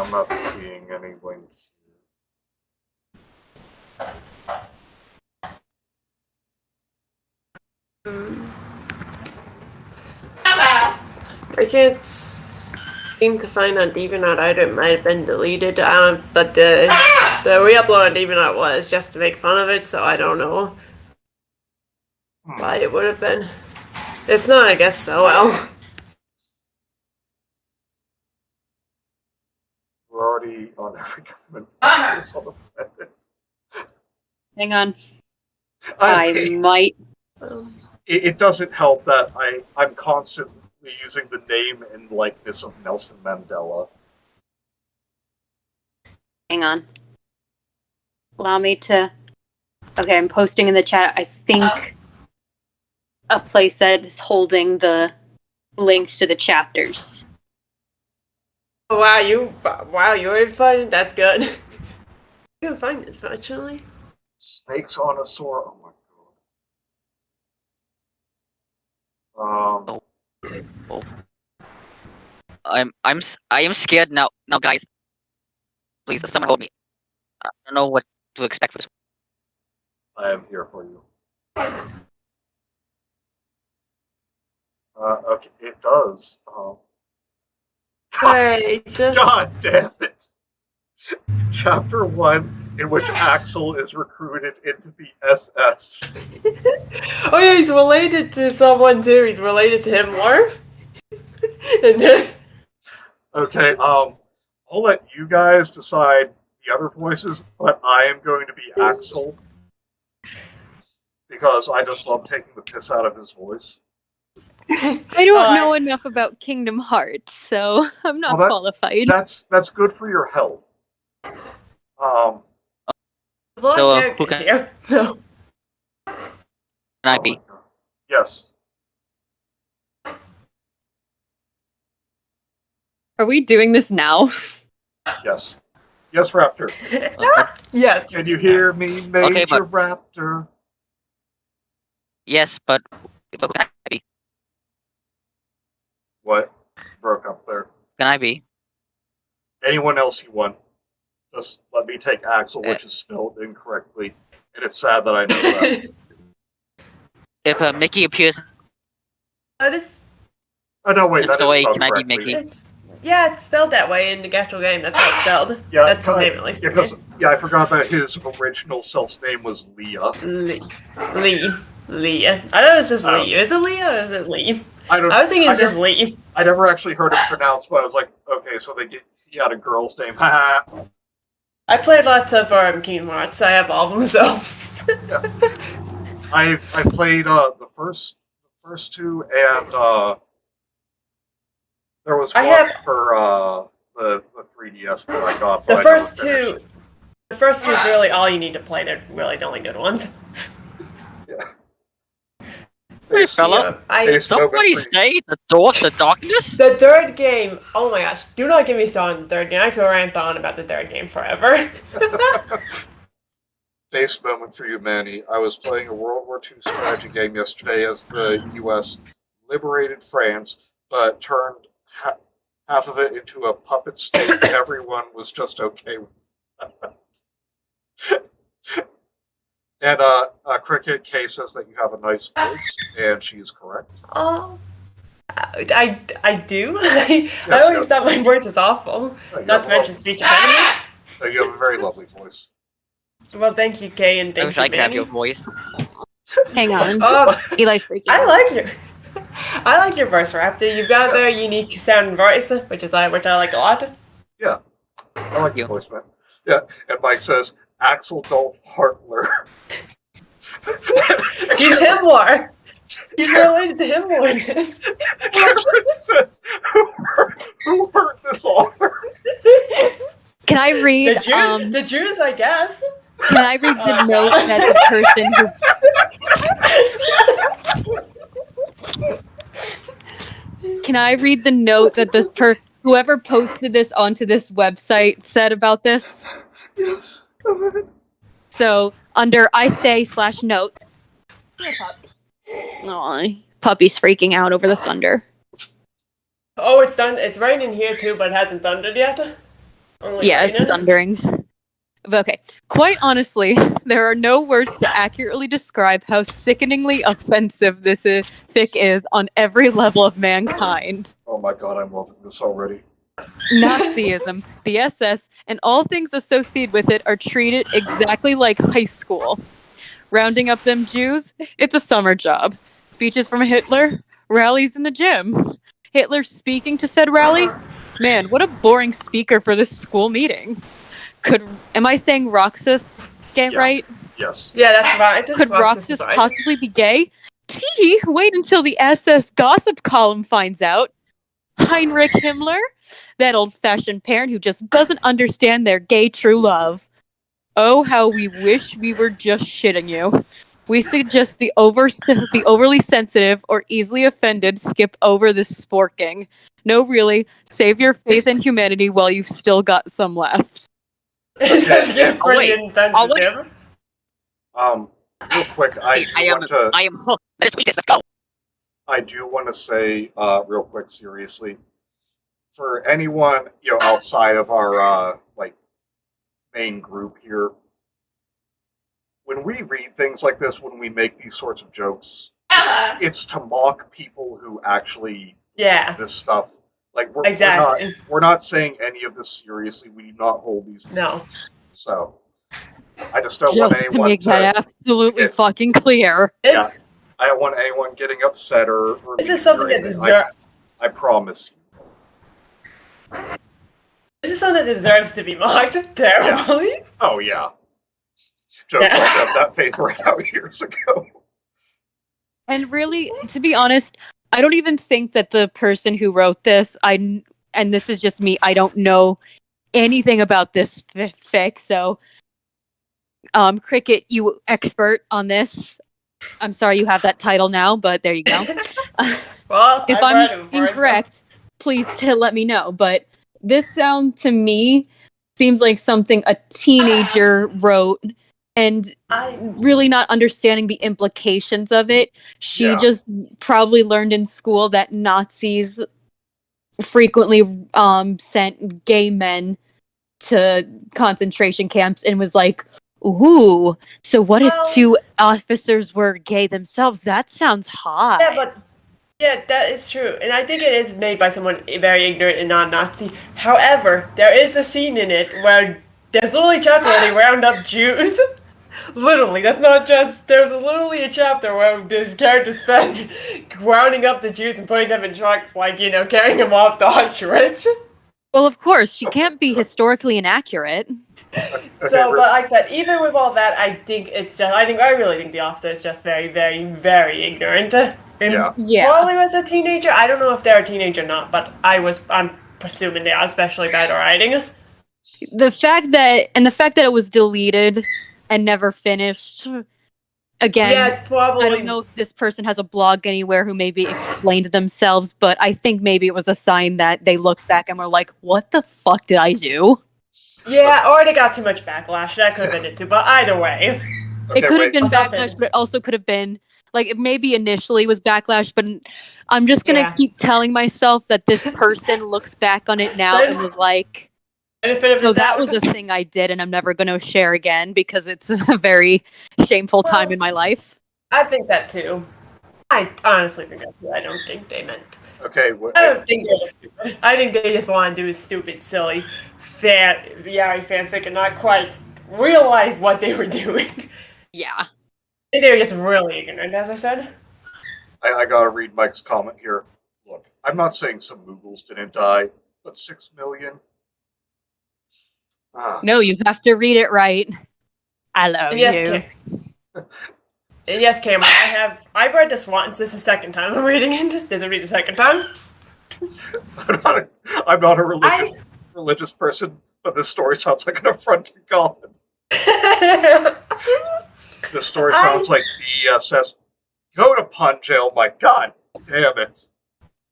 I'm not seeing any links here. I can't seem to find on DeviantArt either. It might have been deleted. But the re-upload on DeviantArt was just to make fun of it, so I don't know why it would have been. If not, I guess so well. We're already on every government office on the planet. Hang on. I I mean, might. it doesn't help that I'm constantly using the name and likeness of Nelson Mandela. Hang on. Allow me to. Okay, I'm posting in the chat. I think a place that is holding the links to the chapters. Oh, wow, you were able to find it? That's good. I couldn't find it, fortunately. Snakes on a sword. Oh my god. I am scared now. Now, guys, please, someone hold me. I don't know what to expect for this. I am here for you. Okay, it does. Wait, just... God damn it! Chapter 1, in which Axel is recruited into the SS. Oh yeah, he's related to someone too. He's related to him more. And then... Okay, I'll let you guys decide the other voices, but I am going to be Axel. Because I just love taking the piss out of his voice. I don't know enough about Kingdom Hearts, so I'm not qualified. That's good for your health. So, who who can- here? No. Can I be? Yes. Are we doing this now? Yes. Yes, Raptor. Yes. Can you hear me, Major Okay, but- Raptor? Yes, but who can I be? What? Broke up there. Can I be? Anyone else you want. Just let me take Axel, which is spelled incorrectly. And it's sad that I know that. If Mickey appears That is... Oh, no, wait, in that the is story, spelled can I be correctly. Mickey? Yeah, it's spelled that way in the actual game. That's how it's spelled. Yeah, That's his name, at least. I forgot that his original self's name was Leah. Lee. I thought it was just Lee. Is it Leah or is it Lee? I was thinking it's just Lee. I never actually heard it pronounced, but I was like, okay, so he had a girl's name. Ha. I played lots of Kingdom Hearts. I have all of them, so... Yeah. I played the first two, and there was one for the 3DS that I got. The first two is really all you need to play. They're really the only good ones. Yeah. Hey, fellas. Somebody say the door to darkness? The third game, oh my gosh, do not get me started on the third game. I could rant on about the third game forever. Base moment for you, Manny. I was playing a World War II strategy game yesterday as the U.S. liberated France, but turned half of it into a puppet state everyone was just okay with. And Cricket K says that you have a nice voice, and she is correct. Oh, I do. I always thought my voice was awful. Not to mention speech impediment. So you have a very lovely voice. Well, thank you, Kay, and I thank wish you, I could have Manny. your voice. Hang on. Eli's freaking I out. like your voice, Raptor. You've got a very unique sounding voice, which I like a lot. Yeah, I like your voice, man. Yeah, and Mike says Axel Dolph Hartler. He's Himmler. He's related to Himmler in this. Catherine says, who hurt this author? Can I read? The Jews, I guess. Can I read the note that the person who? Can I read the note that whoever posted this onto this website said about this? Yes. So under I say/notes. Aw, puppy's freaking out over the thunder. Oh, it's done. It's raining here too, but it hasn't thundered yet. Only Yeah, it's Raina? thundering. But okay. Quite honestly, there are no words to accurately describe how sickeningly offensive this fic is on every level of mankind. Oh my god, I'm loving this already. Nazism, the SS, and all things associated with it are treated exactly like high school. Rounding up them Jews, it's a summer job. Speeches from Hitler, rallies in the gym. Hitler speaking to said rally? Man, what a boring speaker for this school meeting. Am I saying Roxas get Yeah. right? Yes. Yeah, that's right. Could Roxas possibly be gay? Wait until the SS gossip column finds out. Heinrich Himmler? That old-fashioned parent who just doesn't understand their gay true love. Oh, how we wish we were just shitting you. We suggest the overly sensitive or easily offended skip over this sporking. No, really, save your faith in humanity while you've still got some left. That's getting pretty wait. insensitive. Real quick, I am hooked. Let's read this. Let's go. I do want to say, real quick, seriously, for anyone outside of our main group here, when we read things like this, when we make these sorts of jokes, it's to mock people who actually Yeah. do this stuff. Like Exactly. we're not saying any of this seriously. We do not hold these No. views. So I just don't want Just to anyone make that absolutely Yeah. fucking clear. Is I don't want anyone getting upset or this mean is something or that anything. deserves. I promise you. This is something that deserves to be mocked terribly. Oh yeah. Jokes like that faith ran out years ago. And really, to be honest, I don't even think that the person who wrote this, and this is just me, I don't know anything about this fic, so Cricket, you expert on this. I'm sorry you have that title now, but there you go. Well, If I've read it I'm before, incorrect, please let me know. But this sound to me seems like something a teenager wrote, and really not understanding the implications of it. She just probably learned in school that Nazis frequently sent gay men to concentration camps and was like, ooh, so what if two officers were gay themselves? That sounds hot. Yeah, that is true. And I think it is made by someone very ignorant and non-Nazi. However, there is a scene in it where there's literally a chapter where they round up Jews. Literally, that's not just... There's literally a chapter where the characters spend rounding up the Jews and putting them in trucks, like, carrying them off to Auschwitz. Well, of course, she can't be historically inaccurate. So, but like I said, even with all that, I think it's just... I really think the author is just very, very, very ignorant. Yeah. Probably was a teenager. I don't know if they're a teenager or not, but I'm presuming they are, especially bad writing. The fact that it was deleted and never finished. Again, Yeah, probably. I don't know if this person has a blog anywhere who maybe explained themselves, but I think maybe it was a sign that they looked back and were like, what the fuck did I do? Yeah, or they got too much backlash. That could have been it too, but either way. It could have been Something. backlash, but it also could have been, like, it maybe initially was backlash, but I'm just gonna keep telling myself that this person looks back on it now and was like, so that was a thing I did and I'm never gonna share again because it's a very shameful time in my life. I think that too. I honestly think that too. I don't think they meant... Okay. I don't think they're just stupid. I think they just want to do a stupid, silly fanfic and not quite realize what they were doing. Yeah. They were just really ignorant, as I said. I gotta read Mike's comment here. Look, I'm not saying some Moogles didn't die, but 6 million? No, you have to read it right. I love And you. Yes, Cameron, I've read this once. This is the second time I'm reading it. Does it read the second time? I'm not a religious person, but this story sounds like an affront to God. This story sounds like the ESS. Go to pun jail, my god damn it.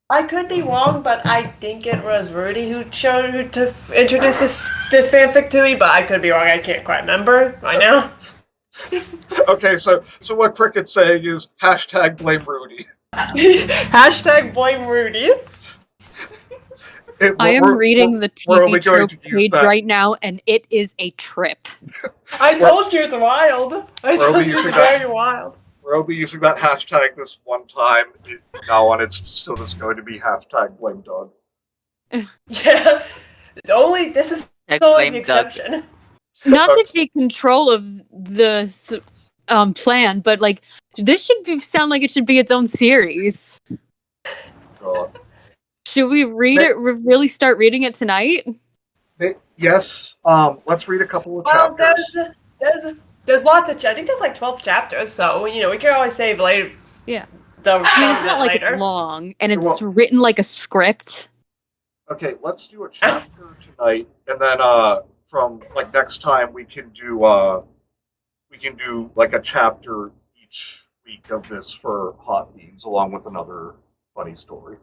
I could be wrong, but I think it was Rudy who introduced this fanfic to me, but I could be wrong. I can't quite remember right now. Okay, so what Cricket's saying is hashtag blame Rudy. Hashtag blame Rudy. I am reading the we're TV only going trope to use page that. right now, and it is a trip. I told you it's wild. I We're only told you it's using that. very wild. We're only using that hashtag this one time. From now on, it's still just going to be hashtag blame dog. Yeah. This is I only the blame Doug. exception. Not to take control of the plan, but like this sound like it should be its own series. God. Should we read it? Really start reading it tonight? Yes. Let's read a couple of Well, chapters. there's lots of. I think there's like 12 chapters, so we can always save later. Yeah. The It's not like later. it's long, and it's Well- written like a script. Okay, let's do a chapter tonight, and then from like next time we can do like a chapter each week of this for Hot Beans, along with another funny story.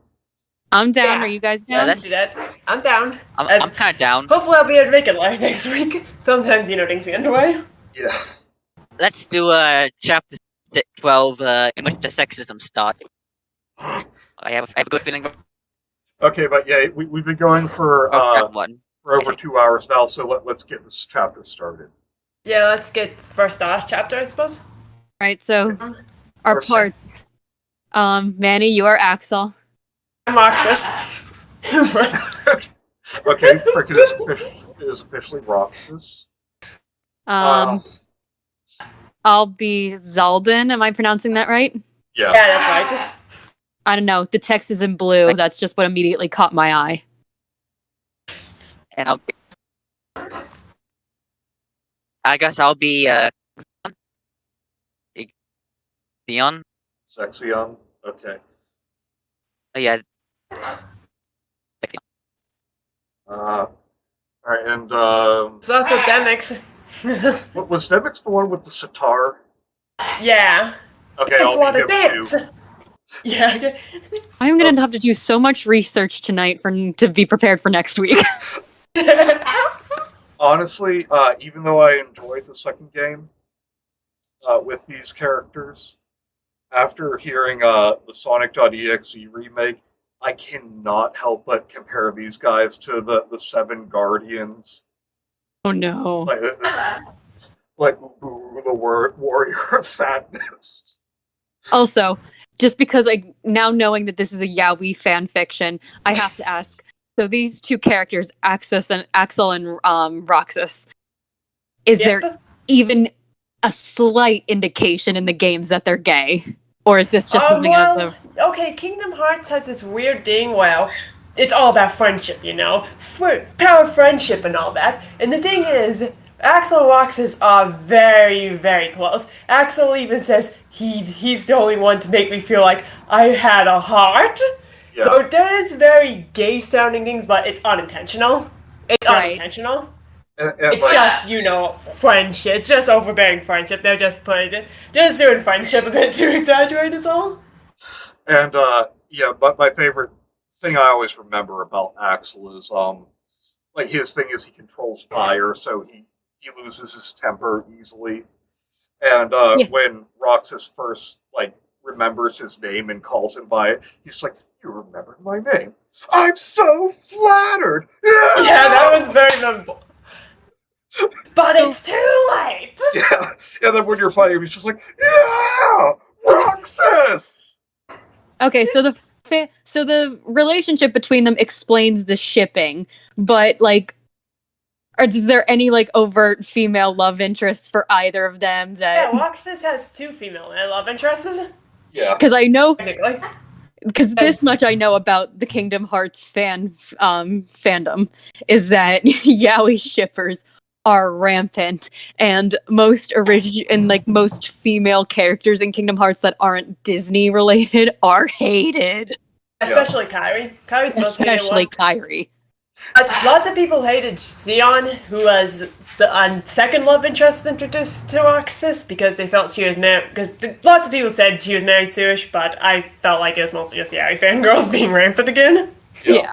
I'm down. Yeah. Are you guys Yeah, down? let's do that. I'm down. I'm kind of down. Hopefully, I'll be able to make it live next week. Sometimes things get in the way. Yeah. Let's do chapter 12, in which the sexism starts. I have a good feeling. Okay, but yeah, we've been going for One. over 2 hours now, so let's get this chapter started. Yeah, let's get first chapter, I suppose. Right. So our First- parts. Manny, you are Axel. I'm Roxas. Okay, Cricket is officially Roxas. I'll be Zalden. Am I pronouncing that right? Yeah. Yeah, that's right. I don't know. The text is in blue. That's just what immediately caught my eye. And I guess I'll be Theon. Sexion. Okay. Oh yeah. All right, and It's also Demix. was Demix the one with the sitar? Yeah. Okay, It's I'll what be it him is. too. Yeah. Okay. I'm gonna have to do so much research tonight to be prepared for next week. Honestly, even though I enjoyed the second game with these characters, after hearing the Sonic.exe remake, I cannot help but compare these guys to the Seven Guardians. Oh no. Like the Warrior of Sadness. Also, just because now knowing that this is a Yaoi fan fiction, I have to ask. So these two characters, Axel and Roxas, is there even a slight indication in the games that they're gay, or is this just something out of the? Okay, Kingdom Hearts has this weird thing where it's all about friendship, power of friendship and all that. And the thing is, Axel and Roxas are very, very close. Axel even says he's the only one to make me feel like I had a heart. Yeah. So there's very gay sounding things, but it's unintentional. It's Right. unintentional. And It's like, just, friendship. It's just overbearing friendship. They're just doing friendship a bit too exaggerated, is all. And yeah, but my favorite thing I always remember about Axel is like his thing is he controls fire, so he loses his temper easily. And Yeah. when Roxas first remembers his name and calls him by it, he's like, "You remembered my name? I'm so flattered." Yeah, that was very memorable. But it's too late. Yeah. And then when you're fighting him, he's just like, "Yeah, Roxas." Okay, so the relationship between them explains the shipping, but is there any overt female love interest for either of them? Yeah, That Roxas has two female love interests. Yeah. because I know Technically. because this much I know about the Kingdom Hearts fandom is that yaoi shippers are rampant, and most most female characters in Kingdom Hearts that aren't Disney related are hated, Especially Kairi. Kairi's most hated especially one. Kairi. Lots of people hated Sion, who was the second love interest introduced to Roxas, because they felt she was married. Because lots of people said she was Mary Suish, but I felt like it was mostly just Yaoi fangirls being rampant again. Yeah.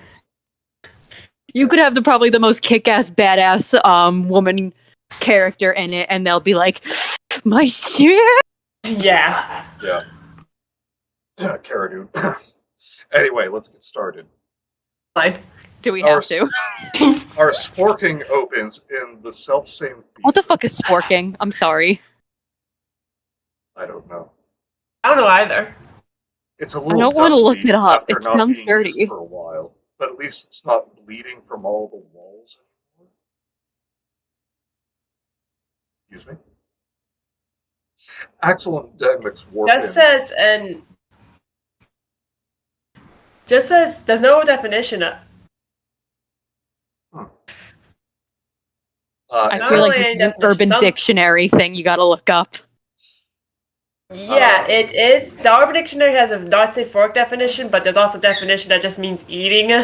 You could have probably the most kick-ass, badass woman character in it, and they'll be like, "My shit." Yeah. Yeah. Cara, dude. Anyway, let's get started. Fine. Do we Our have to? Our sporking opens in the self-same theater. What the fuck is sporking? I'm sorry. I don't know. I don't know either. It's a I little don't want to look dusty it up. after It not sounds being dirty. used for a while, but at least it's not bleeding from all the walls anymore. Excuse me. Axel and Denmix warp in. Just says there's no definition of. I Not feel like only this any is an definition, Urban some- Dictionary thing you gotta look up. Yeah, it is. The Urban Dictionary has a not safe for work definition, but there's also a definition that just means eating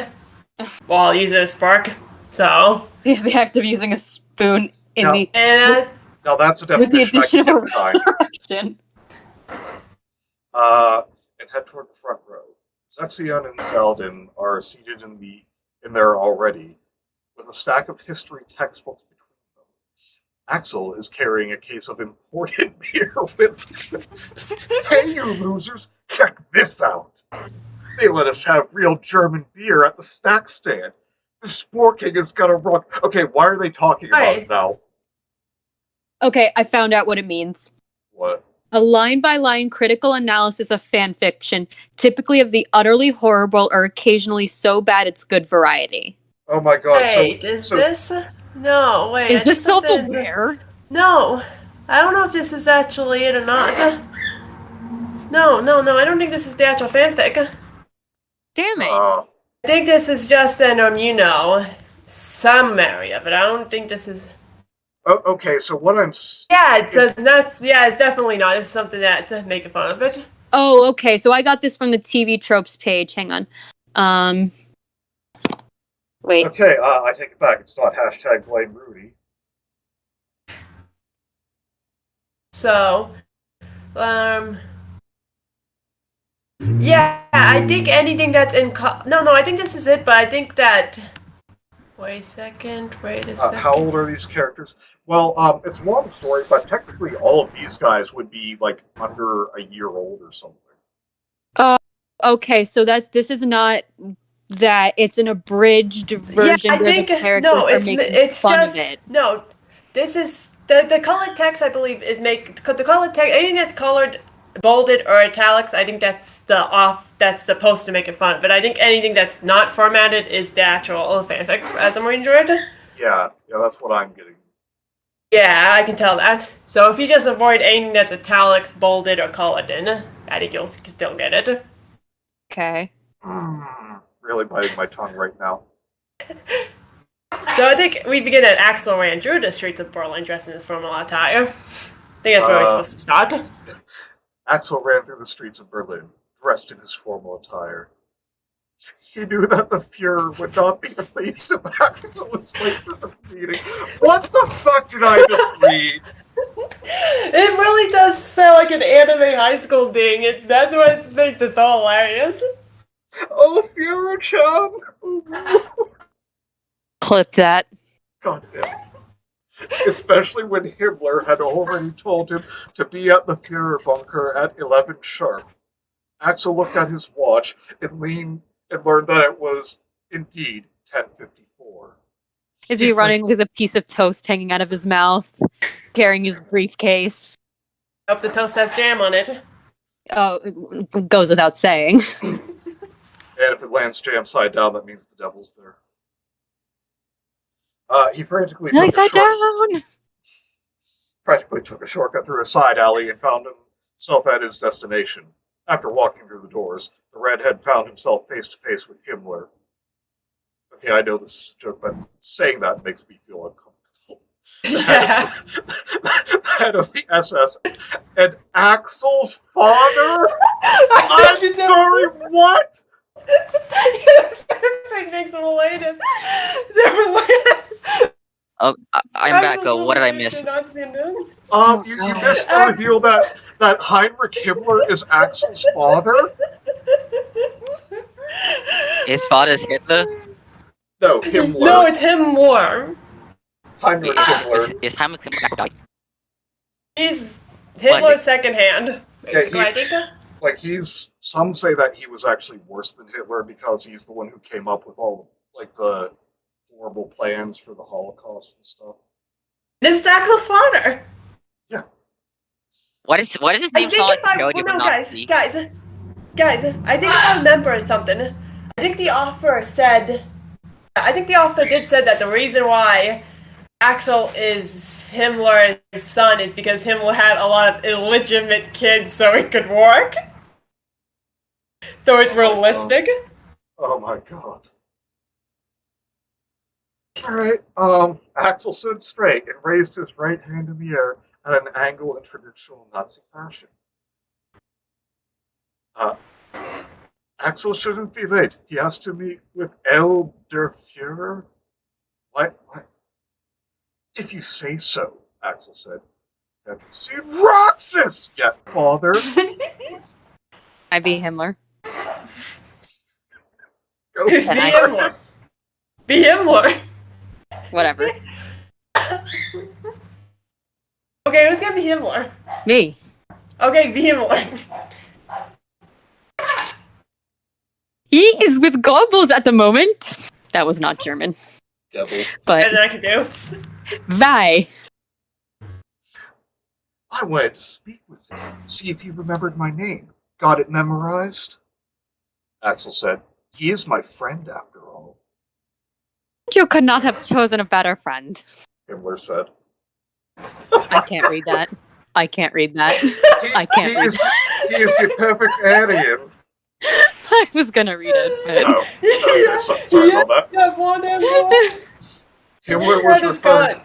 while using a spark. So. Yeah, the act of using a spoon in Now- the And Now that's a with the definition I addition can of get behind. erection. And head toward the front row. Zexion and Zeldin are seated in there already, with a stack of history textbooks between them. Axel is carrying a case of imported beer with him. Hey, you losers, check this out. They let us have real German beer at the snack stand. The sporking is gonna run. Okay, why are they talking about it now? Okay, I found out what it means. What? A line-by-line critical analysis of fan fiction, typically of the utterly horrible or occasionally so bad it's good variety. Oh my god, wait, is this? No, wait. Is I this think something's- self-aware? No, I don't know if this is actually it or not. No, I don't think this is the actual fanfic. Damn it. Uh, I think this is just an, summary of it. I don't think this is. okay, so what I'm Yeah, it says that's. Yeah, it's definitely not. It's something that to make fun of it. Oh, okay. So I got this from the TV tropes page. Hang on. Wait. Okay, I take it back. It's not hashtag blame Rudy. So, yeah, I think anything that's in no, I think this is it, but I think that wait a second. How old are these characters? Well, it's a long story, but technically all of these guys would be like under a year old or something. Okay, so this is not that. It's an abridged version I where think the characters no, are making it's fun just of it. no. This is the colored text. I believe is the colored text. Anything that's colored, bolded, or italics. I think that's That's supposed to make it fun. But I think anything that's not formatted is the actual fanfic, as I'm reading through it. Yeah, that's what I'm getting. Yeah, I can tell that. So if you just avoid anything that's italics, bolded, or colored in, I think you'll still get it. Okay. Really biting my tongue right now. So I think we begin at Axel ran through the streets of Berlin dressed in his formal attire. I think that's where we're supposed to start. Axel ran through the streets of Berlin, dressed in his formal attire. He knew that the Fuhrer would not be pleased if Axel was late for the meeting. What the fuck did I just read? It really does sound like an anime high school thing. That's what makes it so hilarious. Oh, Fuhrer-chan! Clip that. God damn it. Especially when Himmler had already told him to be at the Fuhrer bunker at 11 sharp. Axel looked at his watch and learned that it was indeed 10:54. Is he running with a piece of toast hanging out of his mouth, carrying his briefcase? Hope the toast has jam on it. Oh, it goes without saying. And if it lands jam side down, that means the devil's there. He frantically took a shortcut through a side alley and found himself at his destination. After walking through the doors, the redhead found himself face to face with Himmler. Okay, I know this is a joke, but saying that makes me feel uncomfortable. Yeah. The head of the SS and Axel's father? I'm sorry, what? It makes them related. They're related. Oh, I'm back. What did I miss? You missed the reveal that Heinrich Himmler is Axel's father? His father's Hitler? No, Himmler. No, it's him more. Heinrich Himmler. Is Heinrich Himmler died? He's Hitler's second hand. Basically, Yeah, I think. Like some say that he was actually worse than Hitler because he's the one who came up with all like the horrible plans for the Holocaust and stuff. This is Axel's father. Yeah. What is his I name? think if I Cody well, of no, Nazi. guys, I think if I remember something, I think the author did say that the reason why Axel is Himmler's son is because Himmler had a lot of illegitimate kids so it could work. So it's realistic. Oh my god. Alright, Axel stood straight and raised his right hand in the air at an angle in traditional Nazi fashion. Axel shouldn't be late. He has to meet with Elder Fuhrer. What? If you say so, Axel said. Have you seen Roxas yet, father? I be Himmler. Go Be for it. Himmler. Be Himmler. Whatever. Okay, who's gonna be Himmler? Me. Okay, be Himmler. He is with Goebbels at the moment. That was not German. Goebbels. But Better than I can do. why? I wanted to speak with him, see if he remembered my name. Got it memorized? Axel said. He is my friend, after all. You could not have chosen a better friend. Himmler said. I can't read that. I can't read that. I can't read that. He is the perfect alien. I was gonna read it, Oh, okay, sorry about that. Yeah, one Himmler was referring.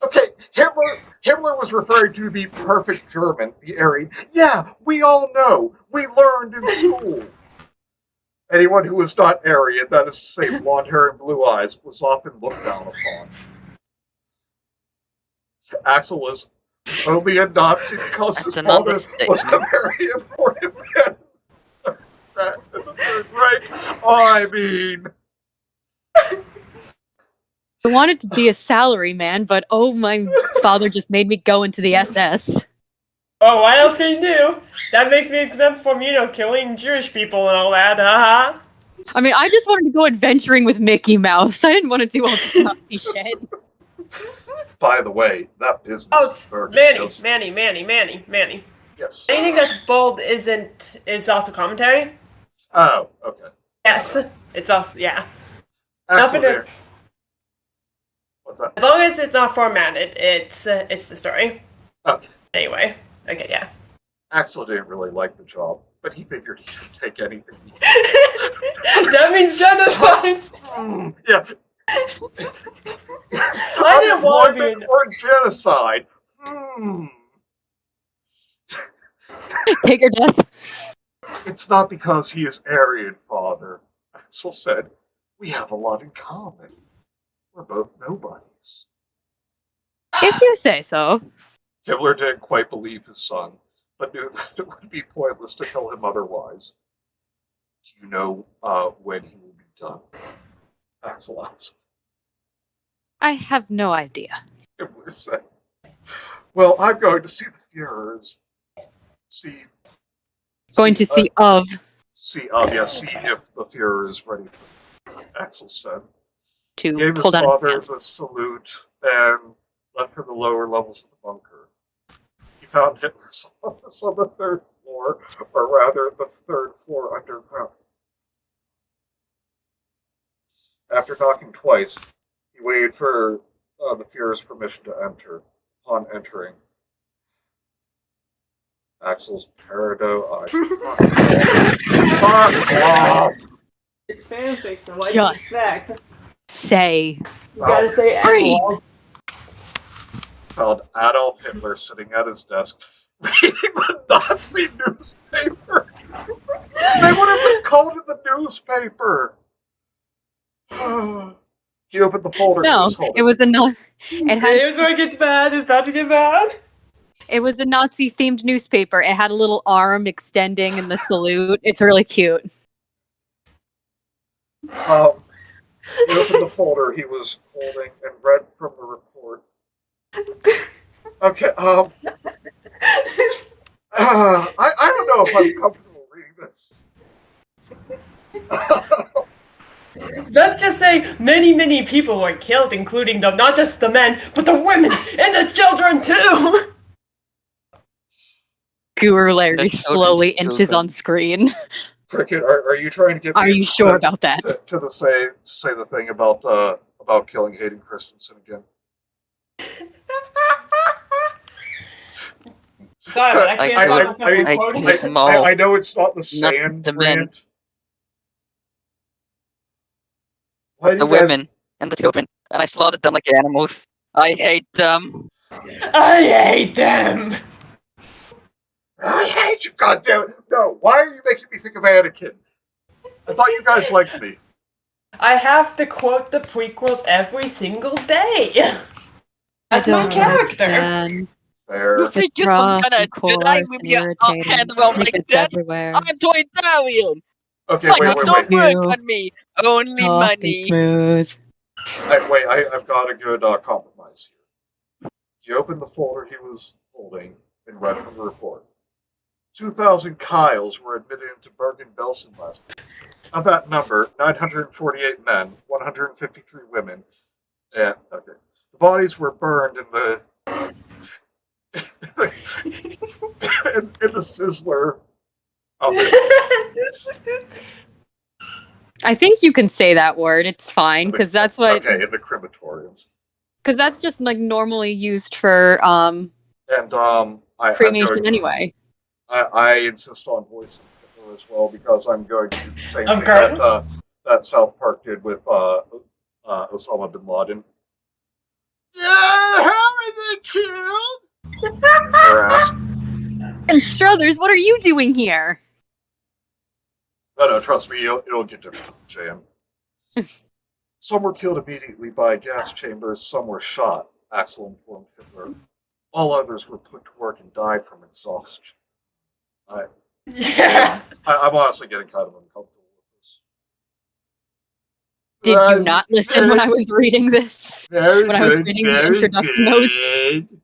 Okay, Himmler was referring to the perfect German, the Aryan. Yeah, we all know. We learned in school. Anyone who was not Aryan, that is to say blonde hair and blue eyes, was often looked down upon. Axel was only a Nazi because his father was a very important man in the Third Reich. I mean... I wanted to be a salary man, but oh, my father just made me go into the SS. Oh, what else can you do? That makes me exempt from, killing Jewish people and all that, haha. I mean, I just wanted to go adventuring with Mickey Mouse. I didn't want to do all this Nazi shit. By the way, that business is Manny. Yes. Anything that's bold is also commentary? Oh, okay. Yes. It's also, yeah. Axel Nothing there. What's that? As long as it's not formatted, it's the story. Okay. Anyway, okay, yeah. Axel didn't really like the job, but he figured he should take anything he could. That means genocide! Yeah. I didn't want to be in... or genocide. Take your death. It's not because he is Aryan, father, Axel said. We have a lot in common. We're both nobodies. If you say so. Himmler didn't quite believe his son, but knew that it would be pointless to tell him otherwise. Do you know when he will be done? Axel asked. I have no idea. Himmler said. Well, I'm going to see the Führers. See if the Führer is ready for me, Axel said. He gave his father the salute and left for the lower levels of the bunker. He found Hitler's office on the third floor, or rather the third floor underground. After knocking twice, he waited for the Führer's permission to enter. Upon entering, Axel's peridot eyes. Fuck off! It's fanfic, so why Just do you expect? say. You gotta say Adolf. Found Adolf Hitler sitting at his desk, reading the Nazi newspaper. They would have just called it the newspaper. He opened the folder. No, it was a no. It had. Here's where it gets bad. It's about to get bad. It was a Nazi-themed newspaper. It had a little arm extending in the salute. It's really cute. He opened the folder he was holding and read from the report. Okay, I don't know if I'm comfortable reading this. let's just say many people were killed, including not just the men, but the women and the children too. Guru Larry The children's slowly inches stupid. on screen. Frickin', are you trying to get Are me you sure about that? to say the thing about killing Hayden Christensen again? Sorry, but I can't I stop myself from I quoting hate it. them all. I know it's not the Not sand the men. rant. Why do The you guys? women and the children, and I slaughtered them like animals. I hate them. I hate them. I hate you, goddammit! No, why are you making me think of Anakin? I thought you guys liked me. I have to quote the prequels every single day. I That's my don't character. understand. Fair. You think It's you're some rough kind of and coarse Jedi with and your irritating. hand around Like like it's that? everywhere. I'm Toydarian. Okay, Fights don't wait. work You. on me. Only Soft and money. smooth. I've got a good compromise here. He opened the folder he was holding and read from the report. 2,000 Kyles were admitted into Bergen-Belsen last week. Of that number, 948 men, 153 women, and the bodies were burned in the in the sizzler oven. I think you can say that word. It's fine because that's what. Okay, in the crematoriums. Because that's just like normally used for And cremation anyway. I insist on voicing Hitler as well because I'm going to do the same Of thing course. that South Park did with Osama bin Laden. Yeah, how are they killed? Harassed. And Struthers, what are you doing here? No, trust me, it'll get different, Jam. Some were killed immediately by gas chambers, some were shot, Axel informed Hitler. All others were put to work and died from exhaustion. Yeah. I'm honestly getting kind of uncomfortable with this. Did you not listen when I was reading this? Very When I was good, reading the very introduction notes? good.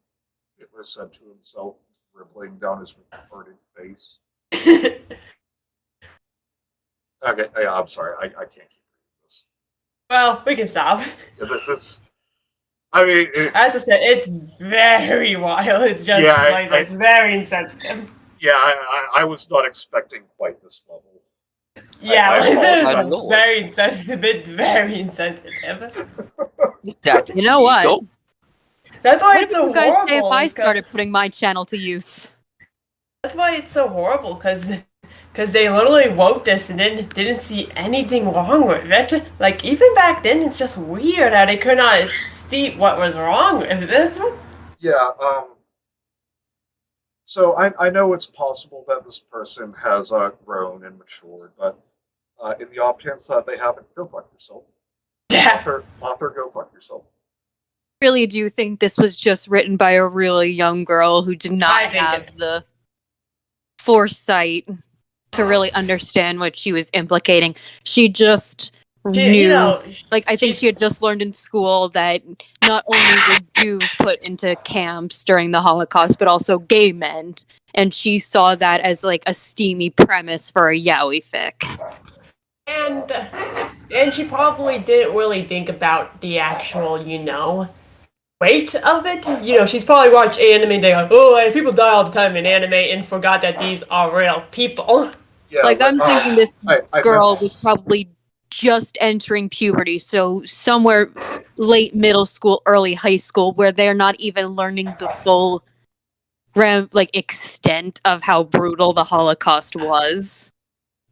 Hitler said to himself, dribbling down his retarded face. Okay, yeah, I'm sorry, I can't keep reading this. Well, we can stop. Yeah, this, I mean, As I said, it's very wild. It's just it's very insensitive. Yeah, I was not expecting quite this level. Yeah, I this is very insensitive. It's very insensitive. You know what? That's why What it's did so you guys say if horrible. I started putting my channel to use? That's why it's so horrible, because they literally wrote this and then didn't see anything wrong with it. Like, even back then, it's just weird how they could not see what was wrong with this. Yeah, so I know it's possible that this person has grown and matured, but in the off chance that they haven't, go fuck yourself. Yeah. Author, go fuck yourself. Really do think this was just written by a really young girl who did not have the foresight to really understand what she was implicating. She just knew, I think she had just learned in school that not only were Jews put into camps during the Holocaust, but also gay men. And she saw that as like a steamy premise for a yaoi fic. And she probably didn't really think about the actual, weight of it. She's probably watched anime and they're like, oh, people die all the time in anime, and forgot that these are real people. Yeah, I'm thinking this girl was probably just entering puberty, so somewhere late middle school, early high school, where they're not even learning the full extent of how brutal the Holocaust was.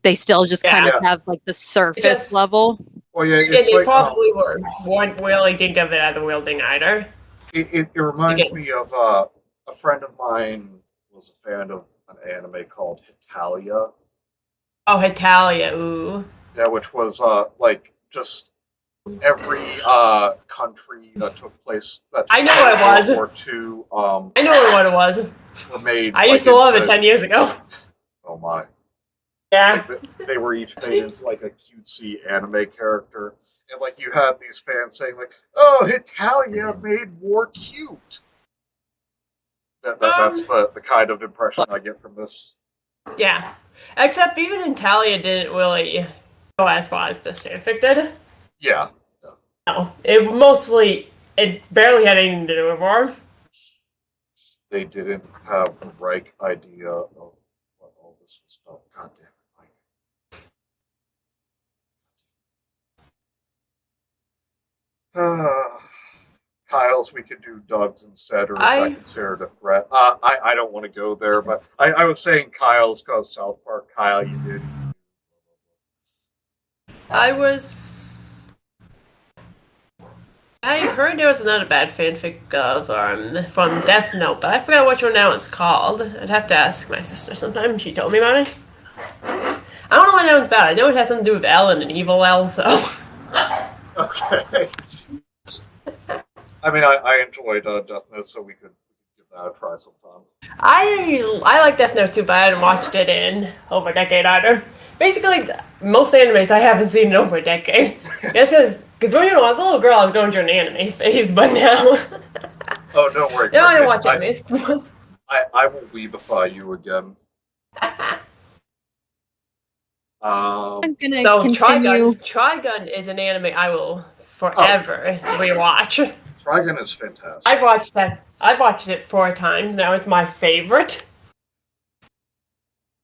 They still just kind of have the surface level. Well, yeah, and they probably won't really think of it as a real thing either. It reminds me of a friend of mine was a fan of an anime called Hitalia. Oh, Hitalia, ooh. Yeah, which was just every country that took place. I know what it was. World War II. I know what it was. Were made. I used to love it 10 years ago. Oh my. Yeah. They were each made into a cutesy anime character, and you had these fans saying "Oh, Hitalia made war cute." That's the kind of impression I get from this. Yeah. Except even Hitalia didn't really go as far as the fanfic did. Yeah. No, it barely had anything to do with war. They didn't have the right idea of what all this was about. God damn it, Mike. Kyle's, we could do Doug's instead, or is that considered a threat? I don't want to go there, but I was saying Kyle's because South Park. Kyle, you did. I heard there was another bad fanfic from Death Note, but I forgot which one that was called. I'd have to ask my sister sometime. She told me about it. I don't know what that one's about. I know it has something to do with Ellen and Evil L, so. Okay. I mean, I enjoyed Death Note, so we could give that a try sometime. I like Death Note too, but I hadn't watched it in over a decade either. Basically, most animes I haven't seen in over a decade. Yes, because when you know, as a little girl, I was going through an anime phase, but now. Oh, don't worry. Now I don't watch animes. I will weebify you again. I'm gonna continue. Trigun is an anime I will forever rewatch. Trigun is fantastic. I've watched that. I've watched it 4 times now. It's my favorite.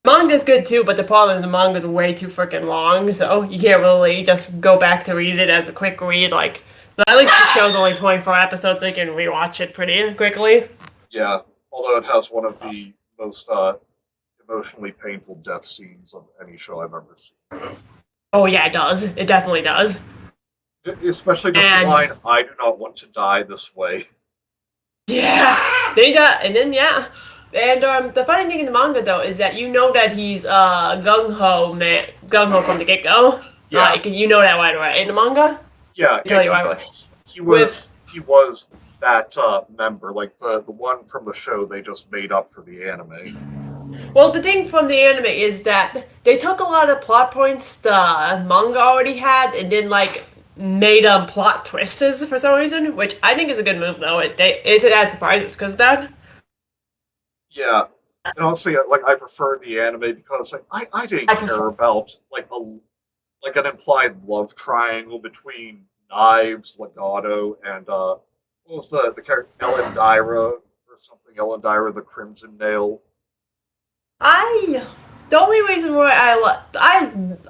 Manga's good too, but the problem is the manga's way too freaking long, so you can't really just go back to read it as a quick read. Like, at least the show's only 24 episodes, so you can rewatch it pretty quickly. Yeah, although it has one of the most emotionally painful death scenes of any show I've ever seen. Oh yeah, it does. It definitely does. Especially just the line, "I do not want to die this way." Yeah, and the funny thing in the manga though is that you know that he's gung ho from the get go. Yeah, like you know that right away in the manga. Yeah, he was that member, like the one from the show they just made up for the anime. Well, the thing from the anime is that they took a lot of plot points the manga already had and then like made plot twists for some reason, which I think is a good move though. It adds surprises because of that. Yeah, and honestly, like I prefer the anime because like, I didn't care about like an implied love triangle between Knives, Legato, and what was the character Elendira or something? Elendira, the Crimson Nail. The only reason why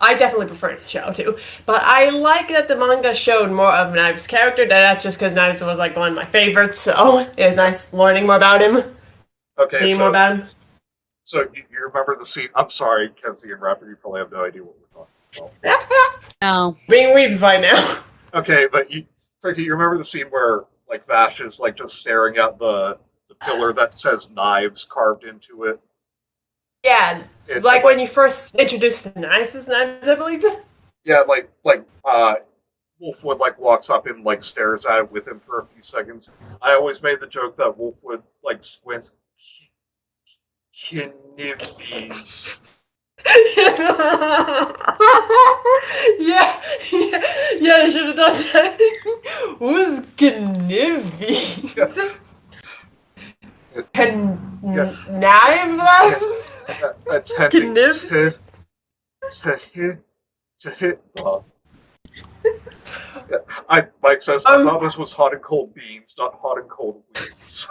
I definitely prefer the show too, but I like that the manga showed more of Knives' character. That's just because Knives was like one of my favorites, so it was nice learning more about him. Okay, seeing more about him. So you remember the scene? I'm sorry, Kenzie and Rapper, you probably have no idea what we're talking about. No, being weebs by now. Okay, but Frankie, you remember the scene where like Vash is like just staring at the pillar that says Knives carved into it? Yeah, like when you first introduced the knives, I believe. Yeah, like Wolfwood like walks up and like stares at it with him for a few seconds. I always made the joke that Wolfwood like squints. Kniffies. yeah, I should have done that. Who's Kniffies? Attempting to hit the. Mike says, I thought this was hot and cold beans, not hot and cold wings.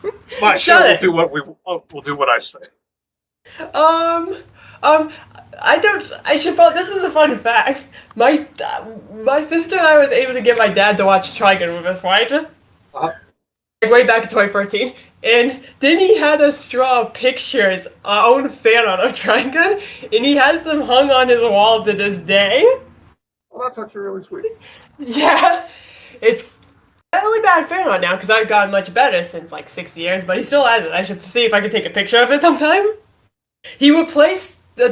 It's my show. We'll do what I say. I should probably. This is a fun fact. My sister and I was able to get my dad to watch Trigun with us, right? Like way back in 2014, and then he had us draw pictures, our own fan art of Trigun, and he has them hung on his wall to this day. Well, that's actually really sweet. Yeah, it's a really bad fan art now because I've gotten much better since like 6 years, but he still has it. I should see if I can take a picture of it sometime. He would place it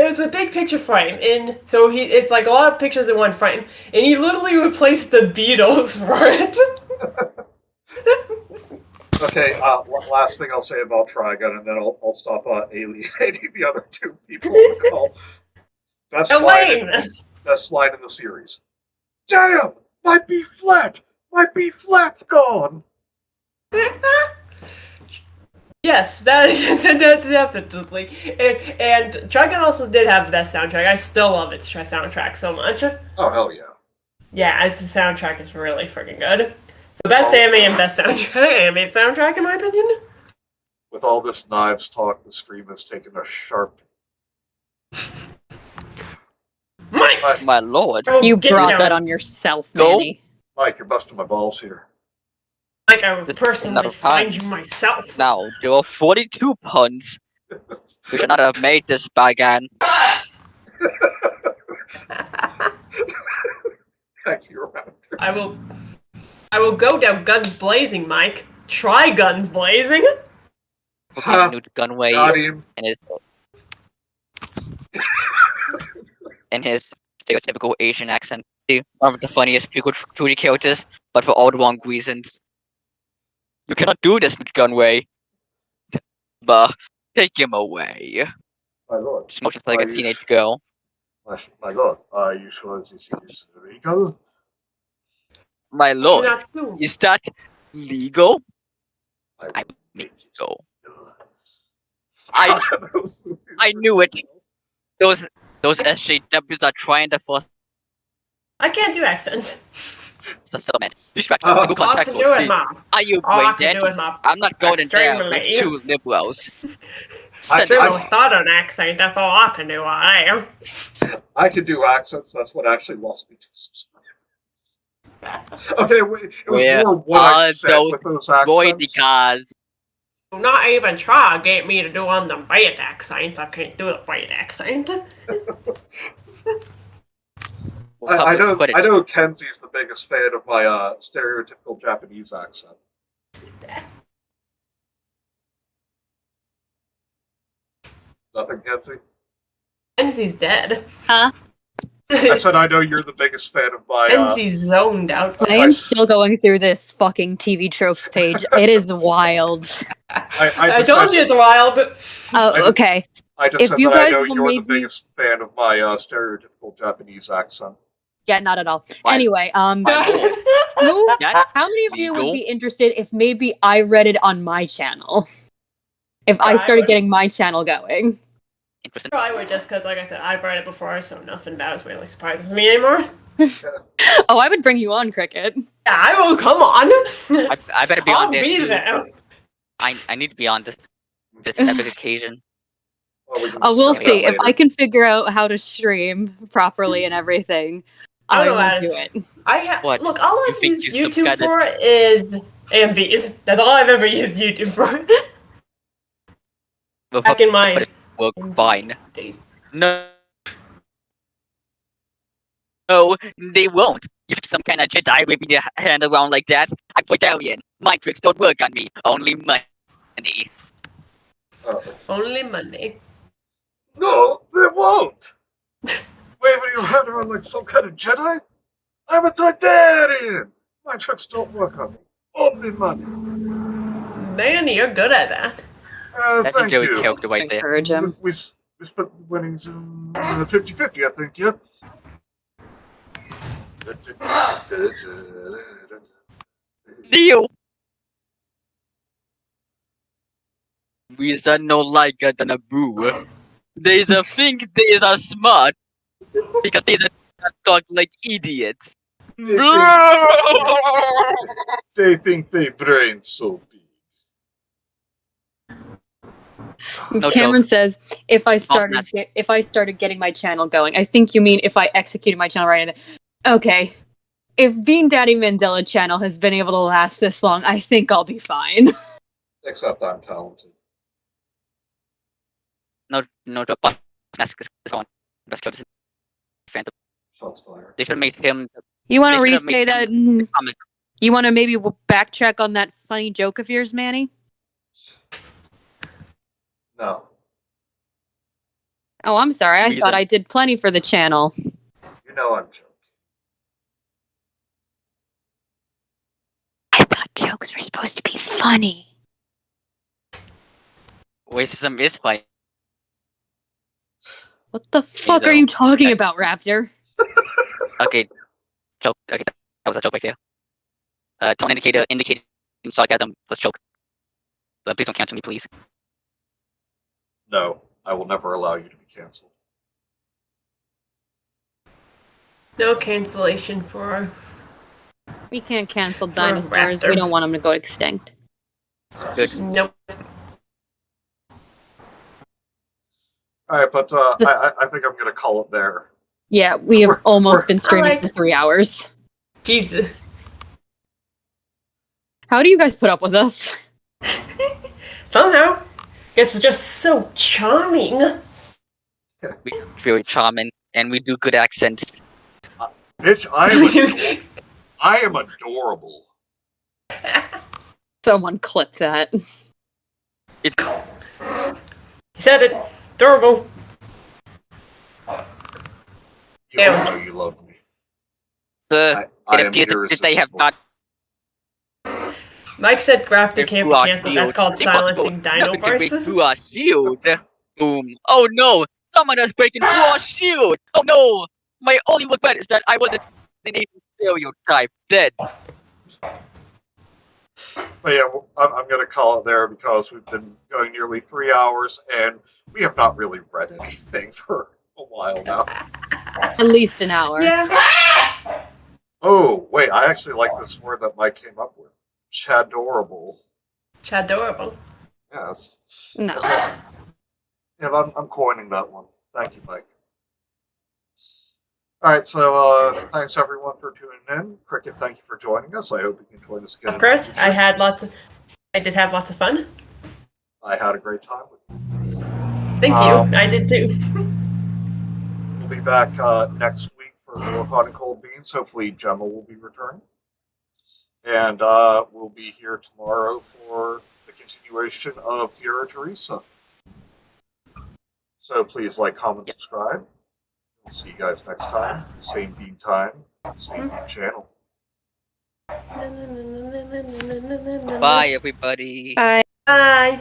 was a big picture frame, and so it's like a lot of pictures in one frame, and he literally replaced the Beatles for it. Okay, last thing I'll say about Trigun, and then I'll stop alienating the other 2 people on the call. Best line in the series. Damn! My B flat! My B flat's gone! Yes, that definitely. And Dragon also did have the best soundtrack. I still love its soundtrack so much. Oh hell yeah! Yeah, the soundtrack is really freaking good. The best Oh. anime and best anime soundtrack, in my opinion. With all this knives talk, the stream has taken a sharp. Mike! My lord. Oh, You get brought down. that on yourself, Go. Manny. Mike, you're busting my balls here. Mike, I will This is personally another time. find you myself. Now, there were 42 puns. We should not have made this bagan. Thank you, Raptor. I will go down guns blazing, Mike. Try guns blazing. Okay, Newt Gunway Got him. and his stereotypical Asian accent. One of the funniest foodie characters, but for all the wrong reasons. You cannot do this, Newt Gunway. But take him away. My lord. She motions like Are a you teenage girl. My lord, are you sure this is legal? My I do lord, not do. is that legal? I I will mean, make it go. legal. I knew it. Those SJWs are trying to force I can't do accents. a settlement. Distract Oh. Google All I contact can do is see. mop. Are you All I brain can dead? do is mop. I'm not going in there with Extremely. two liberals. I- Send Extremely them. southern accent. That's all I can do. I am. I can do accents. That's what actually lost me 2 subscribers. Okay, wait, it was Where more what I are said those with those Boy, accents. because Do not even try to get me to do on the bad accent. I can't do a bad accent. I know Kenzie's the biggest fan of my stereotypical Japanese accent. Nothing, Kenzie? Kenzie's dead. Huh? I said I know you're the biggest fan of my Kenzie's zoned out. I am still going through this fucking TV tropes page. It is wild. I just told said- you it's wild. Oh, okay. I just If said you that I guys know will you're the maybe- biggest fan of my stereotypical Japanese accent. Yeah, not at all. Why- Anyway, my lord. who? That How many of you would legal? be interested if maybe I read it on my channel? If I I started would. getting my channel going. Interesting. I would just because, like I said, I've read it before, so nothing about it really surprises me anymore. Oh, I would bring you on, Cricket. Yeah, I will. Come on. I better be I'll on there be too. there. I need to be on this epic occasion. Well, we can We'll discuss that see. If I later. can figure out how to stream properly and everything, I I don't know will how to- do it. What? Look. All You I've think used you YouTube subscribed it? for is AMVs. That's all I've ever used YouTube for. Well, Back in my but it worked fine. days. No. No, they won't. If some kind of Jedi whipping your hand around like that, I'm Italian. My tricks don't work on me. Only money. Only money. No, they won't! Waving your hand around like some kind of Jedi? I'm a Targaryen! My tricks don't work on me. Only money. Man, you're good at that. That's a Thank Joey you. character right there. Encourage him. We split the winnings in 50-50, I think, yeah? Deal! We are no liker than a boo. They think they are smart because they talk like idiots. They think they brain so big. No Cameron joke. says, if I started nuts. if I started getting my channel going, I think you mean if I executed my channel right. Okay. If Bean Daddy Mandela channel has been able to last this long, I think I'll be fine. Except I'm talented. No joke. But that's on. Best club is Phantom. Shots fired. They should have made him You want to They should've restate made that? comic. You want to maybe backtrack on that funny joke of yours, Manny? No. Oh, I'm sorry. I Reason. thought I did plenty for the channel. You know I'm joking. I thought jokes were supposed to be funny. Racism is funny. What the fuck are you talking about, Raptor? Okay, joke. Okay, that was a joke right there. Tone indicator indicating sarcasm plus joke. Please don't cancel me, please. No, I will never allow you to be canceled. No cancellation for We can't cancel For a dinosaurs. raptor. We don't want them to go extinct. Good. nope. All right, but I think I'm gonna call it there. Yeah, we have We're- almost we're- been streaming Alright. for 3 hours. Jesus. How do you guys put up with us? Somehow. Guess we're just so charming. We very charming, and we do good accents. Bitch, I am adorable. Someone clip that. It's He said it. Adorable. You Ew. all know you love me. it I am appears that they have irresistible. not. Mike said Raptor can't be Our canceled. shield. That's called Impossible. silencing dino Nothing can break voices. through our shield. Boom. Oh no! Someone is breaking through our shield! Oh no! My only regret is that I wasn't an Asian stereotype. Dead. But yeah, I'm going to call it there because we've been going nearly 3 hours and we have not really read anything for a while now. At least an hour. Yeah. Oh, wait, I actually like this word that Mike came up with. Chadorable. Chadorable. Yes. No. Yeah, I'm coining that one. Thank you, Mike. Alright, so thanks everyone for tuning in. Cricket, thank you for joining us. I hope you can join us again. Of in the course, future. I did have lots of fun. I had a great time with you. Thank you. I did too. We'll be back next week for more Hot and Cold Beans. Hopefully Gemma will be returning. And we'll be here tomorrow for the continuation of Fiora Teresa. So please like, comment, subscribe. We'll see you guys next time. Same bean time, same bean channel. Bye, everybody. Bye. Bye.